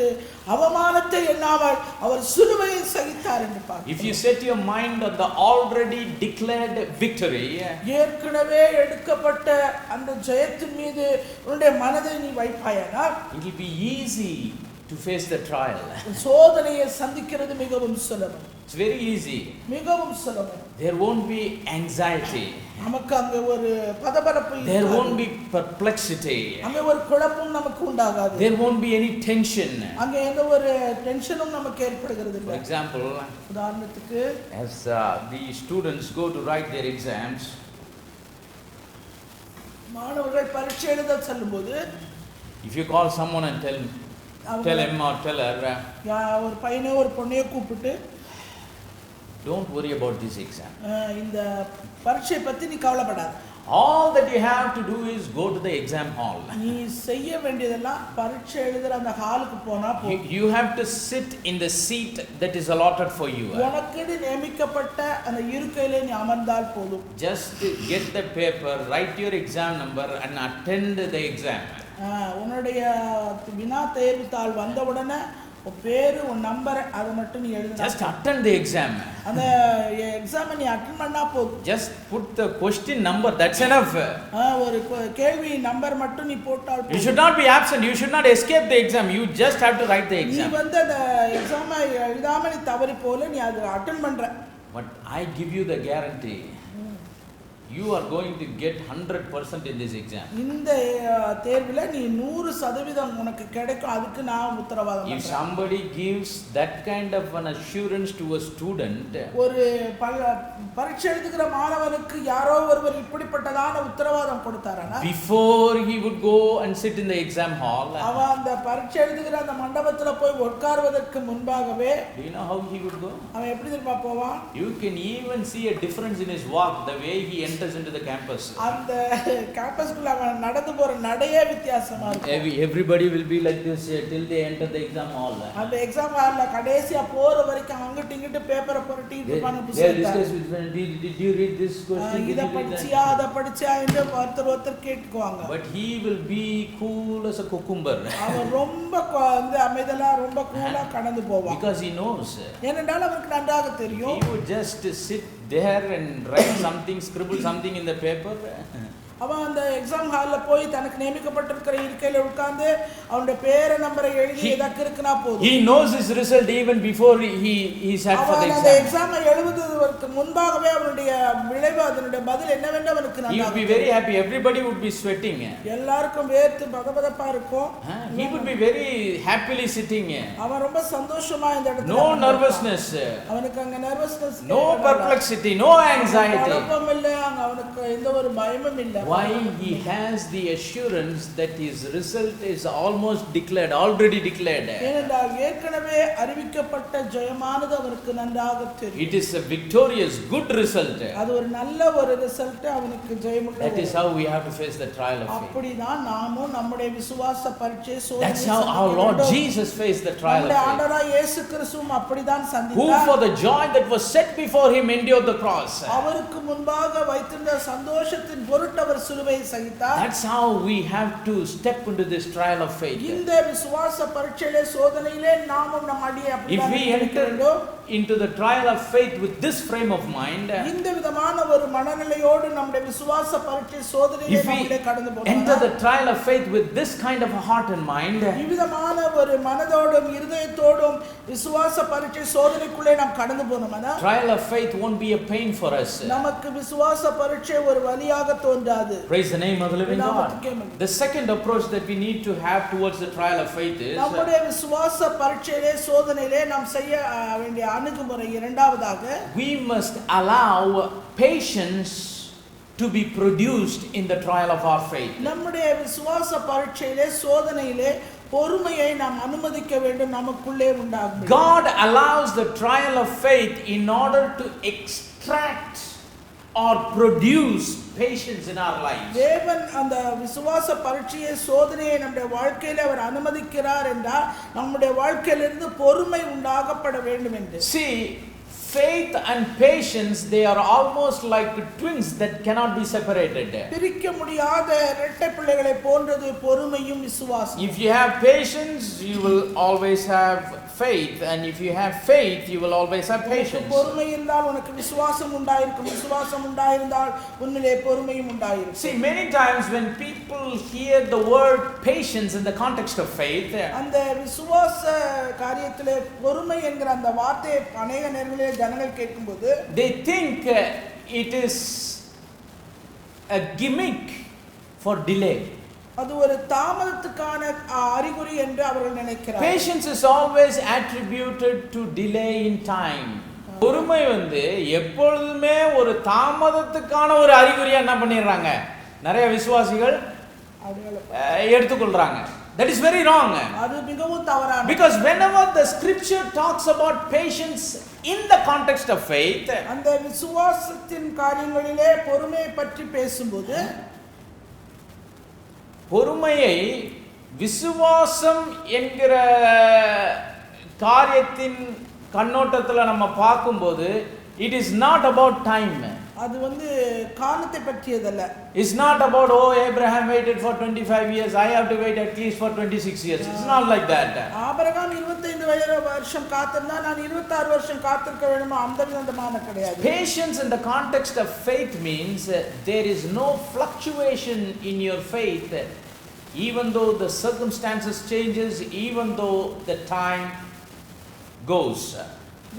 அவமானத்தை எண்ணாமல் அவர் சிலுவையை சகித்தார் என்று பார்க்கிறோம். if you set your mind on the already declared victory, ஏற்கனவே எடுக்கப்பட்ட அந்த ஜெயத்தின் மீது உன்னுடைய மனதை நீ வைப்பாயானால் it will be easy to face the trial. சோதனையை சந்திக்கிறது மிகவும் சுலபம். it's very easy. மிகவும் சுலபம். there won't be anxiety, நமக்கு அங்க ஒரு பதபரப்பு there இருக்காது. won't be perplexity, அங்க ஒரு குழப்பம் நமக்கு உண்டாகாது. there won't be any tension. அங்க எந்த ஒரு டென்ஷனும் நமக்கு ஏற்படுகிறது for இல்லை. example, உதாரணத்துக்கு as the students go to write their exams, மாணவர்கள் பரீட்சை எழுத செல்லும்போது if you call someone and tell him or tell her, ஒரு பையனை ஒரு பொண்ணையை கூப்பிட்டு don't worry about this exam, இந்த பரீட்சை பத்தி நீ கவலைப்படாத, all that you have to do is go to the exam hall. நீ செய்ய வேண்டியதெல்லாம் பரீட்சை எழுதுற அந்த ஹாலுக்கு போனா போதும். you have to sit in the seat that is allotted for you. உனக்கு நியமிக்கப்பட்ட அந்த இருக்கையிலே நீ அமர்ந்தால் போதும். just get the paper, write your exam number and attend the exam. உன்னுடைய வினா தேர்வுத்தாள் வந்தவுடனே உன் பேரு உன் நம்பர் அதை மட்டும் நீ எழுதுனா Just attend the exam. அந்த எக்ஸாமை நீ அட்டெண்ட் பண்ணா போதும். Just put the question number, that's enough. ஒரு கேள்வி நம்பர் மட்டும் நீ போட்டால் You போதும். should not be absent, you should not escape the exam, you just have to write the நீ exam. வந்து அந்த எக்ஸாமை எழுதாம நீ தவறி போல நீ அதை அட்டெண்ட் பண்ற. But I give you the guarantee, you are going to get 100% in this exam. இந்த தேர்வுல நீ 100% உனக்கு கிடைக்கும், அதுக்கு நான் உத்தரவாதம் If பண்றேன். somebody gives that kind of an assurance to a student, ஒரு பரீட்சை எழுதுகிற மாணவனுக்கு யாரோ ஒருவர் இப்படிப்பட்டதான உத்தரவாதம் கொடுத்தாரானா, before he would go and sit in the exam hall, அவன் அந்த பரீட்சை எழுதுகிற அந்த மண்டபத்துல போய் உட்கார்வதற்கு முன்பாகவே do you know how he would go? அவன் எப்படி தெரியுமா போவான்? You can even see a difference in his walk, the way he enters into the campus. அந்த கேம்பஸ்க்குள்ள அவன் நடந்து போற நடையே வித்தியாசமா இருக்கும். Everybody will be like this till they enter the exam hall. அந்த எக்ஸாம் ஹால்ல கடைசியா போற வரைக்கும் அங்கிட்டு இங்கிட்டு பேப்பரை புரட்டிட்டு இருப்பாங்க. Did you read this question? இத படிச்சியா அத படிச்சியா என்று ஒருத்தர் கேட்டுக்குவாங்க. But he will be cool as a cucumber. அவன் ரொம்ப வந்து அமைதலா ரொம்ப கூலா கடந்து போவான். Because he knows. ஏனென்றால் அவனுக்கு நன்றாக தெரியும். He would just sit there and write something, scribble something in the paper. அவன் அந்த எக்ஸாம் ஹால்ல போய் தனக்கு நியமிக்கப்பட்டிருக்கிற இருக்கையில உட்கார்ந்து அவனுடைய பேரை நம்பரை எழுதி எதற்கு இருக்குனா போதும். He knows his result even before he sat for the exam. அந்த எக்ஸாமை எழுதுவதற்கு முன்பாகவே அவனுடைய விளைவு அதனுடைய பதில் என்னவென்று அவனுக்கு நன்றாக He would be very happy, everybody would be sweating. எல்லாருக்கும் வேர்த்து பதபதப்பா இருக்கும். He would be very happily sitting. அவன் ரொம்ப சந்தோஷமா இந்த இடத்துல No nervousness. அவனுக்கு அங்க nervousness No perplexity, no anxiety. குழப்பம் இல்ல, அவனுக்கு எந்த ஒரு பயமும் இல்ல. Why? He has the assurance that his result is almost declared, already declared. ஏனென்றால் ஏற்கனவே அறிவிக்கப்பட்ட ஜெயமானது அவனுக்கு நன்றாக தெரியும். It is a victorious, good result. அது ஒரு நல்ல ஒரு ரிசல்ட், அவனுக்கு ஜெயமுள்ள. That is how we have to face the trial of faith. அப்படிதான் நாமும் நம்முடைய விசுவாச பரீட்சை சோதனை. That's how our Lord Jesus faced the trial of faith. ஆண்டவராய் இயேசு கிறிஸ்துவும் அப்படிதான் சந்தித்தார். Who for the joy that was set before him endured the cross. அவருக்கு முன்பாக வைத்திருந்த சந்தோஷத்தின் பொருட்டு அவர் சிலுவையை சகித்தார். That's how we have to step into this trial of faith. இந்த விசுவாச பரீட்சையிலே சோதனையிலே நாமும் நம் அடியை If we enter into the trial of faith with this frame of mind, இந்த விதமான ஒரு மனநிலையோடு நம்முடைய விசுவாச பரீட்சை சோதனையிலே நம்மளே கடந்து போறோம். enter the trial of faith with this kind of a heart and mind, இவ்விதமான ஒரு மனதோடும் இருதயத்தோடும் விசுவாச பரீட்சை சோதனைக்குள்ளே நாம் கடந்து போனோம்னா trial of faith won't be a pain for us. நமக்கு விசுவாச பரீட்சை ஒரு வலியாக தோன்றாது. Praise the name of the living God. The second approach that we need to have towards the trial of faith is நம்முடைய விசுவாச பரீட்சையிலே சோதனையிலே நாம் செய்ய வேண்டிய அணுகுமுறை இரண்டாவதாக, we must allow patience to be produced in the trial of our faith. நம்முடைய விசுவாச பரீட்சையிலே சோதனையிலே பொறுமையை நாம் அனுமதிக்க வேண்டும், நமக்குள்ளே உண்டாகும். God allows the trial of faith in order to extract or produce patience in our lives. தேவன் அந்த விசுவாச பரீட்சையை சோதனையை நம்முடைய வாழ்க்கையில அவர் அனுமதிக்கிறார் என்றால் நம்முடைய வாழ்க்கையிலிருந்து பொறுமை உண்டாகப்பட வேண்டும் என்று. See, faith and patience, they are almost like twins that cannot be separated. பிரிக்க முடியாத இரட்டை பிள்ளைகளை போன்றது பொறுமையும் விசுவாசமும். If you have patience, you will always have faith, and if you have faith, you will always have patience. பொறுமை இருந்தால் உனக்கு விசுவாசம் உண்டாயிருக்கும், விசுவாசம் உண்டாயிருந்தால் உன்னிலே பொறுமையும் உண்டாயிருக்கும். See, many times when people hear the word patience in the context of faith, அந்த விசுவாச காரியத்திலே பொறுமை என்கிற அந்த வார்த்தையை அநேக நேரங்களிலே ஜனங்கள் கேட்கும்போது they think it is a gimmick for delay. அது ஒரு தாமதத்துக்கான அறிகுறி என்று அவர்கள் நினைக்கிறார்கள். Patience is always attributed to delay in time. பொறுமை வந்து எப்பொழுதுமே ஒரு தாமதத்துக்கான ஒரு அறிகுறியா என்ன பண்ணிடுறாங்க நிறைய விசுவாசிகள் எடுத்துக்கொள்றாங்க. That is very wrong. அது மிகவும் தவறானது. Because whenever the scripture talks about patience in the context of faith, அந்த விசுவாசத்தின் காரியங்களிலே பொறுமையை பற்றி பேசும்போது பொறுமையை விசுவாசம் என்கிற காரியத்தின் கண்ணோட்டத்தில் நம்ம பார்க்கும்போது it is not about time. அது வந்து காலத்தை பற்றியதல்ல. It's not about Abraham waited for 25 years, I have to wait at least for 26 years. It's not like that. Abraham 25 வருஷம் காத்திருந்தா நான் 26 வருஷம் காத்திருக்க வேணுமா, அந்த விதமான கிடையாது. Patience in the context of faith means there is no fluctuation in your faith, even though the circumstances changes, even though the time goes.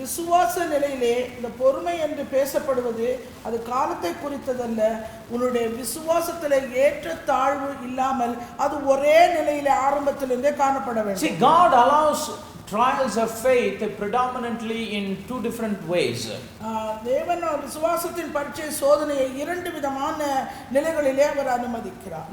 விசுவாச நிலையிலே இந்த பொறுமை என்று பேசப்படுவது அது காலத்தை குறித்ததல்ல. உன்னுடைய விசுவாசத்திலே ஏற்ற தாழ்வு இல்லாமல் அது ஒரே நிலையிலே ஆரம்பத்திலிருந்தே காணப்பட வேண்டும். See, God allows trials of faith predominantly in two different ways. தேவன் விசுவாசத்தின் பரீட்சை சோதனையை இரண்டு விதமான நிலைகளிலே அவர் அனுமதிக்கிறார்.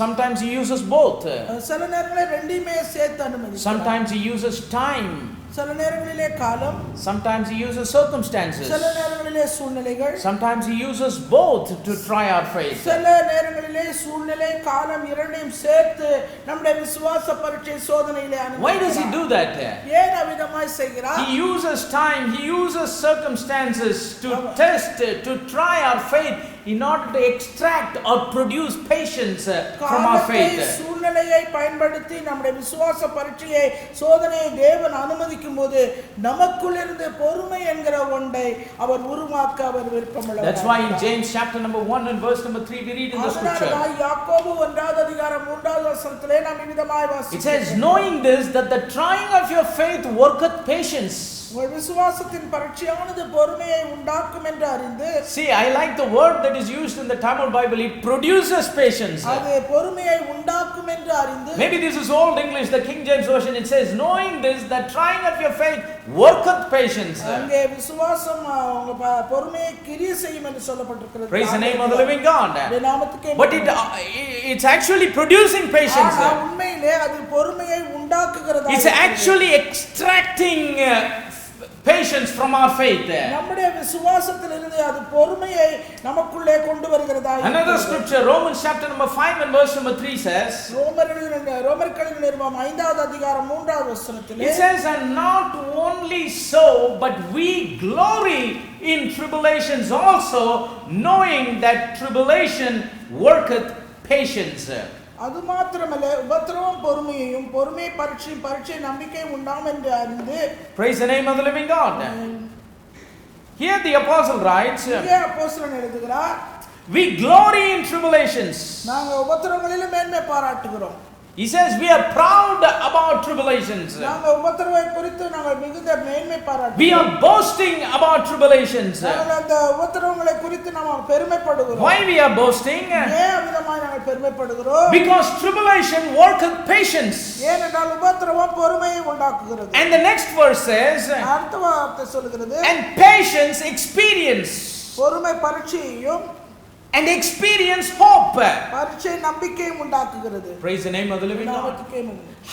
Sometimes he uses both. சில நேரங்களில் ரெண்டையுமே சேர்த்து அனுமதிக்கிறார். Sometimes he uses time. சில நேரங்களிலே காலம். Sometimes he uses circumstances. சில நேரங்களிலே சூழ்நிலைகள். Sometimes he uses both to try our faith. சில நேரங்களிலே சூழ்நிலை காலம் இரண்டையும் சேர்த்து நம்முடைய விசுவாச பரீட்சை சோதனையிலே அனுமதிக்கிறார். Why does he do that? ஏன் அவ்விதமாய் செய்கிறார்? He uses time, he uses circumstances to test, to try our faith in order to extract or produce patience from our faith. சூழ்நிலையை பயன்படுத்தி நம்முடைய விசுவாச பரீட்சையை சோதனையை தேவன் அனுமதிக்கும்போது நமக்குள் இருந்து பொறுமை என்கிற ஒன்றை அவர் உருவாக்க அவர் விருப்பமுள்ளவர். That's why in James chapter number 1 and verse number 3 we read in the scripture. யாக்கோபு 1வது அதிகாரம் 3வது வசனத்திலே நாம் இவ்விதமாய் வாசிக்கிறோம். It says, knowing this, that the trying of your faith worketh patience. உங்கள் விசுவாசத்தின் பரீட்சையானது பொறுமையை உண்டாக்கும் என்று அறிந்து. See, I like the word that is used in the Tamil Bible. It produces patience. அது பொறுமையை உண்டாக்கும் என்று அறிந்து. Maybe this is old English, the King James version. It says, knowing this, that trying of your faith worketh patience. அங்கே விசுவாசம் உங்க பொறுமையை கிரியை செய்யும் என்று சொல்லப்பட்டிருக்கிறது. Praise the name of the living God. நாமத்துக்கே. But it's actually producing patience. உண்மையிலே அது பொறுமையை உண்டாக்குகிறதா. It's actually extracting patience from our faith. நம்முடைய விசுவாசத்திலிருந்து அது பொறுமையை நமக்குள்ளே கொண்டு வருகிறதா. Another scripture, Romans chapter number 5 and verse number 3 says, ரோமர்களின் நிருபம் 5வது அதிகாரம் 3வது வசனத்திலே it says, and not only so, but we glory in tribulations also, knowing that tribulation worketh patience. அது மாத்திரமல்ல, உபத்திரவம் பொறுமையையும் பொறுமை பரீட்சை நம்பிக்கையும் உண்டாம் என்று அறிந்து. Praise the name of the living God. Here the apostle writes, இங்கே அப்போஸ்தலன் எழுதுகிறார், we glory in tribulations. நாங்க உபத்திரவங்களிலே மேன்மை பாராட்டுகிறோம். He says we are proud about tribulations. நாங்க உபத்திரவை குறித்து நாங்க மிகுந்த மேன்மை பாராட்டுகிறோம். We are boasting about tribulations. நாங்க அந்த உபத்திரவங்களை குறித்து நாம பெருமைப்படுகிறோம். Why we are boasting? ஏன் விதமாக நாங்கள் பெருமைப்படுகிறோம்? Because tribulation worketh patience. ஏனென்றால் உபத்திரவம் பொறுமையை உண்டாக்குகிறது. And the next verse says, அடுத்த வார்த்தை சொல்கிறது, and patience experience. பொறுமை பரீட்சையையும் and experience hope. பரீட்சை நம்பிக்கையும் உண்டாக்குகிறது. Praise the name of the living God. நாமத்துக்கே.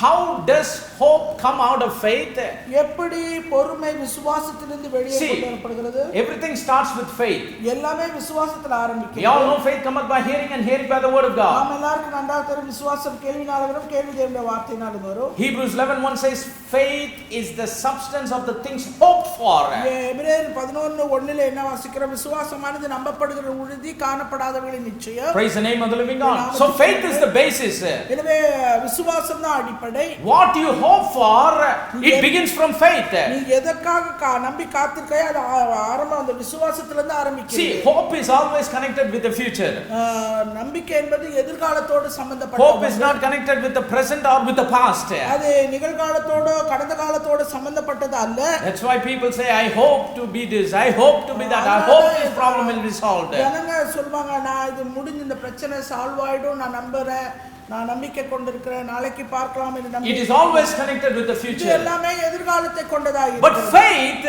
How does hope come out of faith? எப்படி பொறுமை விசுவாசத்திலிருந்து வெளியே கொண்டு வரப்படுகிறது? Everything starts with faith. எல்லாமே விசுவாசத்தில் ஆரம்பிக்கிறது. We all know faith cometh by hearing and hearing by the word of God. நாம் எல்லாருக்கும் நன்றாக தெரியும் விசுவாசம் கேள்வினால வரும், கேள்வி தேவனுடைய வார்த்தையினால வரும். Hebrews 11:1 says faith is the substance of the things hoped for. எபிரேயர் 11:1 என்ன வாசிக்கிறோம்? விசுவாசமானது நம்பப்படுகிற உறுதி, காணப்படாதவைகளின் நிச்சயம். Praise the name of the living God. So faith is the basis. எனவே விசுவாசம் தான் அடிப்படை. What you hope for, it begins from faith. நீ எதற்காக நம்பி காத்திருக்கையோ அது ஆரம்பம் அந்த விசுவாசத்திலிருந்து ஆரம்பிக்கிறது. See, hope is always connected with the future. நம்பிக்கை என்பது எதிர்காலத்தோடு சம்பந்தப்பட்டது. Hope is not connected with the present or with the past. அது நிகழ்காலத்தோடு கடந்த காலத்தோடு சம்பந்தப்பட்டது அல்ல. That's why people say, I hope to be this, I hope to be that, I hope this problem will be solved. ஜனங்க சொல்வாங்க, நான் இது முடிஞ்சு இந்த பிரச்சனை சால்வ் ஆயிடும், நான் நம்புறேன், நான் நம்பிக்கை கொண்டிருக்கிறேன், நாளைக்கு பார்க்கலாம் என்று நம்பி. It is always connected with the future. எல்லாமே எதிர்காலத்தை கொண்டதாக But faith,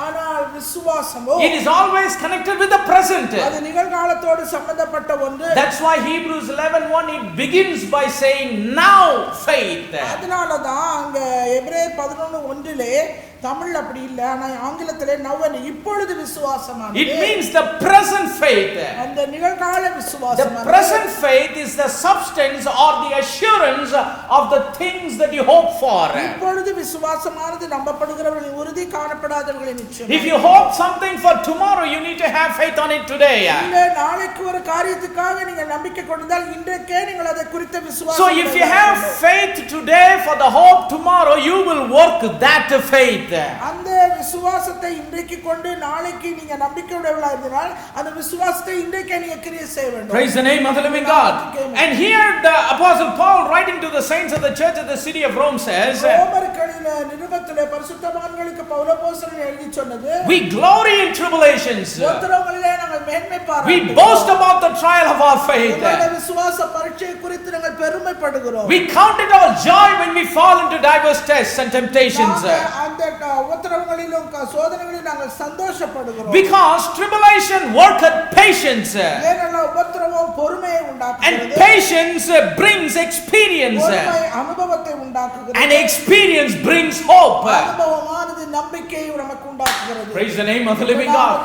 ஆனால் விசுவாசமோ, it is always connected with the present. அது நிகழ்காலத்தோடு சம்பந்தப்பட்ட ஒன்று. That's why Hebrews 11:1 it begins by saying now faith. அதனால தான் அங்க எபிரேயர் 11:1 தமிழ்ல அப்படி இல்ல, ஆனா ஆங்கிலத்திலே now and இப்பொழுது விசுவாசமானது. It means the present faith. அந்த நிகழ்கால விசுவாசம். The present faith is the substance or the assurance of the things that you hope for. இப்பொழுது விசுவாசமானது நம்பப்படுகிறவர்களின் உறுதி, காணப்படாதவர்களின் நிச்சயம். If you hope something for tomorrow, you need to have faith on it today. இல்ல நாளைக்கு ஒரு காரியத்துக்காக நீங்க நம்பிக்கை கொண்டால் இன்றைக்கே நீங்கள் அதை குறித்த விசுவாசம். So if you have faith today for the hope tomorrow, you will work that faith. அந்த விசுவாசத்தை இன்றைக்கு கொண்டு நாளைக்கு நீங்க நம்பிக்கையுடையவர்களா இருந்தால் அந்த விசுவாசத்தை இன்றைக்கே நீங்க கிரியை செய்ய வேண்டும். Praise the name of the living God. And here the apostle Paul, writing to the saints of the church of the city of Rome, says, ரோமர்களின் நிருபத்திலே பரிசுத்தவான்களுக்கு பவுல் அப்போஸ்தலன் எழுதி சொன்னது, we glory in tribulations, உபத்திரவங்களிலே நாங்கள் மேன்மை பாராட்டுகிறோம், we boast about the trial of our faith, நம்முடைய விசுவாச பரீட்சையை குறித்து நாங்கள் பெருமைப்படுகிறோம், we count it all joy when we fall into diverse tests and temptations, அந்த உபத்திரவங்களிலும் சோதனைகளிலும் நாங்கள் சந்தோஷப்படுகிறோம், because tribulation worketh patience, ஏனென்றால் உபத்திரவம் பொறுமையை உண்டாக்குகிறது, and patience brings experience, பொறுமை அனுபவத்தை உண்டாக்குகிறது, and experience brings hope. அனுபவமானது நம்பிக்கையை நமக்கு உண்டாக்குகிறது. Praise the name of the living God.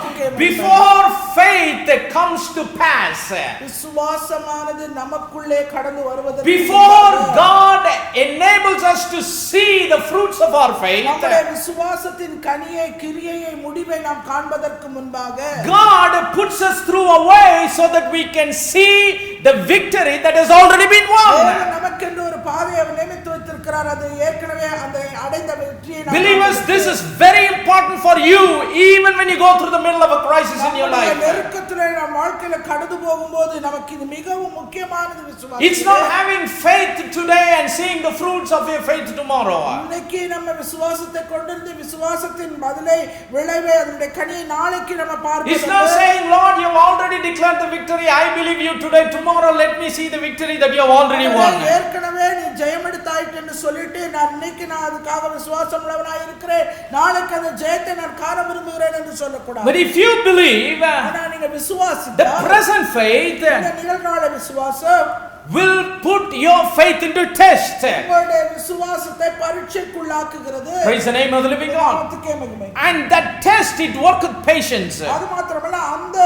Before faith comes to pass, விசுவாசமானது நமக்குள்ளே கடந்து வருவதற்கு, before God enables us to see the fruits of our faith, நம்முடைய விசுவாசத்தின் கனியை, கிரியையை, முடிவை நாம் காண்பதற்கு முன்பாக God puts us through a way so that we can see the victory that has already been won. நமக்கென்று ஒரு பாதையை நியமித்து வைத்திருக்கிறார், அது ஏற்கனவே அந்த அடைந்த வெற்றியை நாம் Believers, this is very important for you even when you go through the middle of a crisis in your life. நெருக்கத்திலே நாம் வாழ்க்கையில கடந்து போகும்போது நமக்கு இது மிகவும் முக்கியமானது விசுவாசம். It's not having faith today and seeing the fruits of your faith tomorrow. இன்னைக்கு நம்ம விசுவாசத்தை கொண்டிருந்து விசுவாசத்தின் பதிலை, விளைவை, அதனுடைய கனியை நாளைக்கு நம்ம பார்ப்போம். It's not saying, Lord, you have already declared the victory, I believe you today, tomorrow let me see the victory that you have already won. ஏற்கனவே நீ ஜெயம் எடுத்தாயிட்டு என்று சொல்லிட்டு நான் இன்னைக்கு நான் அதுக்காக விசுவாசம் உள்ளவனாய் இருக்கிறேன், நாளைக்கு அந்த ஜெயத்தை நான் காண விரும்புகிறேன் என்று சொல்லக்கூடாது. But if you believe, ஆனா நீங்க விசுவாசித்தா, the present faith இந்த நிகழ்கால விசுவாசம் will put your faith into test. உங்களுடைய விசுவாசத்தை பரீட்சைக்குள்ளாக்குகிறது. Praise the name of the living God. And that test, it worketh patience. அது மாத்திரமல்ல அந்த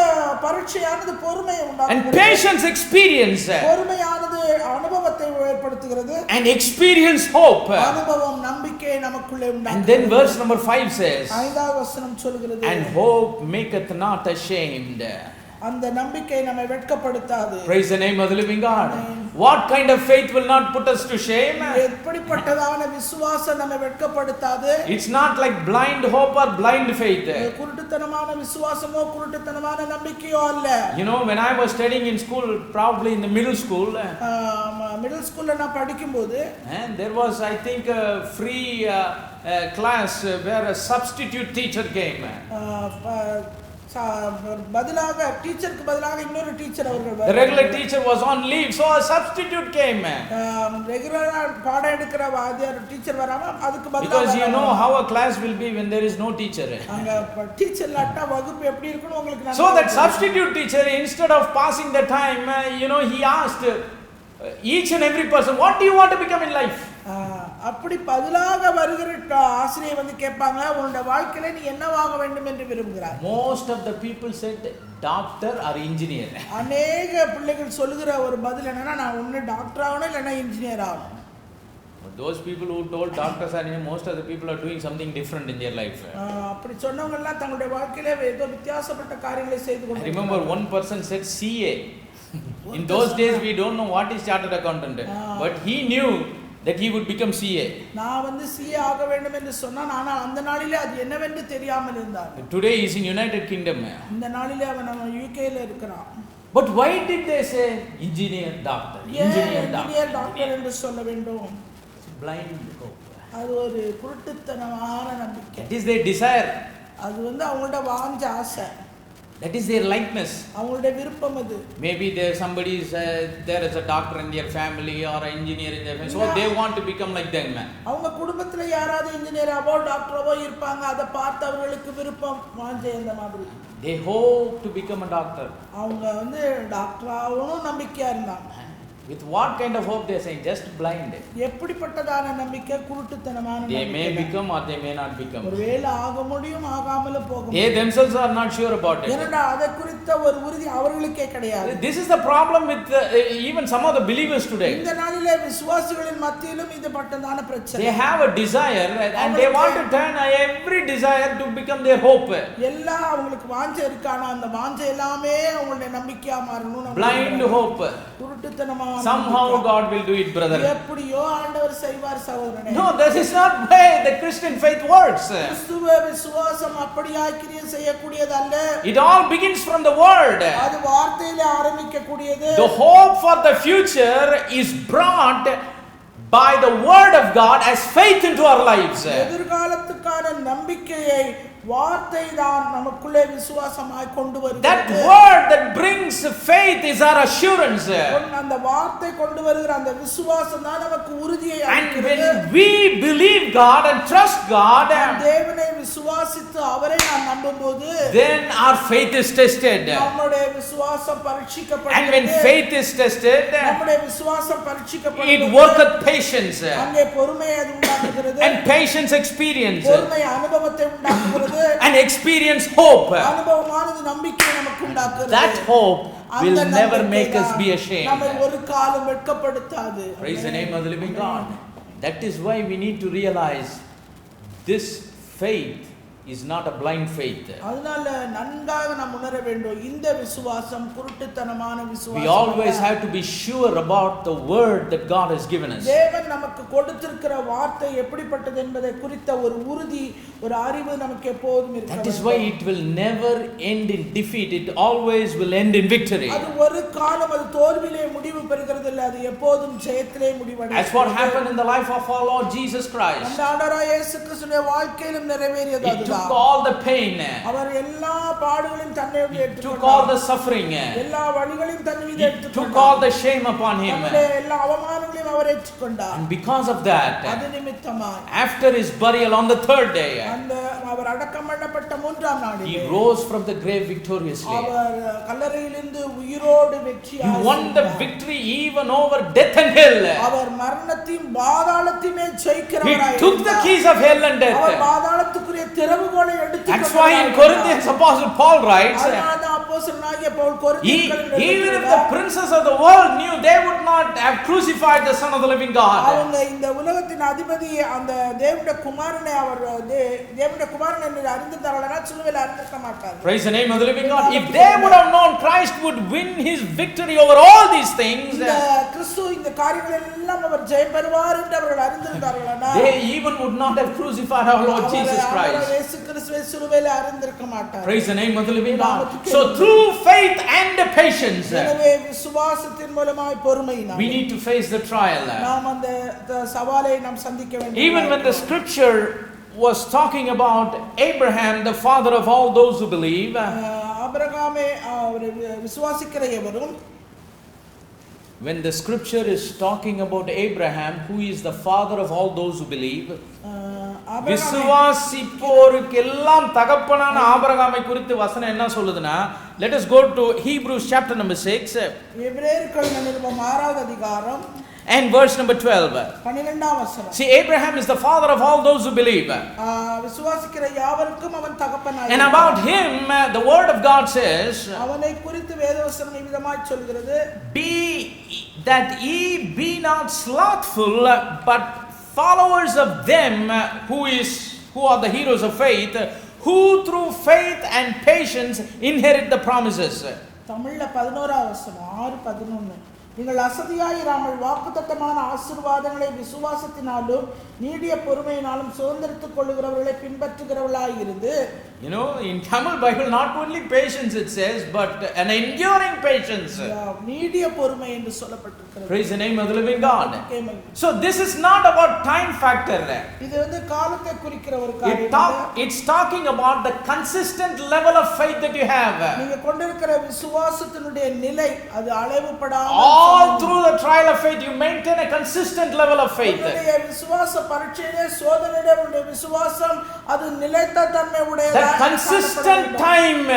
பரீட்சையானது பொறுமையை உண்டாக்குகிறது. And patience experience. பொறுமையானது அனுபவத்தை ஏற்படுத்துகிறது. And experience hope. அனுபவம் நம்பிக்கையை நமக்குள்ளே உண்டாக்குகிறது. And then verse number 5 says, 5வது வசனம் சொல்கிறது, and hope maketh not ashamed. அந்த நம்பிக்கை நம்மை வெட்கப்படுத்தாது. Praise the name of the living God. What kind of faith will not put us to shame? எப்படிப்பட்டதான விசுவாசம் நம்மை வெட்கப்படுத்தாது. It's not like blind hope or blind faith. குருட்டுத்தனமான விசுவாசமோ குருட்டுத்தனமான நம்பிக்கையோ அல்ல. You know, when I was studying in school, probably in the middle school, middle schoolல நான் படிக்கும்போது, and there was, I think, a free class where a substitute teacher came. பதிலாக டீச்சருக்கு பதிலாக இன்னொரு teacher அவர்கள் The regular teacher was on leave, so a substitute came. ரெகுலரா பாடம் எடுக்கிற வாத்தியார் டீச்சர் வராம அதுக்கு பதிலாக, because you know how a class will be when there is no teacher. அங்க டீச்சர் இல்லாட்டா வகுப்பு எப்படி இருக்குன்னு உங்களுக்கு நல்லா So that substitute teacher, instead of passing the time, he asked each and every person, what do you want to become in life? அப்படி பதிலாக வருகிற ஆசிரியர் வந்து கேட்பாங்க, உன்னுடைய வாழ்க்கையில நீ என்னவாக வேண்டும் என்று விரும்புகிறாய்? Most of the people said doctor or engineer. அநேக பிள்ளைகள் சொல்லுகிற ஒரு பதில் என்னன்னா, நான் ஒண்ணு டாக்டர் ஆகணும் இல்லனா இன்ஜினியர் ஆகணும். Those people who told doctors are, most of the people are doing something different in their life. அப்படி சொன்னவங்க எல்லாம் தங்களுடைய வாழ்க்கையில ஏதோ வித்தியாசப்பட்ட காரியங்களை செய்து கொண்டு. I remember one person said CA. In those days we don't know what is chartered accountant, but he knew that he would become CA. நான் வந்து CA ஆக வேண்டும் என்று சொன்னான், ஆனால் அந்த நாளிலே அது என்னவென்று தெரியாமல் இருந்தார். Today he is in United Kingdom. இந்த நாளிலே அவன் நம்ம UKல இருக்கிறான். But why did they say engineer doctor? Engineer doctor என்று சொல்ல வேண்டும்? Blind hope. அது ஒரு குருட்டுத்தனமான நம்பிக்கை. That is their desire. அது வந்து அவங்களோட வாஞ்ச ஆசை. That is their likeness. அவங்களுடைய விருப்பம் அது. Maybe somebody is there as a doctor in their family or an engineer in their family, so they want to become like them. அவங்க குடும்பத்துல யாராவது இன்ஜினியராவோ டாக்டராவோ இருப்பாங்க, அதை பார்த்து அவங்களுக்கு விருப்பம் வாஞ்சை அந்த மாதிரி. They hope to become a doctor. அவங்க வந்து டாக்டர் ஆகணும் நம்பிக்கையா இருந்தாங்க. With what kind of hope they are saying? Just blind. எப்படிப்பட்டதான நம்பிக்கை? குருட்டுத்தனமான They may நம்பிக்கை. become or they may not become. ஒருவேளை ஆக முடியும், ஆகாமல போக They முடியும். themselves are not sure about it. ஏனென்றா அதை குறித்த ஒரு உறுதி அவர்களுக்கே கிடையாது. This is the problem with even some of the believers today. இந்த நாளிலே விசுவாசிகளின் மத்தியிலும் இது பட்டதான பிரச்சனை. They have a desire and they want to turn every desire to become their hope. எல்லாம் அவங்களுக்கு வாஞ்சை இருக்கானா, அந்த வாஞ்சை எல்லாமே அவங்களுடைய நம்பிக்கையா மாறணும். Blind hope. குருட்டுத்தனமான Somehow God will do it, brother. எப்படியோ ஆண்டவர் செய்வார் சகோதரனே. No, this is not way the Christian faith works. கிறிஸ்துவ விசுவாசம் அப்படியாய் கிரியை செய்யக்கூடியது அல்ல. It all begins from the word. அது வார்த்தையிலே ஆரம்பிக்கக்கூடியது. The hope for the future is brought by the word of God as faith into our lives. எதிர்காலத்துக்கான நம்பிக்கையை வார்த்தை தான் நமக்குள்ளே விசுவாசமாய் கொண்டு வருகிறது. That word that brings faith is our assurance. அந்த வார்த்தை கொண்டு வருகிற அந்த விசுவாசம் தான் நமக்கு உறுதியை அளிக்கிறது. And when we believe God and trust God, தேவனை விசுவாசித்து அவரை நாம் நம்பும்போது then our faith is tested. நம்முடைய விசுவாசம் பரீட்சிக்கப்படுகிறது. And when faith is tested, நம்முடைய விசுவாசம் பரீட்சிக்கப்படுகிறது. it worketh patience. அங்கே பொறுமையை அது உண்டாக்குகிறது. And patience experience. பொறுமை அனுபவத்தை உண்டாக்குகிறது. And experience hope. அனுபவமானது நம்பிக்கையை நமக்கு உண்டாக்குகிறது. That hope will never make us be ashamed. நம்மை ஒரு காலம் வெட்கப்படுத்தாது. Praise the name of the living God. That is why we need to realize this faith is not a blind faith. அதனால நன்றாக நாம் உணர வேண்டும், இந்த விசுவாசம் குருட்டுத்தனமான விசுவாசம். We always have to be sure about the word that God has given us. தேவன் நமக்கு கொடுத்திருக்கிற வார்த்தை எப்படிப்பட்டது என்பதை குறித்த ஒரு உறுதி, ஒரு அறிவு நமக்கு எப்போதும் இருக்க வேண்டும். That is why it will never end in defeat. It always will end in victory. அது ஒரு காலம் அது தோல்வியிலே முடிவு பெறுகிறது இல்ல, அது எப்போதும் ஜெயத்திலே முடிவடையும். That's what happened in the life of our Lord Jesus Christ. அந்த ஆண்டவராகிய இயேசு கிறிஸ்துவின் வாழ்க்கையிலும் நிறைவேறியது அதுதான். He took all the pain. அவர் எல்லா பாடுகளையும் தன்னை மீது He எடுத்துக்கொண்டார். took all the suffering. எல்லா வலிகளையும் தன்னை மீது He எடுத்துக்கொண்டார். took all the shame upon him. எல்லா அவமானங்களையும் அவர் ஏற்றுக்கொண்டார். And because of that, அது நிமித்தமாய் after his burial on the third day, அந்த அவர் அடக்கம் பண்ணப்பட்ட மூன்றாம் he நாளிலே rose from the grave victoriously. அவர் கல்லறையிலிருந்து உயிரோடு He வெற்றியாய் won the victory even over death and hell. அவர் மரணத்தையும் பாதாளத்தையுமே He ஜெயிக்கிறவராய் took the keys of hell and our death. பாதாளத்துக்குரிய திறவுகோலை எடுத்துக்கொண்டார். That's why in Corinthians Apostle Paul writes, அதனால அப்போஸ்தலனாகிய Pavul கொரிந்தியர்களில் even if the princes of the world knew, they would not have crucified the Son of the living God. அவங்க இந்த உலகத்தின் அதிபதி அந்த தேவனுடைய குமாரனை அவர் தேவனுடைய குமாரனை அறிந்திருந்தார்களா சிலுவையில் அறிந்திருக்க மாட்டார். Praise the name of the living God. If they would have known Christ would win his victory over all these things, இந்த கிறிஸ்து இந்த காரியங்கள் எல்லாம் அவர் ஜெயம் பெறுவார் என்று அவர்கள் அறிந்திருந்தார்களா they even would not have crucified our Lord Jesus Christ. இயேசு கிறிஸ்துவை சிலுவையில் அறிந்திருக்க மாட்டார். Praise the name of the living God. So through faith and patience, எனவே விசுவாசத்தின் மூலமாய் பொறுமையினால் we need to face the trial. நாம் அந்த சவாலை நாம் சந்திக்க வேண்டும். Even when the scripture was talking about Abraham, the father of all those who believe, ஆபிரகாமே விசுவாசிக்கிற எவரும், when the scripture is talking about Abraham, who is the father of all those who believe, விசுவாசிப்போருக்கு எல்லாம் தகப்பனான ஆபிரகாமை குறித்து வசனம் என்ன சொல்லுதுன்னா, let us go to Hebrews chapter number 6 எபிரேயர்கள் நிருபம் 6வது அதிகாரம் and verse number 12. 12ஆம் வசனம். See, Abraham is the father of all those who believe. விசுவாசிக்கிற யாவருக்கும் அவன் தகப்பனாய். And about him, the word of God says, அவனை குறித்து வேதவசனம் இவ்விதமாய் சொல்கிறது, be that ye be not slothful, but followers of them who are the heroes of faith, who through faith and patience inherit the promises. தமிழ்ல 11ஆம் வசனம் 6:11. நீங்கள் அசதியாயிராமல் வாக்குத்தத்தமான ஆசீர்வாதங்களை விசுவாசத்தினாலும் நீடிய பொறுமையினாலும் சுதந்திரித்துக் கொள்ளுகிறவர்களை பின்பற்றுகிறவர்களாய் இருந்து. You know, in Tamil Bible, not only patience it says, but an enduring patience. நீடிய பொறுமை என்று சொல்லப்பட்டிருக்கிறது. Praise the name of the living God. So this is not about time factor. இது வந்து காலத்தை குறிக்கிற ஒரு காரியம். It's talking about the consistent level of faith that you have. நீங்க கொண்டிருக்கிற விசுவாசத்தினுடைய நிலை அது அளவுபடாம, all through the trial of faith you maintain a consistent level of faith. உங்களுடைய விசுவாச பரீட்சையிலே சோதனையிலே உங்களுடைய விசுவாசம் அது நிலைத்த தன்மை உடையதா. That consistent time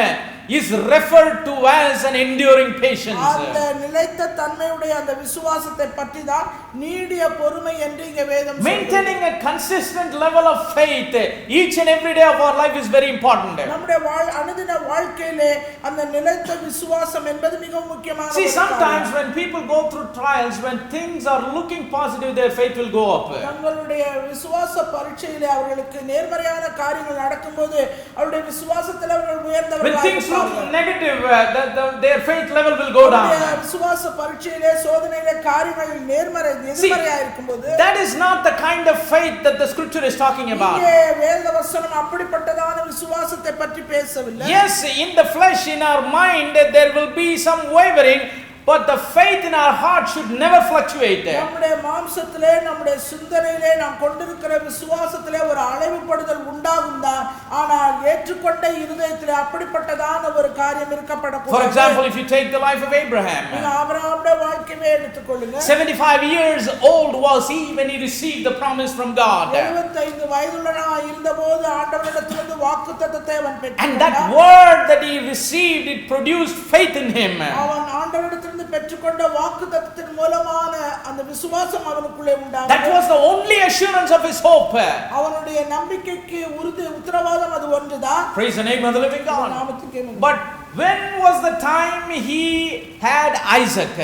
is referred to as an enduring patience. அந்த நிலைத்த தன்மையுடைய அந்த விசுவாசத்தை பற்றி தான் நீடிய பொறுமை என்று இங்கே வேதம் சொல்லுகிறது. Maintaining a consistent level of faith each and every day of our life is very important. நம்முடைய அனுதின வாழ்க்கையிலே அந்த நிலைத்த விசுவாசம் என்பது மிகவும் முக்கியமானது. See, sometimes when people go through trials, when things are looking positive, their faith will go up. தங்களுடைய விசுவாச பரீட்சையிலே அவர்களுக்கு நேர்மறையான காரியங்கள் நடக்கும்போது அவருடைய விசுவாசத்தில் அவர்கள் உயர்ந்தவர்களாக When things look negative, their faith level will go down. விசுவாச பரீட்சையிலே சோதனையிலே காரியங்கள் எதிர்மறையாக இருக்கும்போது that is not the kind of faith that the scripture is talking about. இங்கே வேதவசனம் அப்படிப்பட்டதான விசுவாசத்தை பற்றி பேசவில்லை. Yes, in the flesh, in our mind, there will be some wavering, but the faith in our heart should never fluctuate. நம்முடைய மாம்சத்திலே நம்முடைய சிந்தனையிலே நாம் கொண்டிருக்கிற விசுவாசத்திலே ஒரு அளவுபடுதல் உண்டாகும் தான், ஆனால் ஏற்றுக்கொண்ட இருதயத்திலே அப்படிப்பட்டதான ஒரு காரியம் இருக்கப்படக்கூடாது. For example, if you take the life of Abraham, ஆபிரகாமுடைய வாழ்க்கையை எடுத்துக்கொள்ளுங்க. 75 years old was he when he received the promise from God. 75 வயதுள்ளவனாக இருந்தபோது ஆண்டவரிடத்திலிருந்து வாக்குத்தத்தத்தை அவன் பெற்றான். And that word that he received, it produced faith in him. அவன் ஆண்டவரிடத்திலிருந்து பெற்றுக்கொண்ட வாக்குத்தத்தத்தின் மூலமான அந்த விசுவாசம் அவனுக்குள்ளே உண்டானது. That was the only assurance of his hope. அவனுடைய நம்பிக்கைக்கு உத்தரவாதம் அது ஒன்றுதான். Praise the name of the living God. நாமத்துக்கே மகிமை. But when was the time he had Isaac?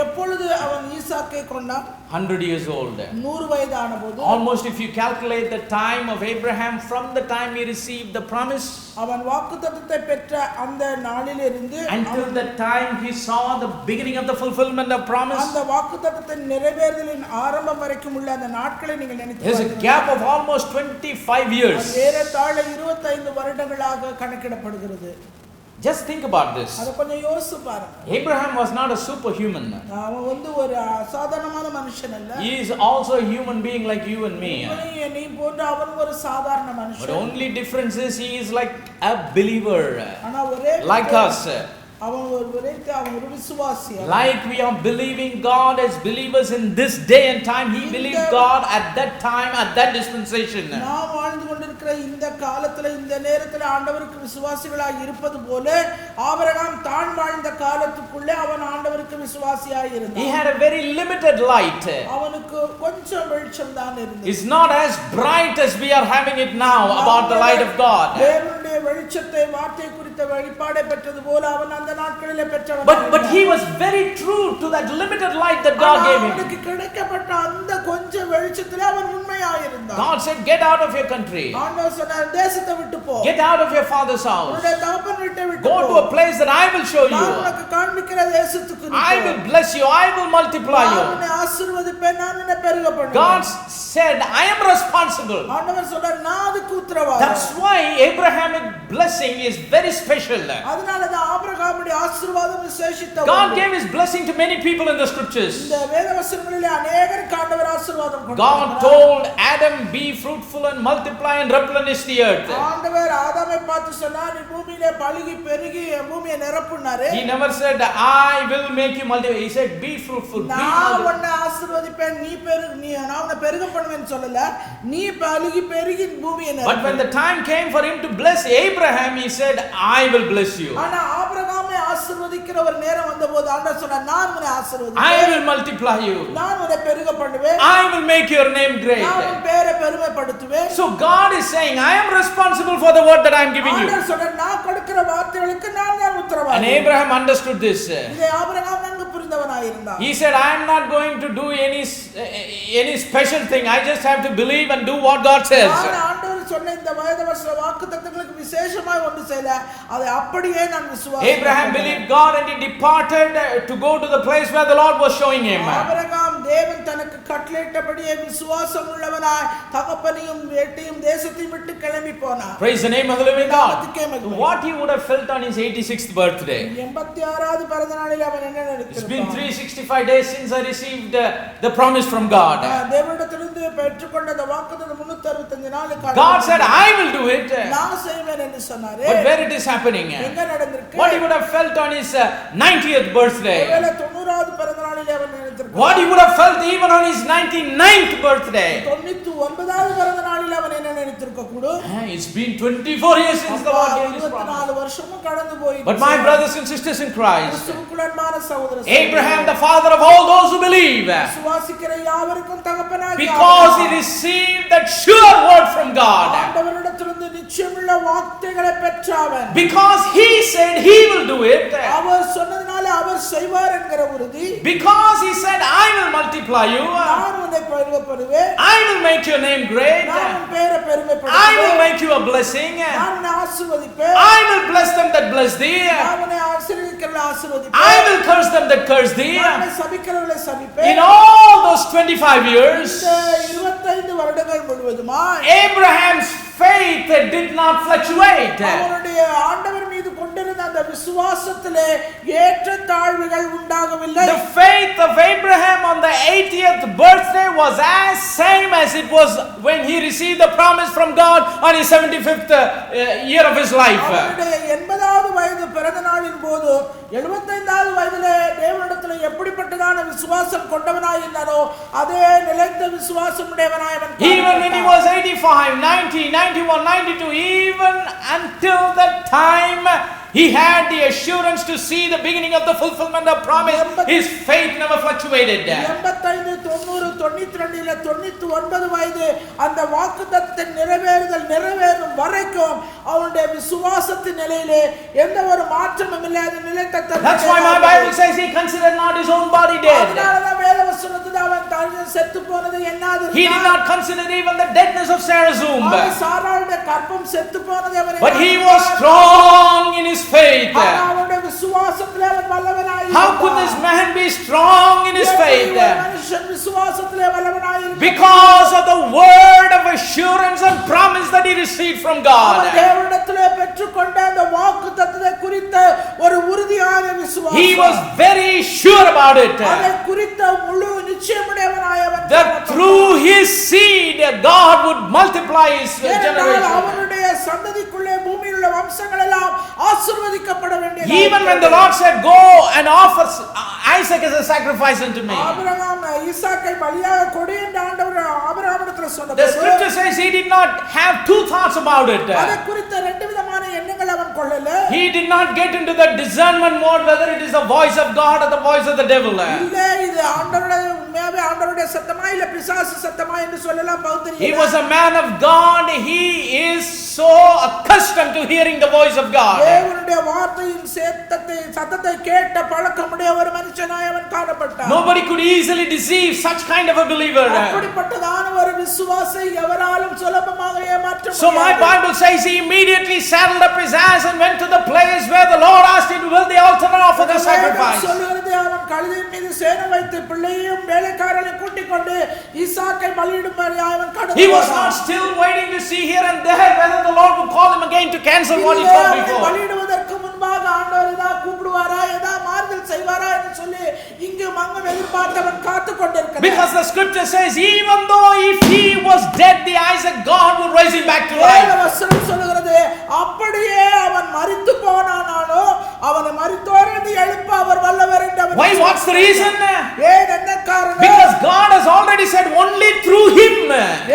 எப்பொழுது அவன் ஈசாக்கை கொண்டான்? 100 years old. 100 வயதான போது. Almost if you calculate the time of Abraham from the time he received the promise அவன் வாக்குத்தத்தத்தை பெற்ற அந்த நாளிலிருந்து until the time he saw the beginning of the fulfillment of promise, அந்த வாக்குத்தத்தத்தின் நிறைவேறுதலின் ஆரம்பம் வரைக்கும் உள்ள அந்த நாட்களை நீங்கள் நினைத்து there's a gap of almost 25 years. ஏறத்தாழ 25 வருடங்களாக கணக்கிடப்படுகிறது. Just think about this. அத கொஞ்சம் யோசிச்சு பாருங்க. Abraham was not a superhuman. அவன் வந்து ஒரு சாதாரணமான மனுஷன் அல்ல. He is also a human being like you and me. நீ போன்ற அவன் ஒரு சாதாரண மனுஷன். But only difference is he is like a believer. ஆனா ஒரே like us. அவன் ஒரு விசுவாசி. Like we are believing God as believers in this day and time, he believed God at that time, at that dispensation. நாம் வாழ்ந்து கொண்டிருக்கிற இந்த காலத்துல இந்த நேரத்துல ஆண்டவருக்கு விசுவாசிகளாய் இருப்பது போல ஆபிரகாம் தான் வாழ்ந்த காலத்துக்குள்ளே அவன் ஆண்டவருக்கு விசுவாசியாய் இருந்தான். He had a very limited light. அவனுக்கு கொஞ்சம் வெளிச்சம் தான் இருந்தது. It's not as bright as we are having it now about the light of God. தேவனுடைய வெளிச்சத்தை வார்த்தை குறித்த வெளிப்பாடை பெற்றது போல அவன் அந்த நாட்களிலே பெற்றவன். But he was very true to that limited light that God gave him. அவனுக்கு கிடைக்கப்பட்ட அந்த கொஞ்சம் வெளிச்சத்திலே அவன் உண்மையாய் இருந்தான். God said, get out of your country. ஆண்டவர் சொன்னார், தேசத்தை விட்டு போ. Get out of your father's house. உன்னுடைய தகப்பன் வீட்டை விட்டு போ. Go to a place that I will show you. நான் உனக்கு காண்பிக்கிற தேசத்துக்கு நீ போ. I will bless you. I will multiply you. நான் உன்னை ஆசீர்வதிப்பேன், நான் உன்னை பெருக பண்ணுவேன். God said, I am responsible. ஆண்டவர் சொன்னார், நான் அதுக்கு உத்தரவாதி. That's why Abrahamic blessing is very special. அதனால தான் ஆபிரகாமுடைய ஆசீர்வாதம் விசேஷித்தது. God gave his blessing to many people in the scriptures. இந்த வேதவசனங்களிலே அநேகருக்கு ஆண்டவர் ஆசீர்வாதம் கொடுத்தார். God told Adam, be fruitful and multiply and replenish the earth. ஆண்டவர் ஆதாமை பார்த்து சொன்னார், நீ பூமியிலே பலுகி பெருகி பூமியை நிரப்புனாரு. He never said, I will make you multiply. He said, be fruitful. நான் உன்னை ஆசீர்வதிப்பேன், நான் உன்னை பெருக பண்ணுவேன்னு சொல்லல, நீ பலுகி பெருகி பூமியை நிரப்பு. But when the time came for him to bless Abraham, he said, I will bless you. ஆனா ஆபிரகாமை ஆசீர்வதிக்கிற ஒரு நேரம் வந்தபோது ஆண்டவர் சொன்னார், நான் உன்னை ஆசீர்வதிப்பேன். I will multiply you. நான் உன்னை பெருக பண்ணுவேன். I will make your name great. நான் உன் பேரை பெருமைப்படுத்துவேன். So God is saying, I am responsible for the word that I am giving you. ஆண்டவர் சொன்னார், நான் கொடுக்கிற வார்த்தைகளுக்கு நான் தான் உத்தரவாதி. And Abraham understood this. இதை ஆபிரகாம் நன்கு புரிந்தவனாய் இருந்தான். He said, I am not going to do any special thing. I just have to believe and do what God says. ஆண்டவர் சொன்ன இந்த வேதவசன வாக்குத்தத்தங்களுக்கு விசேஷமாய் ஒன்று செய்யல, அதை அப்படியே நான் விசுவாசிக்கிறேன். Abraham believed God and he departed to go to the place where the Lord was showing him. Abraham தேவன் தனக்கு கட்டளையிட்டபடியே விசுவாசம் உள்ளவனாய் தகப்பனையும் வீட்டையும் தேசத்தையும் விட்டு கிளம்பி போனார். Praise the name of the living God. What he would have felt on his 86th birthday. 86வது பிறந்த நாளில் அவன் என்ன நினைத்திருப்பான்? It's been 365 days since I received the promise from God. தேவனிடத்திலிருந்து பெற்றுக்கொண்ட அந்த வாக்குத்தத்தம் 365 நாளுக்கு God said, I will do it. நான் செய்வேன் என்று சொன்னாரே. But where it is happening? எங்க நடந்திருக்கு? What he would have felt on his 90th birthday. ஒருவேளை 90வது 99வது பிறந்த நாளிலே அவன் நினைத்திருக்கிறான். What he would have felt even on his 99th birthday. 99வது பிறந்த நாளிலே அவன் என்ன நினைத்திருக்க கூடும்? It's been 24 years since the Lord gave his promise. 24 வருஷமும் கடந்து போயிடுச்சு. But my brothers and sisters in Christ, கிறிஸ்துவுக்குள் அன்பான சகோதர Abraham, the father of all those who believe, விசுவாசிக்கிற யாவருக்கும் தகப்பனாகிய because he received that sure word from God, ஆண்டவரிடத்திலிருந்து நிச்சயமுள்ள வார்த்தைகளை பெற்றவன், because he said he will do it, அவர் சொன்னதனால அவர் செய்வார் என்கிற உறுதி, because he said I will multiply you, நான் உன்னை பெருமைப்படுவேன், I will make your name great, நான் உன் பெயரை I will பெருமைப்படுவேன், make you a blessing, நான் உன்னை ஆசீர்வதிப்பேன், I will bless them that bless thee, நான் உன்னை ஆசீர்வதிக்கிறவர்களை ஆசீர்வதிப்பேன், I will curse them that curse thee. நான் உன்னை சபிக்கிறவர்களை சபிப்பேன். In all those 25 years, இந்த 25 வருடங்கள் முழுவதுமாய் Abraham's faith did not fluctuate. அவருடைய ஆண்டவர் மீது கொண்டிருந்த அந்த விசுவாசத்திலே ஏற்றத்தாழ்வுகள் உண்டாகவில்லை. The faith of Abraham on the 80th birthday was as same as it was when he received the promise from God on his 75th year of his life. அவருடைய 80வது வயது பிறந்த நாளின் போது 75வது வயதிலே தேவனிடத்திலே எப்படிப்பட்டதான விசுவாசம் கொண்டவனாய் இருந்தானோ அதே நிலைத்த விசுவாசம் உடையவனாய் அவன் Even when he was 85, 90, 91, 92, even until that time, he had the assurance to see the beginning of the fulfillment of promise. His faith never fluctuated. 85, 90, 92 99 வயது அந்த வாக்குத்தத்தத்தின் நிறைவேறும் வரைக்கும் அவனுடைய விசுவாசத்தின் நிலையிலே எந்த ஒரு மாற்றமும் இல்லாத நிலைத்த That's why my Bible says he considered not his own body dead. அதனாலதான் வேதவசனத்துல அவன் தான் செத்து போனது என்னாது. He did not consider even the deadness of Sarah's womb. சாராளுடைய கர்ப்பம் செத்து போனது அவன். But he was strong in his faith. அவனுடைய விசுவாசத்திலே அவன் வல்லவனாய் இருந்தான். How could this man be strong in his faith? மனுஷன் விசுவாசத்திலே வல்லவனாய் இருந்தான். Because of the word of assurance and promise that he received from God. தேவனிடத்திலே பெற்றுக்கொண்ட அந்த வாக்குத்தத்தத்தை குறித்த ஒரு உறுதியான விசுவாசம். He was very sure about it. அதை குறித்த முழு நிச்சயமுடையவனாய் அவன். That through his seed God would multiply his generation. அவருடைய சந்ததிக்குள்ளே பூமியில் உள்ள வம்சங்கள் எல்லாம் ஆசீர்வதிக்கப்பட வேண்டியது. Even when the Lord said, "Go and offer Isaac as a sacrifice unto me," Abraham ஈசாக்கை பலியாக கொடு என்று ஆண்டவர் ஆபிரகாமிடத்தில் சொன்னபோது the scripture says he did not have two thoughts about it. அதை குறித்த ரெண்டு விதமான எண்ணங்கள் அவன் கொள்ளல. He did not get into the discernment mode whether it is the voice of God or the voice of the devil. இல்ல இது ஆண்டவருடைய உண்மையாவே ஆண்டவருடைய சத்தமா இல்ல பிசாசு சத்தமா என்று சொல்லலாம் பௌத்தரியம். He was a man of God. He is so accustomed to hearing the voice of God. தேவனுடைய வார்த்தையின் சத்தத்தை கேட்ட பழக்கமுடைய ஒரு மனுஷனாய் அவன் காணப்பட்டான். Nobody could easily deceive such kind of a believer. அப்படிப்பட்டதான ஒரு விசுவாசை எவராலும் சுலபமாக ஏமாற்ற முடியாது. So my Bible says he immediately saddled up his ass and went to the place where the Lord asked him to build the altar and offer the sacrifice. சொல்லுகிறது அவன் கழுதையின் மீது சேண வைத்து பிள்ளையையும் வேலைக்காரனையும் கூட்டிக் கொண்டு ஈசாக்கை பலியிடும்படி அவன் கடந்து He was not still waiting to see here and there whether the Lord would call him again to cancel what he told before. பலியிடுவதற்கு முன்பாக ஆண்டவர் ஏதா கூப்பிடுவாரா ஏதா மாறுதல் செய்வாரா என்று சொல்லி இங்கு மங்கம் எதிர்பார்த்தவன் காத்து கொண்டிருக்கிறான். Because the scripture says even though if he was dead, the Isaac God would raise him back to life. வசனம் சொல்லுகிறது அப்படியே அவன் மரித்து போனானாலோ அவனை மரித்தோரிலிருந்து எழுப்ப அவர் வல்லவர் என்று அவர். Why? What's the reason? ஏன் என்ன காரணம்? Because God has already said only through him.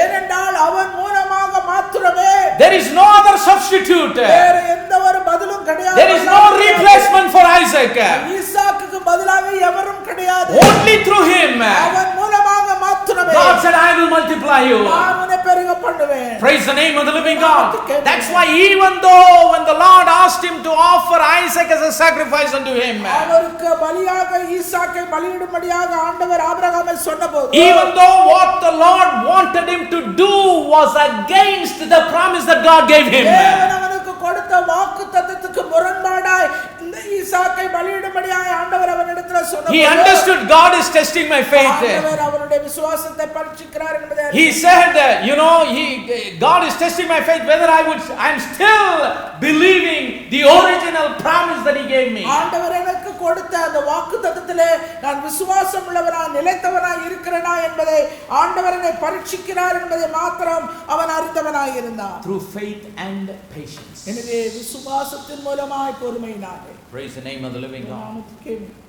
ஏனென்றால் அவன் மூலமாக மாத்திரமே. There is no other substitute. வேற எந்த ஒரு பதிலும் கிடையாது. There is no replacement for Isaac. ஈசாக்குக்கு பதிலாக எவரும் கிடையாது. Only through him. அவன் மூலமாக மாத்திரமே. God said, "I will multiply you." நான் உன்னை பெருக பண்ணுவேன். Praise the name of the living God. That's why even though when the Lord asked him to offer Isaac as a sacrifice unto him, அவருக்கு பலியாக ஈசாக்கை பலியிடும்படியாக ஆண்டவர் ஆபிரகாமை சொன்னபோது, even though what the Lord wanted him to do was against the promise that God gave him, தேவன் அவனுக்கு கொடுத்த வாக்குத்தத்தத்துக்கு முரண்பாடாய் இந்த ஈசாக்கை பலியிடும்படியாக ஆண்டவர் அவனிடத்தில் சொன்னபோது, he understood God is testing my faith. ஆண்டவர் அவருடைய விசுவாசத்தை பரீட்சிக்கிறார் என்பதை He said, God is testing my faith whether I'm still believing the original promise that he gave me. ஆண்டவர் எனக்கு கொடுத்த அந்த வாக்குத்தத்தத்திலே நான் விசுவாசம் உள்ளவனாய் நிலைத்தவனாய் இருக்கிறேனா என்பதை ஆண்டவர் என்னை பரீட்சிக்கிறார் என்பதை மாத்திரம் அவன் அறிந்தவனாய் இருந்தான். Through faith and patience. எனவே விசுவாசத்தின் மூலமாய் பொறுமையினாலே. Praise the name of the living God.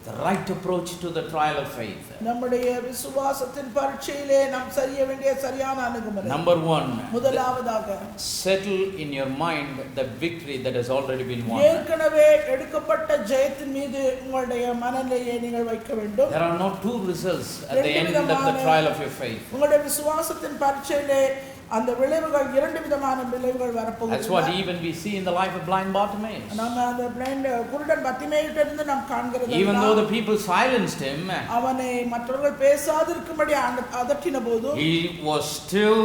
The right approach to the trial of faith. நம்முடைய விசுவாசத்தின் பரீட்சையிலே நாம் செய்ய வேண்டிய சரியான அணுகுமுறை. Number 1. முதலாவதாக settle in your mind the victory that has already been won. ஏற்கனவே எடுக்கப்பட்ட ஜெயத்தின் மீது உங்களுடைய மனநிலையை நீங்கள் வைக்க வேண்டும். There are no two results at the end of the trial of your faith. உங்களுடைய விசுவாசத்தின் பரீட்சையிலே அந்த விளைவுகள் இரண்டு விதமான விளைவுகள் வரப்போகுது. That's what even we see in the life of blind Bartimaeus. நம்ம அந்த blind குருடன் பர்த்திமேயுவிட்ட இருந்து நாம் காண்கிறது. Even though the people silenced him, அவனை மற்றவர்கள் பேசாதிருக்கும்படி அதட்டின போது, he was still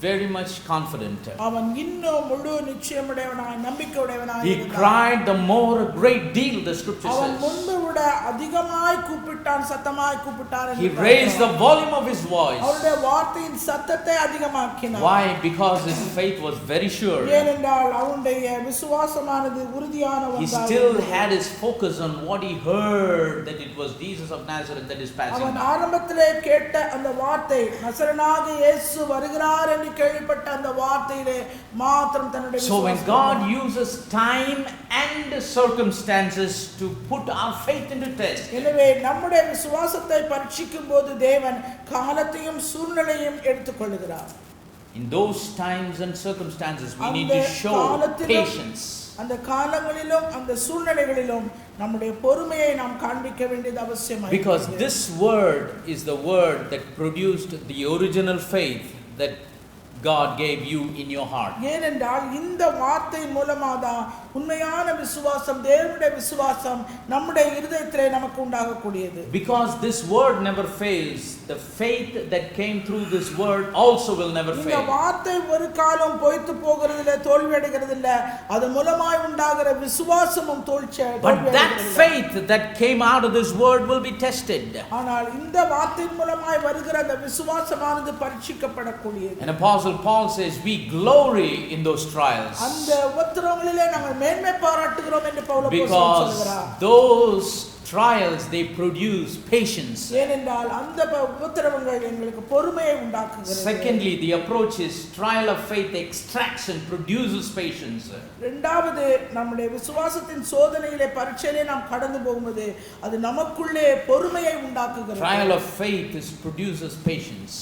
very much confident. அவன் இன்னும் முழு நிச்சயமுடையவனாய் நம்பிக்கையுடையவனாய் He cried the more a great deal, the scripture அவன் says. முன்பு விட அதிகமாய் கூப்பிட்டான், சத்தமாய் கூப்பிட்டான். He raised the volume of his voice. அவருடைய வார்த்தையின் சத்தத்தை அதிகமாக்கினான். Why? Because his faith was very sure. ஏனென்றால் அவனுடைய விசுவாசமானது உறுதியானதாக. He still had his focus on what he heard, that it was Jesus of Nazareth that is passing அவன் by. ஆரம்பத்திலே கேட்ட அந்த வார்த்தை நசரேயனாக இயேசு வருகிறார் என்று கேள்விப்பட்ட அந்த வார்த்தையிலே மாத்திரம் தன்னுடைய So when God uses time and circumstances to put our faith into test, எனவே நம்முடைய விசுவாசத்தை பரீட்சிக்கும் போது தேவன் காலத்தையும் சூழ்நிலையும் எடுத்துக்கொள்கிறார். in those times and circumstances we need to show patience. அந்த காலங்களிலும் அந்த சூழ்நிலைகளிலும் நம்முடைய பொறுமையை நாம் காண்பிக்க வேண்டியது அவசியமாய். Because this word is the word that produced the original faith that God gave you in your heart. ஏனென்றால் இந்த வார்த்தை மூலமாக உண்மையான விசுவாசம், தேவனுடைய விசுவாசம் நம்முடைய இருதயத்திலே நமக்கு உண்டாகக்கூடியது. Because this word never fails, the faith that came through this word also will never இந்த fail. வார்த்தை ஒரு காலம் பொய்த்து போகிறதில்லை, தோல்வி அடைகிறதில்லை. அது மூலமாய் உண்டாகிற விசுவாசமும் But that faith that came out of this word will be tested. ஆனால் இந்த வார்த்தையின் மூலமாய் வருகிற அந்த விசுவாசமானது பரீட்சிக்கப்படக்கூடியது. And Apostle Paul says we glory in those trials. அந்த உபத்திரவங்களிலே நாங்கள் மேன்மை பாராட்டுகிறோம் என்று பவுல் அப்போஸ்தலன் சொல்கிறார். Because those trials they produce patience. ஏனென்றால் அந்த உபத்திரவங்கள் எங்களுக்கு பொறுமையை உண்டாக்குகிறது. Secondly, the approach is trial of faith extracts and produces patience. இரண்டாவது, நம்முடைய விசுவாசத்தின் சோதனையிலே பரீட்சையிலே நாம் கடந்து போகும்போது அது நமக்குள்ளே பொறுமையை உண்டாக்குகிறது. Trial of faith produces patience.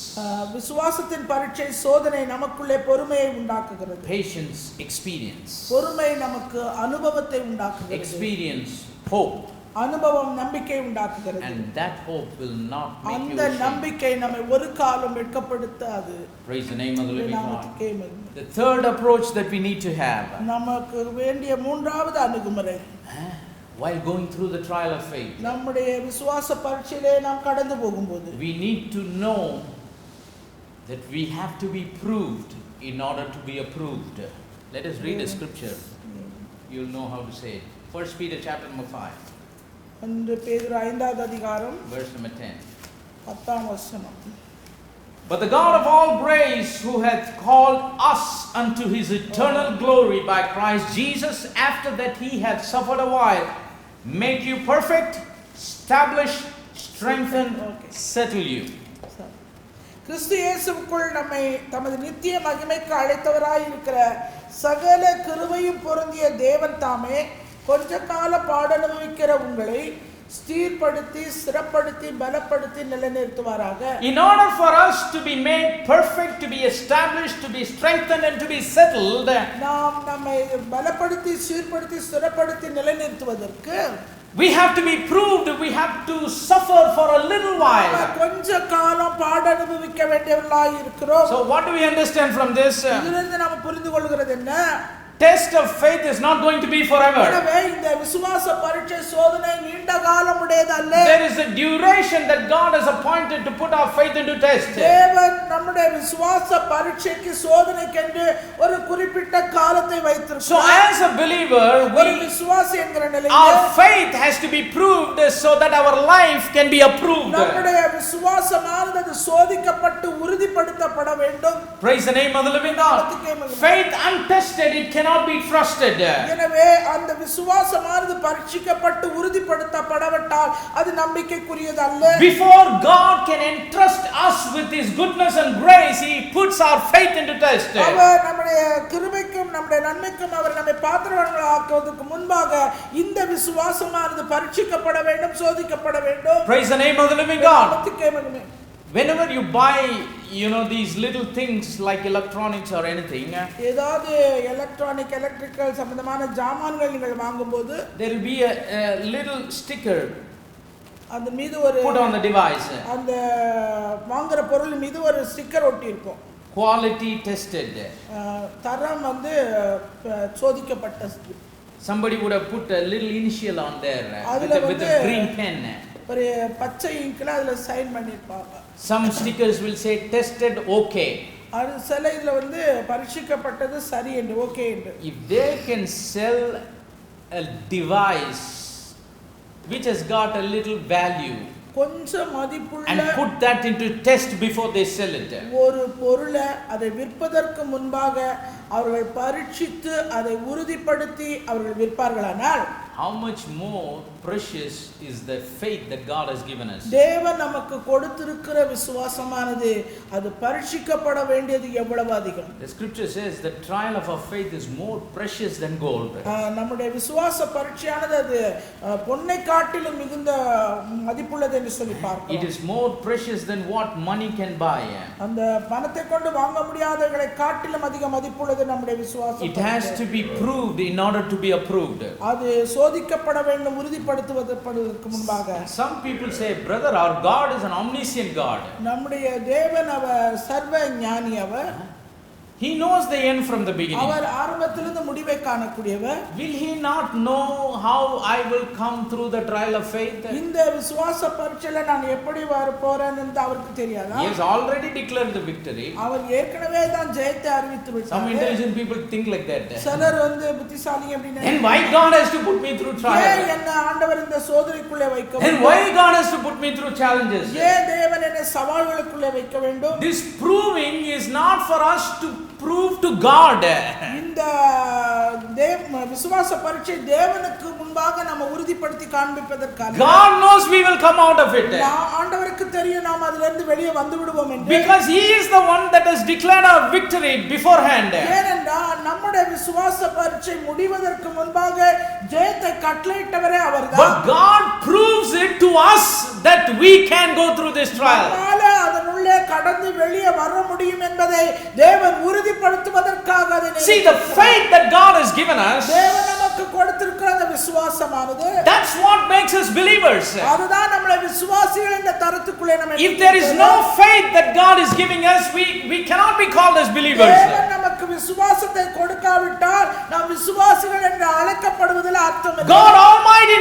விசுவாசத்தின் பரீட்சை சோதனை நமக்குள்ளே பொறுமையை உண்டாக்குகிறது. Patience experience. பொறுமை நமக்கு அனுபவத்தை உண்டாக்குகிறது. Experience hope. அனுபவம் நம்பிக்கை உண்டாக்குகிறது. And that hope will not make you அந்த ashamed. நம்பிக்கை நம்மை ஒரு காலம் வெட்கப்படுத்தாது. Praise the name of the living God. நாமத்துக்கே The third approach that we need to have நமக்கு வேண்டிய மூன்றாவது அணுகுமுறை, while going through the trial of faith, நம்முடைய விசுவாச பரீட்சையிலே நாம் கடந்து போகும்போது we need to know that we have to be proved in order to be approved. Let us read a scripture. You'll know how to say it. 1 Peter chapter number 5. ஒன்று பேதுரு 5வது அதிகாரம் Verse number 10. 10ஆம் வசனம். But the God of all grace, who hath called us unto his eternal glory by Christ Jesus, after that he hath suffered a while, make you perfect, establish, strengthen, settle you. கிறிஸ்து இயேசுவுக்குள் நம்மை தமது நித்திய மகிமைக்கு அழைத்தவராய் இருக்கிற சகல கிருபையும் பொருந்திய தேவன் தாமே கொஞ்ச கால பாடனுபவிக்கிற உங்களை ஸ்திரப்படுத்தி, ஸ்திரப்படுத்தி, பலப்படுத்தி நிலைநிறுத்துவாராக. In order for us to be made perfect, to be established, to be strengthened and to be settled, நாம் நம்மை பலப்படுத்தி, சீர்படுத்தி, ஸ்திரப்படுத்தி நிலைநிறுத்துவதற்கு we have to be proved, we have to suffer for a little while. கொஞ்ச காலம் பாடனுபவிக்க வேண்டியவர்களாய் இருக்கிறோம். So what do we understand from this? இதிலிருந்து நாம் புரிந்து கொள்கிறது என்ன? Test of faith is not going to be forever. எனவே இந்த விசுவாச பரீட்சை சோதனை நீண்ட காலம் உடையதல்ல. There is a duration that God has appointed to put our faith into test. தேவன் நம்முடைய விசுவாச பரீட்சைக்கு சோதனைக்கென்று ஒரு குறிப்பிட்ட காலத்தை வைத்திருக்கிறார். So as a believer, ஒரு விசுவாசி என்கிற நிலையில் our faith has to be proved so that our life can be approved. நம்முடைய விசுவாசமானது சோதிக்கப்பட்டு உறுதிப்படுத்தப்பட வேண்டும். Praise the name of the living God. Faith untested, it cannot be trusted. எனவே அந்த விசுவாசமானது விசுவாசமானது பரீட்சிக்கப்பட்டு உறுதிப்படுத்தப்படவிட்டால் அது நம்பிக்கைக்குரியது அல்ல. Before God can entrust us with His goodness and grace, He puts our faith into test. அவர் நம்முடைய கிருபைக்கும் நம்முடைய நன்மைக்கும் அவர் நம்மை பாத்திரவான்கள் ஆக்குவதற்கு முன்பாக இந்த விசுவாசமானது பரீட்சிக்கப்பட வேண்டும், சோதிக்கப்பட வேண்டும். Praise the name of the living God. Whenever you buy, these little things like electronics or anything, ஏதாவது electrical சம்பந்தமான ஜாமான்கள் நீங்கள் வாங்கும்போது there will be a little sticker அந்த மீது ஒரு put on the device. அந்த வாங்குற பொருள் மீது ஒரு ஸ்டிக்கர் ஒட்டி இருக்கும். Quality tested. தரம் வந்து சோதிக்கப்பட்டது. Somebody would have put a little initial on there with a green pen. ஒரு பச்சை இங்க்ல அதுல சைன் பண்ணிருப்பாங்க. Some stickers will say tested okay. அது சில இதுல வந்து பரீட்சிக்கப்பட்டது சரி என்று ஓகே என்று. If they can sell a device which has got a little value கொஞ்சம் மதிப்புள்ள and put that into test before they sell it, ஒரு பொருளை அதை விற்பதற்கு முன்பாக அவர்கள் பரீட்சித்து அதை உறுதிப்படுத்தி அவர்கள் விற்பார்களானால் how much more precious is the faith that God has given us. தேவன் நமக்கு கொடுத்திருக்கிற விசுவாசமானது அது பரீட்சிக்கப்பட வேண்டியது எவ்வளவு அதிகம். The scripture says the trial of our faith is more precious than gold. நம்முடைய விசுவாச பரீட்சையானது அது பொன்னை காட்டிலும் மிகுந்த மதிப்புள்ளது என்று சொல்லி பார்க்கிறோம். It is more precious than what money can buy. அந்த பணத்தை கொண்டு வாங்க முடியாதவைகளை காட்டிலும் அதிக மதிப்புள்ளது நம்முடைய விசுவாசம். It has to be proved in order to be approved. அது சோதிக்கப்பட வேண்டும் உறுதிப்படுத்துவதற்கு முன்பாக. Some people say, brother, our God is an omniscient God. நம்முடைய தேவன் அவர் சர்வ ஞானி அவர். He knows the end from the beginning. அவர் ஆரம்பத்திலிருந்து முடிவை காணக்கூடியவர். Will he not know how I will come through the trial of faith? இந்த விசுவாச பரீட்சையில நான் எப்படி வர போறேன்னு அவருக்கு தெரியாதா? He has already declared the victory. அவர் ஏற்கனவே தான் ஜெயத்தை அறிவித்து விட்டார். Some intelligent people think like that. சிலர் வந்து புத்திசாலி அப்படினா and why God has to put me through trial? ஏன் என்ன ஆண்டவர் இந்த சோதனைக்குள்ளே வைக்க வேண்டும்? and why God has to put me through challenges? ஏன் தேவன் என்னை சவால்களுக்குள்ளே வைக்க வேண்டும்? This proving is not for us to prove to God. இந்த விசுவாச பரீட்சை தேவனுக்கு முன்பாக நாம உறுதிப்படுத்தி காண்பிப்பதற்காக. God knows we will come out of it. ஆண்டவருக்கு தெரியும் நாம் அதிலிருந்து வெளியே வந்து விடுவோம் என்று. Because he is the one that has declared our victory beforehand. ஏனென்றால் நம்முடைய விசுவாச பரீட்சை முடிவதற்கு முன்பாக ஜெயத்தை கட்டளையிட்டவரே அவர்தான். But God proves it to us that we can go through this trial. அதனுள்ளே கடந்து வெளியே வர முடியும் என்பதை தேவன் உறுதிப்படுத்துவதற்காக அதை. See, the faith that God has given us, தேவன் நமக்கு கொடுத்திருக்கிற அந்த விசுவாசமானது, that's what makes us believers. அதுதான் நம்மளை விசுவாசிகள் என்ற தரத்துக்குள்ளே நம்மை. If there is no faith that God is giving us, we cannot be called as believers. தேவன் நமக்கு விசுவாசத்தை கொடுக்காவிட்டால் நாம் விசுவாசிகள் என்று அழைக்கப்படுவதில் அர்த்தம் இல்லை. God Almighty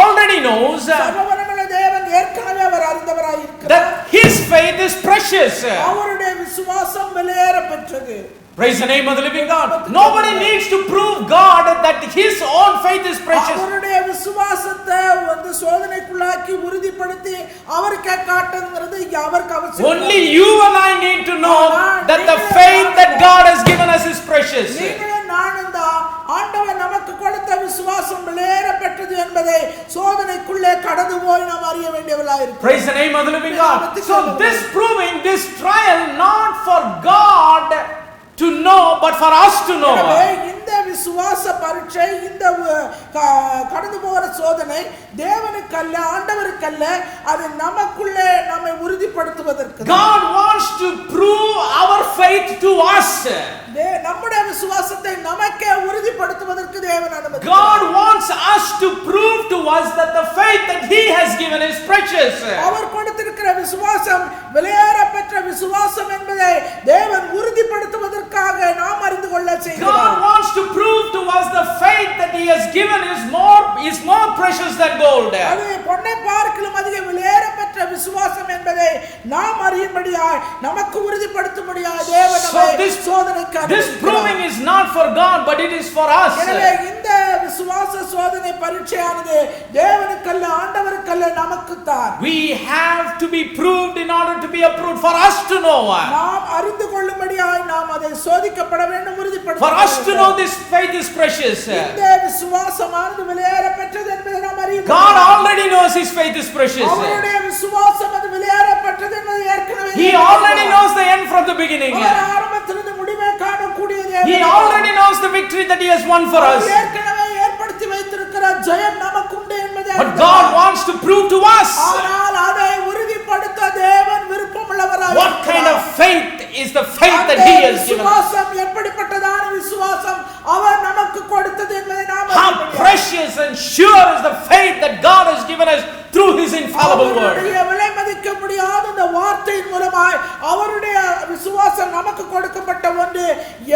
already knows சர்வவல்லமையுள்ள தேவன் ஏற்கனவே அவர் அறிந்தவராய் இருக்கிறார். that his faith is precious. அவருடைய விசுவாசம் விலையேறப்பெற்றது. Praise the name of the living God. Nobody needs to prove God that his own faith is precious. அவருடைய விசுவாசத்தை வந்து சோதனைக்குள்ளாக்கி உறுதிப்படுத்தி அவருக்கு காட்டுங்கிறது அவருக்கு அவசியம். Only you and I need to know that the faith that God has given us is precious. நீங்களும் நானும் தான் ஆண்டவர் நமக்கு கொடுத்த விசுவாசம் விலையேறப்பெற்றது என்பதை சோதனைக்குள்ளே கடந்து போய் நாம் அறிய வேண்டியவர்களாக இருக்கிறோம். Praise the name of the living God. So this proving, this trial, not for God to know, but for us to know. இந்த விசுவாச பரீட்சை, இந்த கடந்து போகிற சோதனை தேவனுக்கு அல்ல, ஆண்டவருக்கு அல்ல, அது நமக்குள்ளே நம்மை உறுதிப்படுத்துவதற்கு. God wants to prove our faith to us. நம்முடைய விசுவாசத்தை நமக்கே உறுதிப்படுத்துவதற்கு தேவன் அனுமதி. God wants us to prove to us that the faith that he has given is precious. அவர் கொடுத்திருக்கிற விசுவாசம் விலையேறப்பெற்ற விசுவாசம் என்பதை தேவன் உறுதிப்படுத்துவதற்காக நாம் அறிந்து கொள்ள செய்கிறார். God wants to prove to us the faith that he has given is more precious than gold. அது பொன்னை பார்க்கிலும் அதிக விலையேறப்பெற்ற விசுவாசம் என்பதை நாம் அறியும்படியாய் நமக்கு உறுதிப்படுத்தும்படியாய் தேவன் நம்மை சோதனைக்கு. This proving is not for God, but it is for us. எனவே இந்த விசுவாச சோதனை பரீட்சையானது தேவனுக்கல்ல, ஆண்டவருக்கல்ல, நமக்குத்தான். We have to be proved in order to be approved, for us to know. நாம் அறிந்து கொள்ளும்படியாய் நாம் அதை சோதிக்கப்பட வேண்டும், உறுதிப்படுத்த For us to know this faith is precious. இந்த விசுவாசமானது விலையேறப்பெற்றது என்பதை நாம் அறிய வேண்டும். God already knows his faith is precious. அவருடைய விசுவாசம் அது விலையேறப்பெற்றது என்பதை ஏற்கனவே He already knows the end from the beginning. அவர் ஆரம்பத்திலிருந்து முடிவை காணக்கூடிய தேவன். He already knows the victory that he has won for us. ஏற்கனவே ஏற்படுத்தி வைத்திருக்கிற ஜெயம் நமக்கு உண்டு என்பதை But God wants to prove to us. ஆனால் அதை உறுதிப்படுத்த தேவன் விருப்பமுள்ளவராய் What kind of faith is the faith that he has given us? விசுவாசம் எப்படிப்பட்டதான விசுவாசம் அவர் நமக்கு கொடுத்தது என்பதை நாம் How precious and sure is the faith that God has given us through his infallible word. அவருடைய விலை மதிக்க முடியாத இந்த வார்த்தையின் மூலமாய் அவருடைய விசுவாசம் நமக்கு கொடுக்கப்பட்ட ஒன்று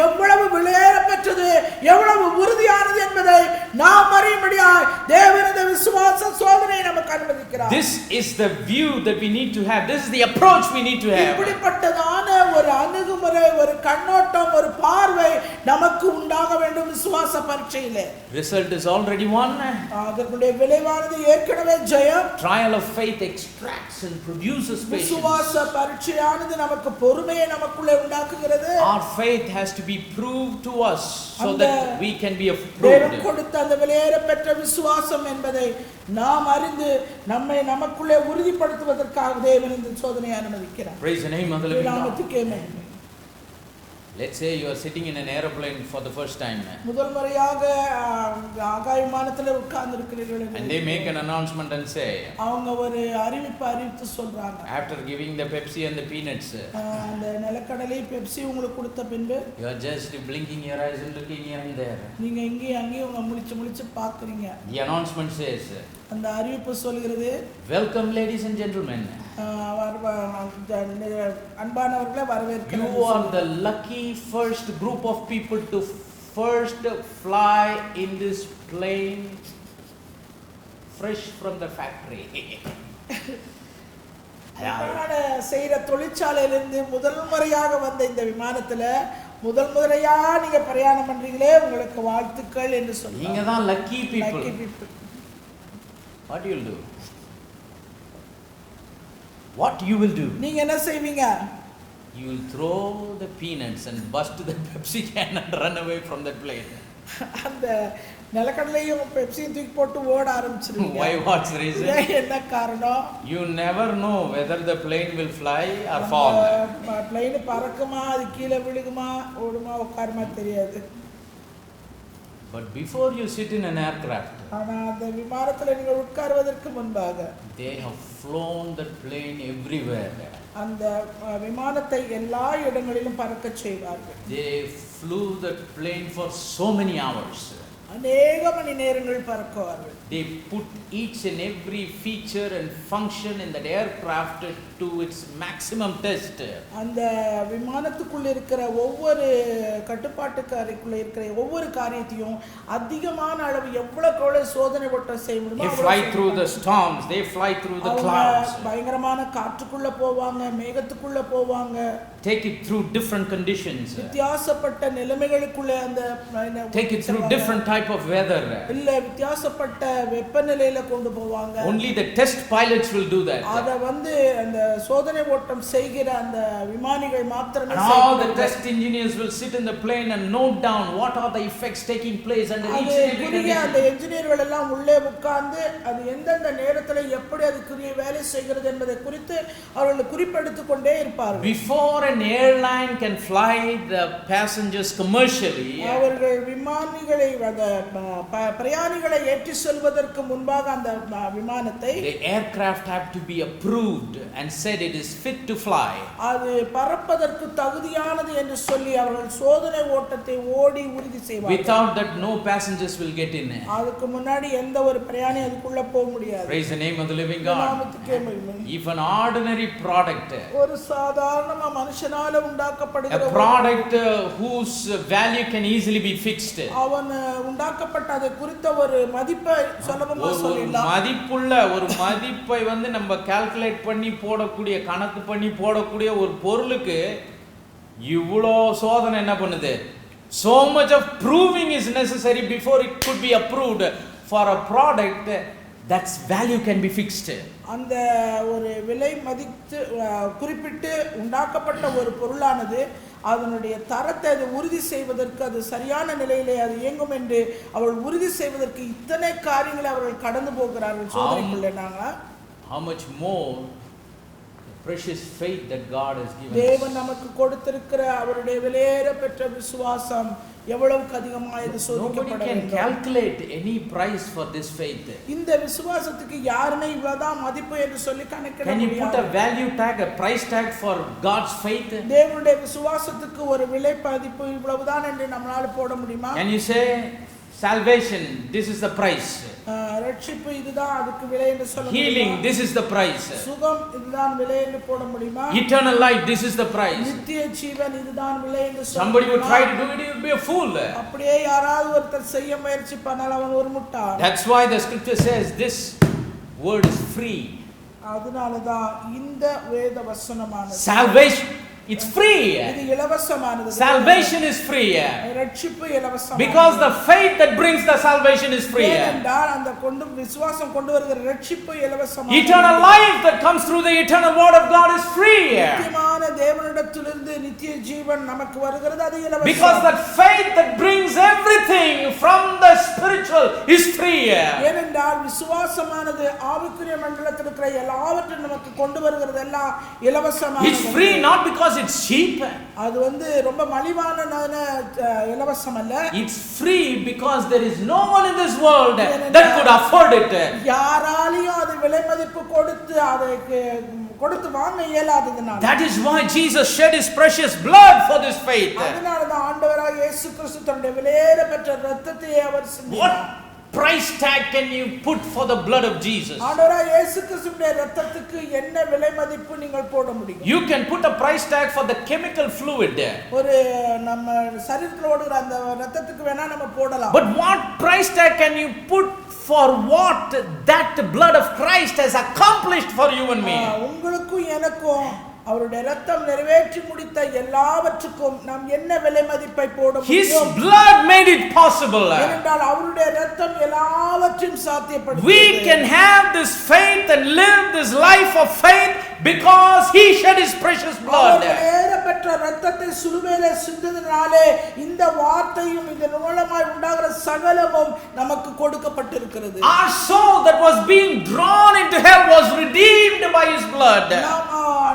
எவ்வளவு விலையேறப்பெற்றது, எவ்வளவு உறுதியானது என்பதை நாம் அறியும்படியாய் தேவன் இந்த விசுவாச சோதனையை நமக்கு அனுமதிக்கிறார். This is the view that we need to have. This is the approach we need to have. இப்படிப்பட்டதான ஒரு அணுகுமுறை, ஒரு கண்ணோட்டம், ஒரு பார்வை நமக்கு உண்டாக வேண்டும் விசுவாச பரீட்சையிலே. Result is already won. அதனுடைய விளைவானது ஏற்கனவே ஜெயம். Trial of faith extracts and produces patience. விசுவாச பரீட்சையானது நமக்கு பொறுமையை நமக்குள்ளே உண்டாக்குகிறது. Our faith has to be proved to us so that we can be approved. தேவன் கொடுத்த அந்த விலையேறப்பெற்ற விசுவாசம் என்பதை நாம் அறிந்து நம்மை நமக்குள்ளே உறுதிப்படுத்துவதற்காக தேவன் இந்த சோதனையை அனுமதிக்கிறார். Praise the name of the living God. நாமத்துக்கே மகிமை. Let's say you are sitting in an airplane for the first time. முதல் முறையாக ஆகாய விமானத்தில் உட்கார்ந்து இருக்கிறீர்கள். And they make an announcement and say, அவங்க ஒரு அறிவித்து சொல்றாங்க. after giving the Pepsi and the peanuts, அந்த நிலக்கடலை பெப்சி உங்களுக்கு கொடுத்த பின்பு you are just blinking your eyes and looking here and there. நீங்க இங்கேயும் அங்கேயும் உங்க முழிச்சு பார்க்கறீங்க. The announcement says, அந்த அறிவிப்பு சொல்கிறது, welcome ladies and gentlemen. அன்பானவர்களே வரவேற்கிறேன். You are the lucky first group of people to first fly in this plane fresh from the factory. செய்யற தொழிற்சாலையிலிருந்து முதல் முறையாக வந்த இந்த விமானத்துல முதல் முறையா நீங்க பிரயாணம் பண்றீங்களே, உங்களுக்கு வாழ்த்துக்கள் என்று சொல்றாங்க. நீங்க தான் lucky people. What you will do? What you will do? நீங்க என்ன செய்வீங்க? You will throw the peanuts and bust the Pepsi can and run away from that plane. அந்த நிலக்கடலையும் பெப்சியும் தூக்கி போட்டு ஓட ஆரம்பிச்சிருவீங்க. Why? What's the reason? என்ன காரணம்? You never know whether the plane will fly or fall. Plane பறக்குமா, அது கீழே விழுகுமா, ஓடுமா, உட்காருமா தெரியாது. But before you sit in an aircraft, ஆனா அந்த விமானத்துல நீங்க உட்காருவதற்கு முன்பாக they have flown the plane everywhere. அந்த விமானத்தை எல்லா இடங்களிலும் பறக்க செய்வார்கள். They flew the plane for so many hours. அநேக மணி நேரங்கள் பறக்குவார்கள். They put each and every feature and function in that aircraft to its maximum test. அந்த விமானத்துக்குள்ள இருக்கிற ஒவ்வொரு கட்டுப்பாட்டுக்கு அறைக்குள்ள இருக்கிற ஒவ்வொரு காரியத்தையும் அதிகமான அளவு எவ்வளவு சோதனை ஓட்ட செய்ய முடியுமோ They fly through the storms, they fly through the clouds. பயங்கரமான காற்றுக்குள்ள போவாங்க, மேகத்துக்குள்ள போவாங்க. Take it through different conditions. வித்தியாசப்பட்ட நிலைமைகளுக்குள்ள அந்த Take it through different type of weather. இல்ல வித்தியாசப்பட்ட வெப்பநிலையில கொண்டு போவாங்க. Only the test pilots will do that. அத வந்து அந்த சோதனை ஓட்டம் செய்கிற அந்த விமானிகள் மாத்திரமே And all the test engineers will sit in the plane and note down what are the effects taking place under each and every condition. அந்த என்ஜினியர்கள் எல்லாம் உள்ளே உட்கார்ந்து அது எந்தெந்த நேரத்துல எப்படி அதுக்குரிய வேலை செய்கிறது என்பதை குறித்து அவர்கள் குறிப்பெடுத்துக் கொண்டே இருப்பார்கள். Before an airline can fly the passengers commercially, அவர்கள் விமானிகளை பிரயாணிகளை ஏற்றி செல்வதற்கு முன்பாக அந்த விமானத்தை the aircraft have to be approved and said it is fit to fly. அது பறப்பதற்கு தகுதியானது என்று சொல்லி அவர்கள் சோதனை ஓட்டத்தை ஓடி உறுதி செய்வார்கள். Without that no passengers will get in. அதுக்கு முன்னாடி எந்த ஒரு பிரயாணி அதுக்குள்ள போக முடியாது. Praise the name of the living God. நாமத்துக்கே மகிமை. If an ordinary product, ஒரு சாதாரண மனுஷனால உண்டாக்கப்படுகிற a product whose value can easily be fixed, அவன் உண்டாக்கப்பட்ட அதை குறித்த ஒரு மதிப்பை சுலபமா சொல்லலாம். மதிப்புள்ள ஒரு மதிப்பை வந்து நம்ம கால்குலேட் பண்ணி போடக்கூடிய கணக்கு பண்ணி போடக்கூடிய ஒரு பொருளுக்கு இவ்வளோ சோதனை என்ன பண்ணுது? So much of proving is necessary before it could be approved for a product that's value can be fixed. அந்த ஒரு விலை மதித்து குறிப்பிட்டு உண்டாக்கப்பட்ட ஒரு பொருளானது அதனுடைய தரத்தை அது உறுதி செய்வதற்கு அது சரியான நிலையிலே அது இயங்கும் என்று அவர்கள் உறுதி செய்வதற்கு இத்தனை காரியங்களை அவர்கள் கடந்து போகிறார்கள் சோதனைக்குள்ளே. நாங்கள் how much more precious faith that God has given தேவன் நமக்கு கொடுத்திருக்கிற அவருடைய விலையேற பெற்ற விசுவாசம் எவ்வளவுக்கு அதிகமாக இது சோதிக்கப்பட வேண்டும். Nobody can calculate any price for this faith. இந்த விசுவாசத்துக்கு யாருமே இவ்வளவுதான் மதிப்பு என்று சொல்லி கணக்கிட முடியாது. Can you put a value tag, a price tag for God's faith? தேவனுடைய விசுவாசத்துக்கு ஒரு விலை மதிப்பு இவ்வளவுதான் என்று நம்மால போட முடியுமா? Can you say salvation, this is the price? ரட்சிப்பு இதுதான் அதுக்கு விலை என்று சொல்ல முடியுமா? Healing, this is the price. சுகம் இதுதான் விலை என்று போட முடியுமா? Eternal life, this is the price. நித்திய ஜீவன் இதுதான் விலை என்று சொல்ல Somebody would try to do it, he would be a fool. அப்படியே யாராவது ஒருத்தர் செய்ய முயற்சி பண்ணால் அவன் ஒரு முட்டாள். That's why the scripture says this word is free. அதனாலதான் இந்த வேத வசனமானது Salvation, it's free. இது இலவசமானது. Salvation is free. ரட்சிப்பு இலவசமானது. Because the faith that brings the salvation is free. ஏனென்றால் அந்த விசுவாசம் கொண்டு வருகிற ரட்சிப்பு இலவசமானது. Eternal life that comes through the eternal word of God is free. நித்தியமான தேவனிடத்திலிருந்து நித்திய ஜீவன் நமக்கு வருகிறது, அது இலவசம். Because that faith that brings everything from the spiritual is free. ஏனென்றால் விசுவாசமானது ஆவிக்குரிய மண்டலத்தில் இருக்கிற எல்லாவற்றையும் நமக்கு கொண்டு வருகிறது எல்லாம் இலவசமானது. It's free not because it's cheap. அது ரொம்ப மலிவான இலவசம் அல்ல. It's free because there is no one in this world that could afford it. யாராலையும் அது விலை மதிப்பு கொடுத்து வாங்க இயலாததுனால. That is why Jesus shed his precious blood for this faith. அதனாலதான் ஆண்டவராகிய இயேசு கிறிஸ்து தன்னுடைய விலையேற பெற்ற இரத்தத்தை அவர் சிந்தினார். What price tag can you put for the blood of Jesus? ஆண்டவராகிய இயேசு கிறிஸ்துவின் இரத்தத்துக்கு என்ன விலை மதிப்பு நீங்கள் போட முடியும்? You can put a price tag for the chemical fluid. ஒரு நம்ம சரீரத்துல ஓடுற அந்த இரத்தத்துக்கு வேணா நம்ம போடலாம். But what price tag can you put for what that blood of Christ has accomplished for you and me? உங்களுக்கும் எனக்கும் அவருடைய இரத்தம் நிறைவேற்றி முடித்த எல்லாவற்றுக்கும் நாம் என்ன விலை மதிப்பை போட முடியும்? His blood made it possible. ஏனென்றால் அவருடைய இரத்தம் எல்லாவற்றையும் சாத்தியப்படுத்தியது. We can have this faith and live this life of faith because he shed his precious blood. பெற்ற இரத்தத்தை சிலுவையிலே சிந்தினதினாலே இந்த வார்த்தையும் இந்த மூலமாய் உண்டாகிற சகலமும் நமக்கு கொடுக்கப்பட்டிருக்கிறது. Our soul that was being drawn into hell was redeemed by his blood.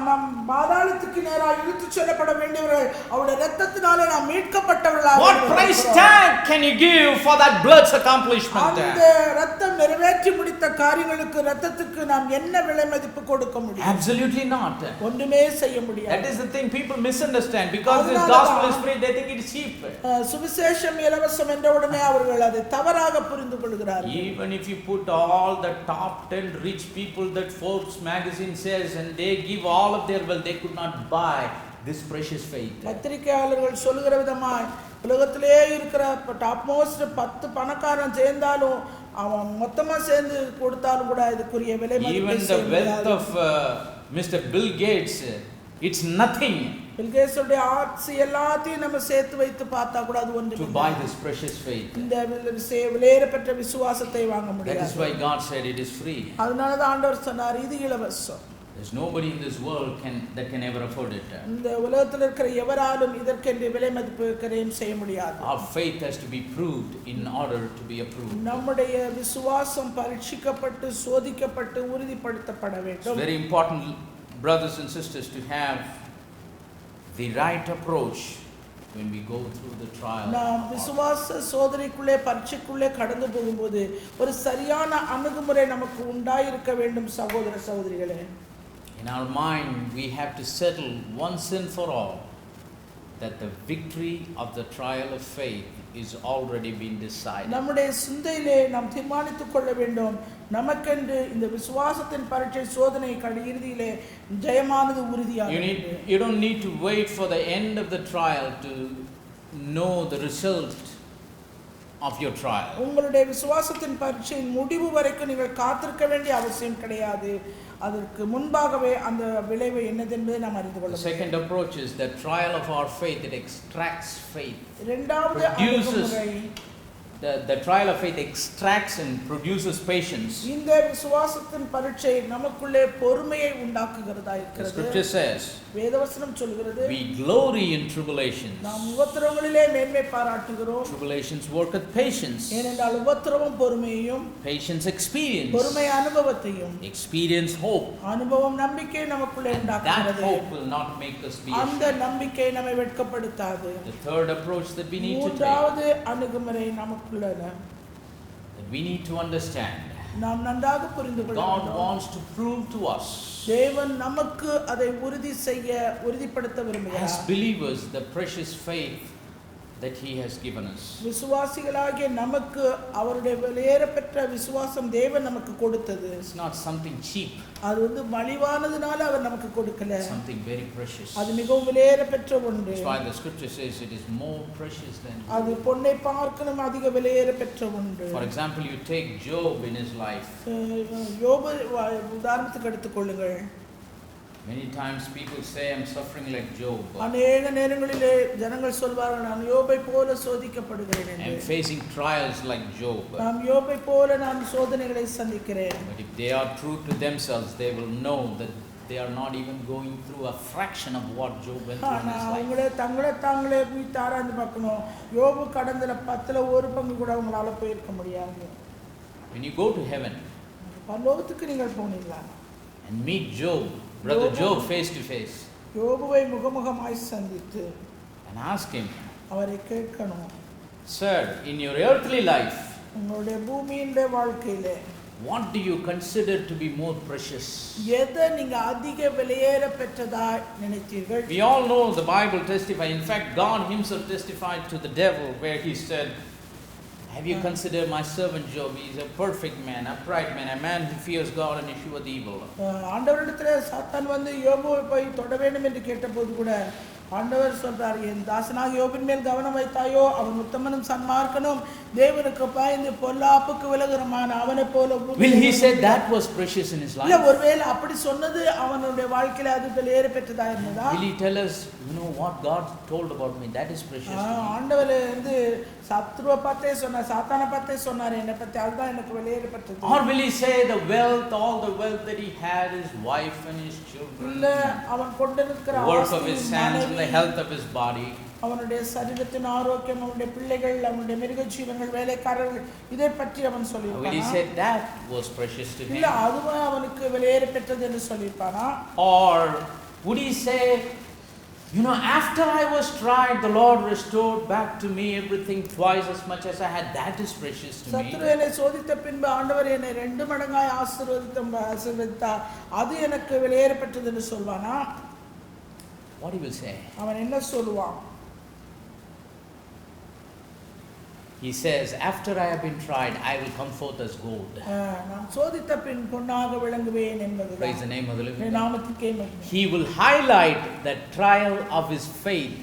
நாம் பாதாளத்துக்கு நேராக இழுத்துச் செல்லப்பட வேண்டியவர்கள் அவருடைய இரத்தத்தினாலே நாம் மீட்கப்பட்டவர்களாக. What price tag can you give for that blood's accomplishment? அந்த இரத்தம் நிறைவேற்றி முடித்த காரியங்களுக்கு இரத்தத்துக்கு நாம் என்ன விலை மதிப்பு கொடுக்க முடியும்? Absolutely not. ஒன்றுமே செய்ய முடியாது. That is the thing people misunderstand. Because this gospel is free, they think it is cheap. சுவிசேஷம் இலவசம் என்ற உடனே அவர்கள் அதை தவறாக புரிந்து கொள்கிறார்கள். Even if you put all the top 10 rich people that Forbes magazine says and they give all of their wealth, they could not buy this precious faith. பத்திரிகையாளர்கள் சொல்லுகிற விதமாய் உலகத்திலே இருக்கிற டாப் மோஸ்ட் 10 பணக்காரன் சேர்ந்தாலும் அவன் மொத்தமா சேர்ந்து கொடுத்தாலும் கூட இதுக்குரிய விலை மதிப்பு. Even the wealth of Mr. Bill Gates, it's nothing. Bill Gates உடைய ஆட்சி எல்லாத்தையும் நம்ம சேர்த்து வைத்து பார்த்தா கூட அது ஒன்றும் to buy this precious faith. இந்த விலையேற பெற்ற விசுவாசத்தை வாங்க முடியாது. That is why God said it is free. அதனால தான் ஆண்டவர் சொன்னார் இது இலவசம். There's nobody in this world that can ever afford it. இந்த உலகத்தில் இருக்கிற எவராலும் இதற்கென்று விலை மதிப்பு கரையும் செய்ய முடியாது. Our faith has to be proved in order to be approved. நம்முடைய விசுவாசம் பரீட்சிக்கப்பட்டு சோதிக்கப்பட்டு உறுதிப்படுத்தப்பட வேண்டும். It's very important, brothers and sisters, to have the right approach when we go through the trial. நாம் விசுவாச சோதனைக்குள்ளே பரீட்சைக்குள்ளே கடந்து போகும்போது ஒரு சரியான அணுகுமுறை நமக்கு உண்டாயிருக்க வேண்டும் சகோதர சகோதரிகளே. In our mind, we have to settle once and for all that the victory of the trial of faith is already been decided. நம்முடைய சிந்தையிலே நாம் தீர்மானித்துக் கொள்ள வேண்டும் நமக்கென்று இந்த விசுவாசத்தின் பரீட்சை சோதனை இறுதியிலே ஜெயமானது உறுதியாக. You don't need to wait for the end of the trial to know the result of your trial. உங்களுடைய விசுவாசத்தின் பரீட்சையின் முடிவு வரைக்கும் நீங்கள் காத்திருக்க வேண்டிய அவசியம் கிடையாது. அதற்கு முன்பாகவே அந்த விளைவு என்னதென்பதை நாம் அறிந்து கொள்ள வேண்டும். The second approach is the trial of our faith. It extracts faith. இரண்டாவது அணுகுமுறை the trial of faith extracts and produces patience. இந்த விசுவாசத்தின் பரீட்சை நமக்குள்ளே பொறுமையை உண்டாக்குகிறதா The இருக்கிறது. scripture says, வேதவசனம் சொல்கிறது, we glory in tribulations. நாம் உபத்திரவங்களிலே மேன்மை பாராட்டுகிறோம். Tribulations worketh patience. ஏனென்றால் உபத்திரவம் பொறுமையையும், Patience experience. பொறுமை அனுபவத்தையும், Experience hope. அனுபவம் நம்பிக்கை நமக்குள்ளே That உண்டாக்குகிறது. hope will not make us be அந்த ashamed. நம்பிக்கை நம்மை வெட்கப்படுத்தாது. The third approach that we need to take, மூன்றாவது அணுகுமுறை நமக்குள்ளன. that we need to understand. நாம் நன்றாக புரிந்து கொள்ள God வேண்டும். wants to prove to us, தேவன் நமக்கு அதை உறுதிப்படுத்த as விரும்புகிறார். believers, the precious faith that He has given us. விசுவாசிகளாகிய நமக்கு அவருடைய விலையேறப்பெற்ற விசுவாசம் தேவன் நமக்கு கொடுத்தது. It's not something cheap, அது மலிவானதுனால அவர் நமக்கு கொடுக்கல. something very precious. அது மிகவும் விலையேறப்பெற்ற ஒன்று. That's why the scripture says it is more precious than. அது பொன்னை பார்க்கணும் அதிக விலையேறப்பெற்ற ஒன்று. For example, you take Job in his life. யோபு உதாரணத்துக்கு எடுத்துக்கொள்ளுங்கள். Many times people say, I'm suffering like Job. அநேக நேரங்களிலே ஜனங்கள் சொல்வார்கள், நான் யோபை போல சோதிக்கப்படுகிறேன் என்று. I'm facing trials like Job. நான் யோபை போல நான் சோதனைகளை சந்திக்கிறேன். But if they are true to themselves, they will know that they are not even going through a fraction of what Job went through in his life. அவங்களே தாங்களே ஆராய்ந்து பார்க்கணும். யோபு கடந்தல 10ல ஒரு பங்கு கூட அவங்களால போயிருக்க முடியாது. When you go to heaven பரலோகத்துக்கு நீங்கள் போனீங்களா and meet Job, brother Job, face to face, யோபுவை முகமுகமாய் சந்தித்து and ask him, அவரை கேட்கணும், sir, in your earthly life, உங்களுடைய பூமியின் வாழ்க்கையிலே what do you consider to be more precious? எதை நீங்க அதிக விலையேற பெற்றதா நினைத்தீர்கள்? We all know the Bible testifies. In fact, God Himself testified to the devil where He said, have you considered my servant Job? He is a perfect man, upright man, a man who fears God and escheweth evil. ஆண்டவரிடத்திலே சாத்தான் யோபுவை போய் தொட வேண்டும் என்று கேட்டபோது கூட ஆண்டவர் சொல்றார், என் தாசனாக யோபின் மேல் கவனம் வைத்தாயோ, அவன் உத்தமனும் சன்மார்க்கனும் தேவனுக்கு பயந்து பொல்லாப்புக்கு விலகுறமான அவனை போல. Will he say that was precious in his life? இல்ல, ஒருவேளை அப்படி சொன்னது அவனுடைய வாழ்க்கையில அது விலையேற பெற்றதா இருந்ததா? Will he tell us, you know what God told about me, that is precious to me? ஆண்டவர் சத்ருவை பார்த்தே சொன்னார், சாத்தானை பார்த்தே சொன்னார், என்னை பத்தி அதுதான் எனக்கு விலையேற பெற்றது. Or will he say the wealth, all the wealth that he had, his wife and his children, இல்ல அவன் கொண்டிருக்கிற work of his hands and the health of his body, அவனுடைய சரீரத்தின் ஆரோக்கியம், அவனுடைய பிள்ளைகள், அவனுடைய மிருக ஜீவன்கள், வேலைக்காரர்கள், இதை பற்றி அவன் சொல்லியிருப்பானா? will he say that was precious to me? இல்ல அதுவும் அவனுக்கு விலையேற பெற்றது என்று சொல்லியிருப்பானா? Or would he say, you know, after I was tried, the Lord restored back to me everything twice as much as I had, that is precious to me? சத்துரு என்னை சோதித்த பின்பு ஆண்டவர் என்னை 2 மடங்காய் ஆசீர்வதித்தார், அது எனக்கு விலையேற பெற்றது என்று சொல்வானா? What he will say? அவன் என்ன சொல்லுவான்? He says, after I have been tried, I will come forth as gold. நான் சோதித்த பின் பொன்னாக விளங்குவேன் என்பதுதான். Praise the name of the living God. நாமத்துக்கே மகிமை. He will highlight the trial of his faith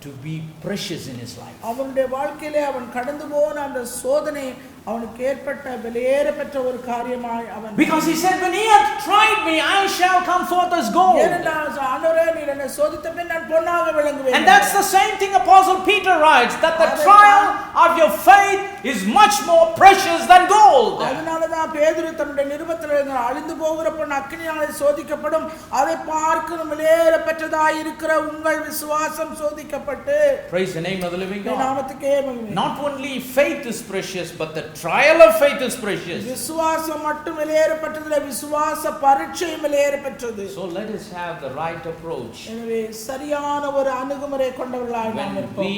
to be precious in his life. அவனுடைய வாழ்க்கையிலே அவன் கடந்து போன அந்த சோதனை அவனுக்கு ஏற்பட்ட விலையேற பெற்ற ஒரு காரியமாய் அவன். Because he said, when he hath tried me, I shall come forth as gold. ஏனென்றால் ஆண்டவரே நீர் என்னை சோதித்த பின் நான் பொன்னாக விளங்குவேன். And that's the same thing Apostle Peter writes, that the trial of your faith is much more precious than gold. அதனாலதான் பேதுரு தன்னுடைய நிருபத்தில் எழுதினார், அழிந்து போகிற பொன் அக்கினியாலே சோதிக்கப்படும், அதை பார்க்கணும் விலையேற பெற்றதாய் இருக்கிற உங்கள் விசுவாசம் சோதிக்கப்பட்டு. Praise the name of the living God. நாமத்துக்கே மகிமை. Not only faith is precious, but the trial of faith is precious. விசுவாசம் மட்டும் விலையேற பெற்றதில்லை, விசுவாச பரீட்சையும் விலையேற பெற்றது. So let us have the right approach. எனவே சரியான ஒரு அணுகுமுறை கொண்டவர்களாய் நாம் When இருப்போம். we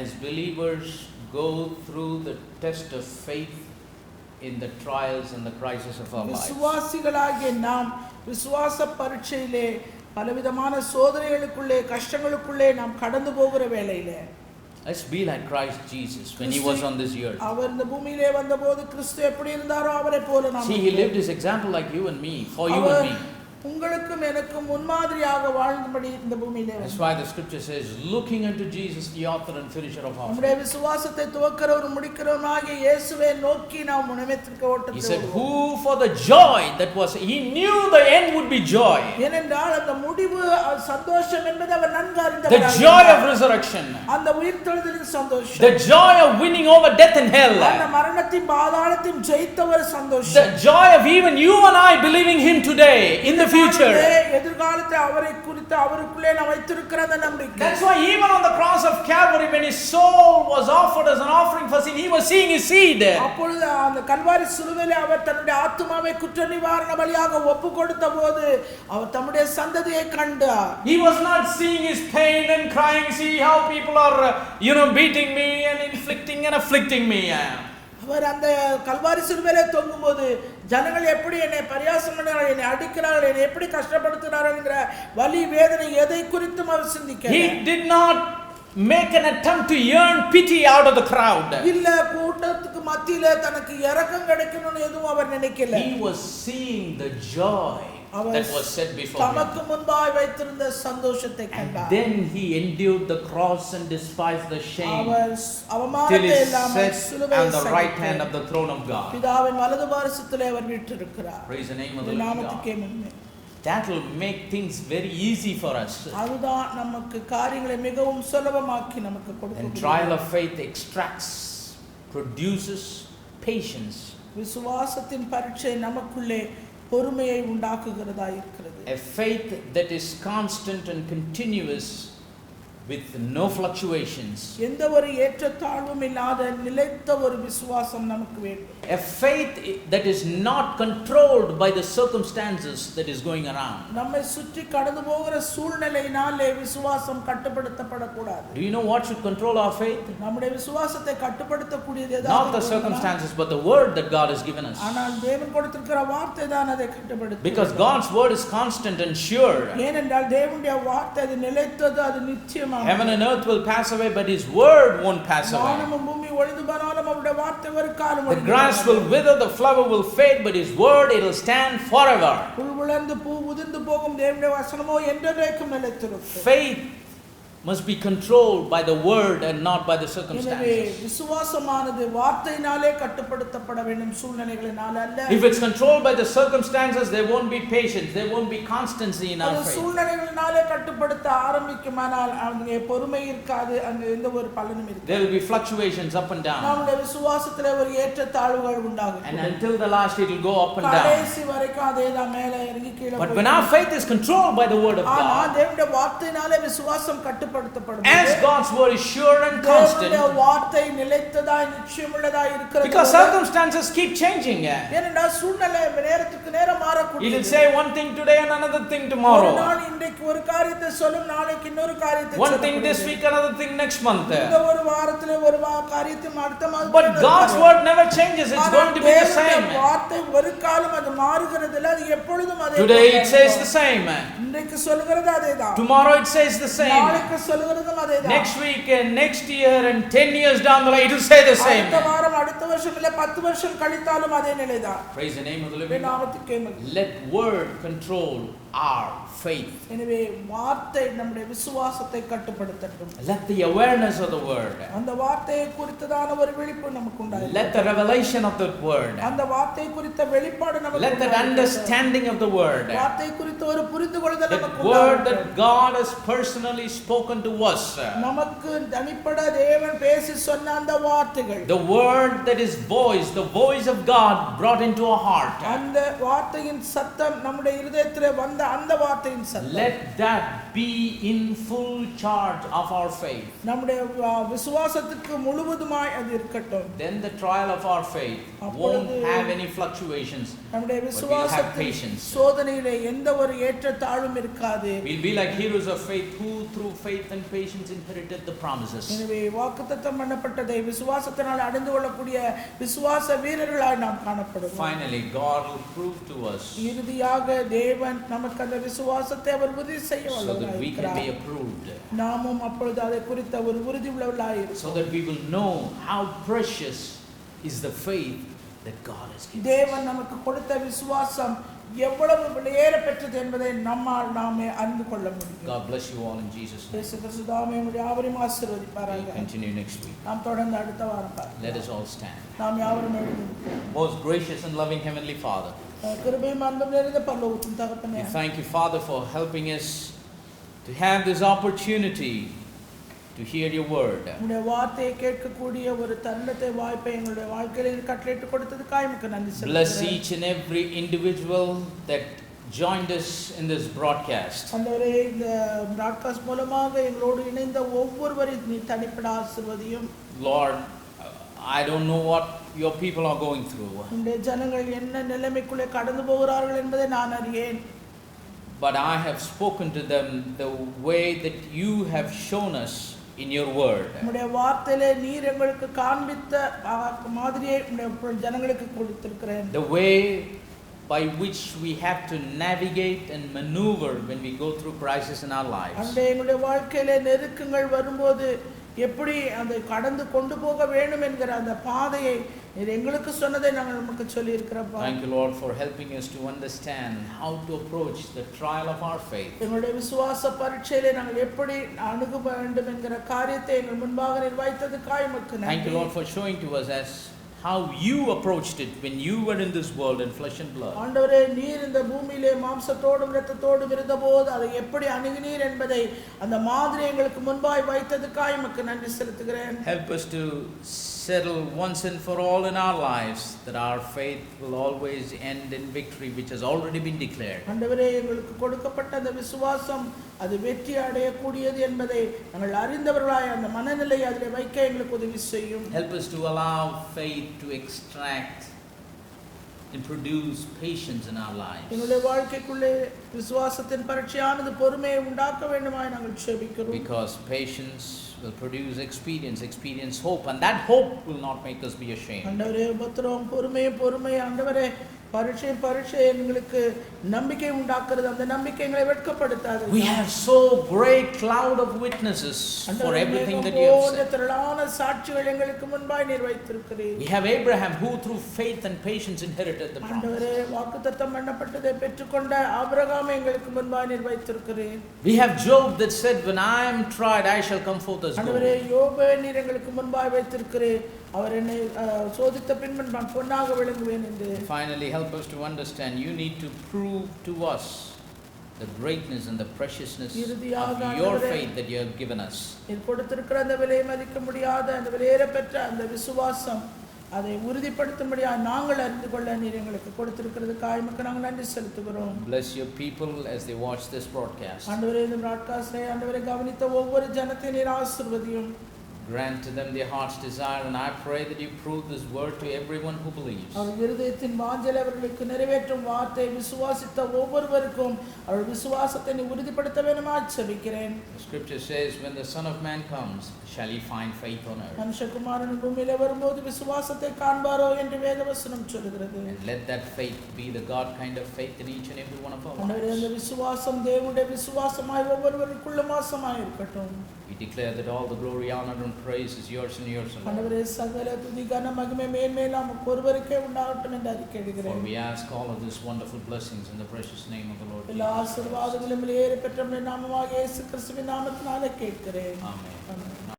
as believers go through the test of faith in the trials and the crisis of our lives. விசுவாசிகளாகிய நாம் விசுவாச பரீட்சையிலே பலவிதமான சோதனைகளுக்குள்ளே கஷ்டங்களுக்குள்ளே நாம் கடந்து போகிற வேளையிலே, Let's be like Christ Jesus when he was on this earth. அவர் இந்த பூமியிலே வந்தபோது கிறிஸ்து எப்படி இருந்தாரோ அவரை போல நாம். See, he lived his example like you and me, for you and me. உங்களுக்கும் எனக்கும் முன்மாதிரியாக வாழ்ந்தபடி இந்த பூமியிலே That's why the scripture says, looking unto Jesus, the author and finisher of our நம்முடைய faith. விசுவாசத்தை துவக்கிறவரும் முடிக்கிறவருமாகிய இயேசுவை நோக்கி நாம் முன்னேற்றத்திற்கு He ஓட்டத்தை said, ஓடுவோம். who for the joy that was, he knew the end would be joy. ஏனென்றால் அந்த முடிவு சந்தோஷம் என்பதை அவர் நன்கு The அறிந்தவராக joy of இருந்தார். resurrection. அந்த உயிர்த்தெழுதலின் சந்தோஷம், The joy of winning over death and hell. அந்த மரணத்தையும் பாதாளத்தையும் ஜெயித்த ஒரு சந்தோஷம், The joy of even you and I believing him today, in the future. எதிர்காலத்தை அவரை குறித்து அவருக்குள்ளே நாம் வைத்திருக்கிற அந்த நம்பிக்கை. That's why even on the cross of Calvary, when his soul was offered as an offering for sin, he was seeing his seed. அப்பொழுது அந்த கல்வாரி சிலுவையிலே அவர் தன்னுடைய ஆத்துமாவை குற்ற நிவாரண பலியாக ஒப்பு கொடுத்த போது அவர் தம்முடைய சந்ததியை கண்டார். He was not seeing his pain and crying, see how people are, beating me and inflicting and afflicting me. அவர் அந்த கல்வாரி சிலுவையிலே தொங்கும்போது ஜனங்கள் எப்படி என்னை பரியாசம் பண்ணுகிறார்கள், என்னை அடிக்கிறார்கள், என்னை எப்படி கஷ்டப்படுத்துகிறார்கள் என்கிற வலி வேதனை எதை குறித்தும் அவர் சிந்திக்கவில்லை. He did not make an attempt to earn pity out of the crowd. இல்ல கூட்டத்துக்கு மத்தியிலே தனக்கு இரக்கம் கிடைக்கணும்னு எதுவும் அவர் நினைக்கல. He was seeing the joy that was set before him. தமக்கு முன்பாய் வைத்திருந்த சந்தோஷத்தை கண்டார். Then he endured the cross and despised the shame our till அவமானத்தை he இல்லாமல் sat சிலுவையை on the right hand of the throne of God. பிதாவின் வலது பாரசத்திலே அவர் வீற்றிருக்கிறார். Praise the name of the Lord நாமத்துக்கே God. மகிமை. That will make things very easy for us. அதுதான் நமக்கு காரியங்களை மிகவும் சுலபமாக்கி நமக்கு And கொடுக்கும். trial of faith extracts, produces patience. விசுவாசத்தின் பரீட்சை நமக்குள்ளே பொறுமையை உண்டாக்குகிறதா இருக்கிறது. A faith that is constant and continuous with no fluctuations. எந்த ஒரு ஏற்றத்தாழ்வும் இல்லாத நிலைத்த ஒரு விசுவாசம் நமக்கு வேண்டும். A faith that is not controlled by the circumstances that is going around. நம்மை சுற்றி கடந்து போகிற சூழ்நிலையினாலே விசுவாசம் கட்டுப்படுத்தப்படக்கூடாது. Do you know what should control our faith? நம்முடைய விசுவாசத்தை கட்டுப்படுத்தக்கூடியது Not the circumstances, but the word that God has given us. ஆனால் தேவன் கொடுத்திருக்கிற வார்த்தை தான் அதை கட்டுப்படுத்தும். Because God's word is constant and sure. ஏனென்றால் தேவனுடைய வார்த்தை அது நிலைத்தது, அது நிச்சயமானது. Heaven and earth will pass away, but his word won't pass away. வானமும் பூமி ஒழிந்து போனாலும் அவருடைய வார்த்தை ஒரு காலம் The grass will wither, the flower will fade, but his word, it will stand forever. புல் விழுந்து பூ உதிர்ந்து போகும், தேவனுடைய வசனமோ என்றென்றைக்கும் நிலைத்திருக்கும். Faith must be controlled by the word and not by the எனவே circumstances. விசுவாசமானது வார்த்தையினாலே கட்டுப்படுத்தப்பட வேண்டும், சூழ்நிலைகளினால அல்ல. If it's controlled by the circumstances, there won't be patience, there won't be constancy in our அது faith. சூழ்நிலைகளினாலே கட்டுப்படுத்த ஆரம்பிக்குமானால் அங்கே பொறுமை இருக்காது, அங்கே எந்த ஒரு பலனும் இருக்காது. There will be fluctuations up and down. நம்முடைய விசுவாசத்திலே ஒரு ஏற்றத்தாழ்வுகள் உண்டாகும். And until the last, it will go up and down. கடைசி வரைக்கும் அதேதான், மேலே இறங்கி கீழே But போய். when our faith is controlled by the word of ஆனா God, தேவனுடைய வார்த்தையினாலே விசுவாசம் கட்டுப்படுத்தப்படும். as God's word is sure and constant, தேவனுடைய வார்த்தை நிலைத்ததாய் நிச்சயமுள்ளதாய் இருக்கிறது. because circumstances keep changing. ஏனென்றால் சூழ்நிலை நேரத்துக்கு நேரம் It will மாறக்கூடியது. say one thing today and another thing ஒரு tomorrow. நாள் இன்றைக்கு ஒரு காரியத்தை சொல்லும், நாளைக்கு இன்னொரு காரியத்தை One thing this சொல்லக்கூடியது. week, another thing next month. இந்த ஒரு வாரத்திலே ஒரு காரியத்தை அடுத்த மாதம். But God's word never changes. It's going to be the same. வார்த்தை ஒரு காலம் அது மாறுகிறது இல்ல, அது எப்பொழுதும் அதே. Today it says the same. இன்றைக்கு சொல்லுகிறது அதேதான். Tomorrow it says the same. நாளைக்கு சொல்லுகிறதும் அதேதான். Next week and next year and 10 years down the line, it will say the same. அடுத்த வாரம் அடுத்த வருஷம் இல்ல 10 வருஷம் கழித்தாலும் அதே நிலைதான். Praise the name of the living God. நாமத்துக்கே மகிமை. Let word control our faith. எனவே வார்த்தை நம்முடைய விசுவாசத்தை கட்டுப்படுத்தட்டும். Let the awareness of the word, அந்த வார்த்தையை குறித்ததான ஒரு விழிப்பு நமக்கு உண்டாகும். let the revelation of that word, அந்த வார்த்தை குறித்த வெளிப்பாடு நமக்கு let that understanding of the word, வார்த்தை குறித்த ஒரு புரிந்துகொள்ளுதல் that நமக்கு word உண்டாகும். that God has personally spoken to us, நமக்கு தனிப்பட தேவன் பேசி சொன்ன அந்த வார்த்தைகள், the word that is voice, the voice of God brought into our heart, அந்த வார்த்தையின் சத்தம் நம்முடைய இதயத்திலே வந்த அந்த வார்த்தையின் சத்தம், let that be in full charge of our faith. நம்முடைய விசுவாசத்துக்கு முழுவதுமாய் அது இருக்கட்டும். Then the trial of our faith won't have any fluctuations. நம்முடைய But we'll have விசுவாசத்தின் patience. சோதனையிலே எந்த ஒரு ஏற்றத்தாழ்வும் இருக்காது. We'll be like heroes of faith who through faith and patience inherited the promises. எனவே வாக்குத்தத்தம் பண்ணப்பட்டதை விசுவாசத்தினால் அடைந்து கொள்ளக்கூடிய விசுவாச வீரர்களாய் நாம் காணப்படுவோம். Finally, God will prove to us இறுதியாக தேவன் நமக்கு அந்த விசுவாசத்தை அவர் உறுதி செய்ய so that we can be வல்லவராயிருக்கிறார். approved, நாமும் அப்பொழுது அதை குறித்த ஒரு உறுதி உள்ளவர்களாய் so that we will know how precious is the faith that God has given. தேவன் நமக்கு கொடுத்த விசுவாசம் எவ்வளவு விலையேற பெற்றது என்பதை நம்மால் நாமே அறிந்து கொள்ள முடியும். God bless you all in Jesus' name. இயேசு கிறிஸ்து தாமே உங்களை யாவரையும் ஆசீர்வதிப்பாராக. We'll continue next week. நாம் தொடர்ந்து அடுத்த வாரம் பார்க்கலாம். Let us all stand. நாம் யாவரும் எழுந்து. Most gracious and loving Heavenly Father, கிருபையும் அன்பும் நிறைந்த பரலோகத்தின் தகப்பனே, we thank you, Father, for helping us to have this opportunity to hear your word. உம்முடைய வார்த்தையை கேட்கக்கூடிய ஒரு தருணத்தை வாய்ப்பை எங்களுடைய வாழ்க்கையில் கட்டளையிட்டு கொடுத்ததுக்காக உமக்கு நன்றி Bless செலுத்துகிறேன். each and every individual that joined us in this broadcast. ஆண்டவரே, இந்த பிராட்காஸ்ட் மூலமாக எங்களோடு இணைந்த ஒவ்வொருவரையும் நீ தனிப்பட ஆசீர்வதியும். Lord, I don't know what your people are going through, உம்முடைய ஜனங்கள் என்ன நிலைமைக்குள்ளே கடந்து போகிறார்கள் என்பதை நான் அறியேன். but I have spoken to them the way that you have shown us in your word. உம்முடைய வார்த்தையிலே நீர் எங்களுக்கு காண்பித்த மாதிரியை உம்முடைய ஜனங்களுக்கு கொடுத்திருக்கிறேன். The way by which we have to navigate and maneuver when we go through crisis in our lives. அண்டே எங்களுடைய வாழ்க்கையிலே நெருக்கங்கள் வரும்போது எப்படி அதை கடந்து கொண்டு போக வேண்டும் என்கிற அந்த பாதையை நீர் எங்களுக்கு சொன்னதை நாங்கள் நமக்கு சொல்லி இருக்கிறோம். Thank you, Lord, for helping us to understand how to approach the trial of our faith. எங்களுடைய விசுவாச பரீட்சையிலே நாங்கள் எப்படி அணுக வேண்டும் என்கிற காரியத்தை எங்கள் முன்பாக நிர்வகித்ததுக்காக உமக்கு நன்றி. Thank you, Lord, for showing to us as how you approached it when you were in this world in flesh and blood. ஆண்டவரே, நீர் இந்த பூமியிலே மாம்சத்தோடும் இரத்தத்தோடும் இருந்தபோது அதை எப்படி அணுகினீர் என்பதை அந்த மாதிரி எங்களுக்கு முன்பாய் வைத்ததுக்காக உமக்கு நன்றி செலுத்துகிறேன். Help us to settle once and for all in our lives that our faith will always end in victory, which has already been declared. ஆண்டவரே, எங்களுக்கு கொடுக்கப்பட்ட அந்த விசுவாசம் அது வெற்றி அடையக்கூடியது என்பதை நாங்கள் அறிந்தவர்களாய் அந்த மனநிலையை அதிலே வைக்க எங்களுக்கு உதவி செய்யும். Help us to allow faith to extract and produce patience in our lives. எங்களுடைய வாழ்க்கைக்குள்ளே விசுவாசத்தின் பரீட்சையானது பொறுமையை உண்டாக்க வேண்டுமாய் நாங்கள் ஜெபிக்கிறோம். Because patience will produce experience hope, and that hope will not make us be ashamed. ஆண்டவரே, உபத்திரவம் பொறுமை ஆண்டவரே, பரீட்சை எங்களுக்கு நம்பிக்கை உண்டாக்குறது. அந்த நம்பிக்கை எங்களை வெட்கப்படுத்தாது. We have so great cloud of witnesses for everything that you have said. திரளான சாட்சிகள் எங்களுக்கு முன்பாய் நீர் வைத்திருக்கிறீர். We have Abraham who through faith and patience inherited the promise. ஆண்டவரே, வாக்குத்தத்தம் பண்ணப்பட்டதை பெற்றுக்கொண்ட ஆபிரகாமை எங்களுக்கு முன்பாய் நீர் வைத்திருக்கிறீர். We have Job that said, when I am tried I shall come forth as ஆண்டவரே, gold. யோபை நீர் எங்களுக்கு முன்பாய் வைத்திருக்கிறீர். அவர் என்னை சோதித்த பின்பு நான் பொன்னாக விளங்குவேன் என்று. Finally, help us to understand you need to prove to us the greatness and the preciousness of your faith that you have given us. நீர் கொடுத்திருக்கிற அந்த விலை மதிக்க முடியாத அந்த விலையேற பெற்ற அந்த விசுவாசம் அதை உறுதிப்படுத்தும்படியாக நாங்கள் அறிந்து கொள்ள நீர் எங்களுக்கு கொடுத்திருக்கிறதுக்காக உமக்கு நாங்கள் நன்றி செலுத்துகிறோம். Bless your people as they watch this broadcast. ஆண்டவரே, இந்த பிராட்காஸ்டை ஆண்டவரே கவனித்த ஒவ்வொரு ஜனத்தை நீர் ஆசீர்வதியும். Grant to them their heart's desire, and I pray that you prove this word to everyone who believes. அவர் இருதயத்தின் வாஞ்சையை அவர்களுக்கு நிறைவேற்றும் வார்த்தை விசுவாசித்த ஒவ்வொருவருக்கும் அவர் விசுவாசத்தை நீ உறுதிப்படுத்த வேண்டுமா ஜெபிக்கிறேன். The scripture says, when the Son of Man comes, shall he find faith on earth? மனுஷகுமாரன் பூமியிலே வரும்போது விசுவாசத்தை காண்பாரோ என்று வேதவசனம் சொல்கிறது. And let that faith be the God kind of faith in each and every one of our ஆண்டவரே, அந்த lives. விசுவாசம் தேவனுடைய விசுவாசமாய் ஒவ்வொருவருக்குள்ளும் வாசமாய் இருக்கட்டும். We declare that all the glory, honor and praise is yours and yours alone. ஆண்டவரே, சகல துதி கன மகிமை மேன்மேலாம் ஒருவருக்கே உண்டாகட்டும் என்று அறிக்கையிடுகிறேன். For we ask all of these wonderful blessings in the precious name of the Lord எல்லா Jesus. ஆசீர்வாதங்களும் ஏறி பெற்ற நாமமாக இயேசு கிறிஸ்துவின் நாமத்தினாலே கேட்கிறேன். Amen. ஆமென்.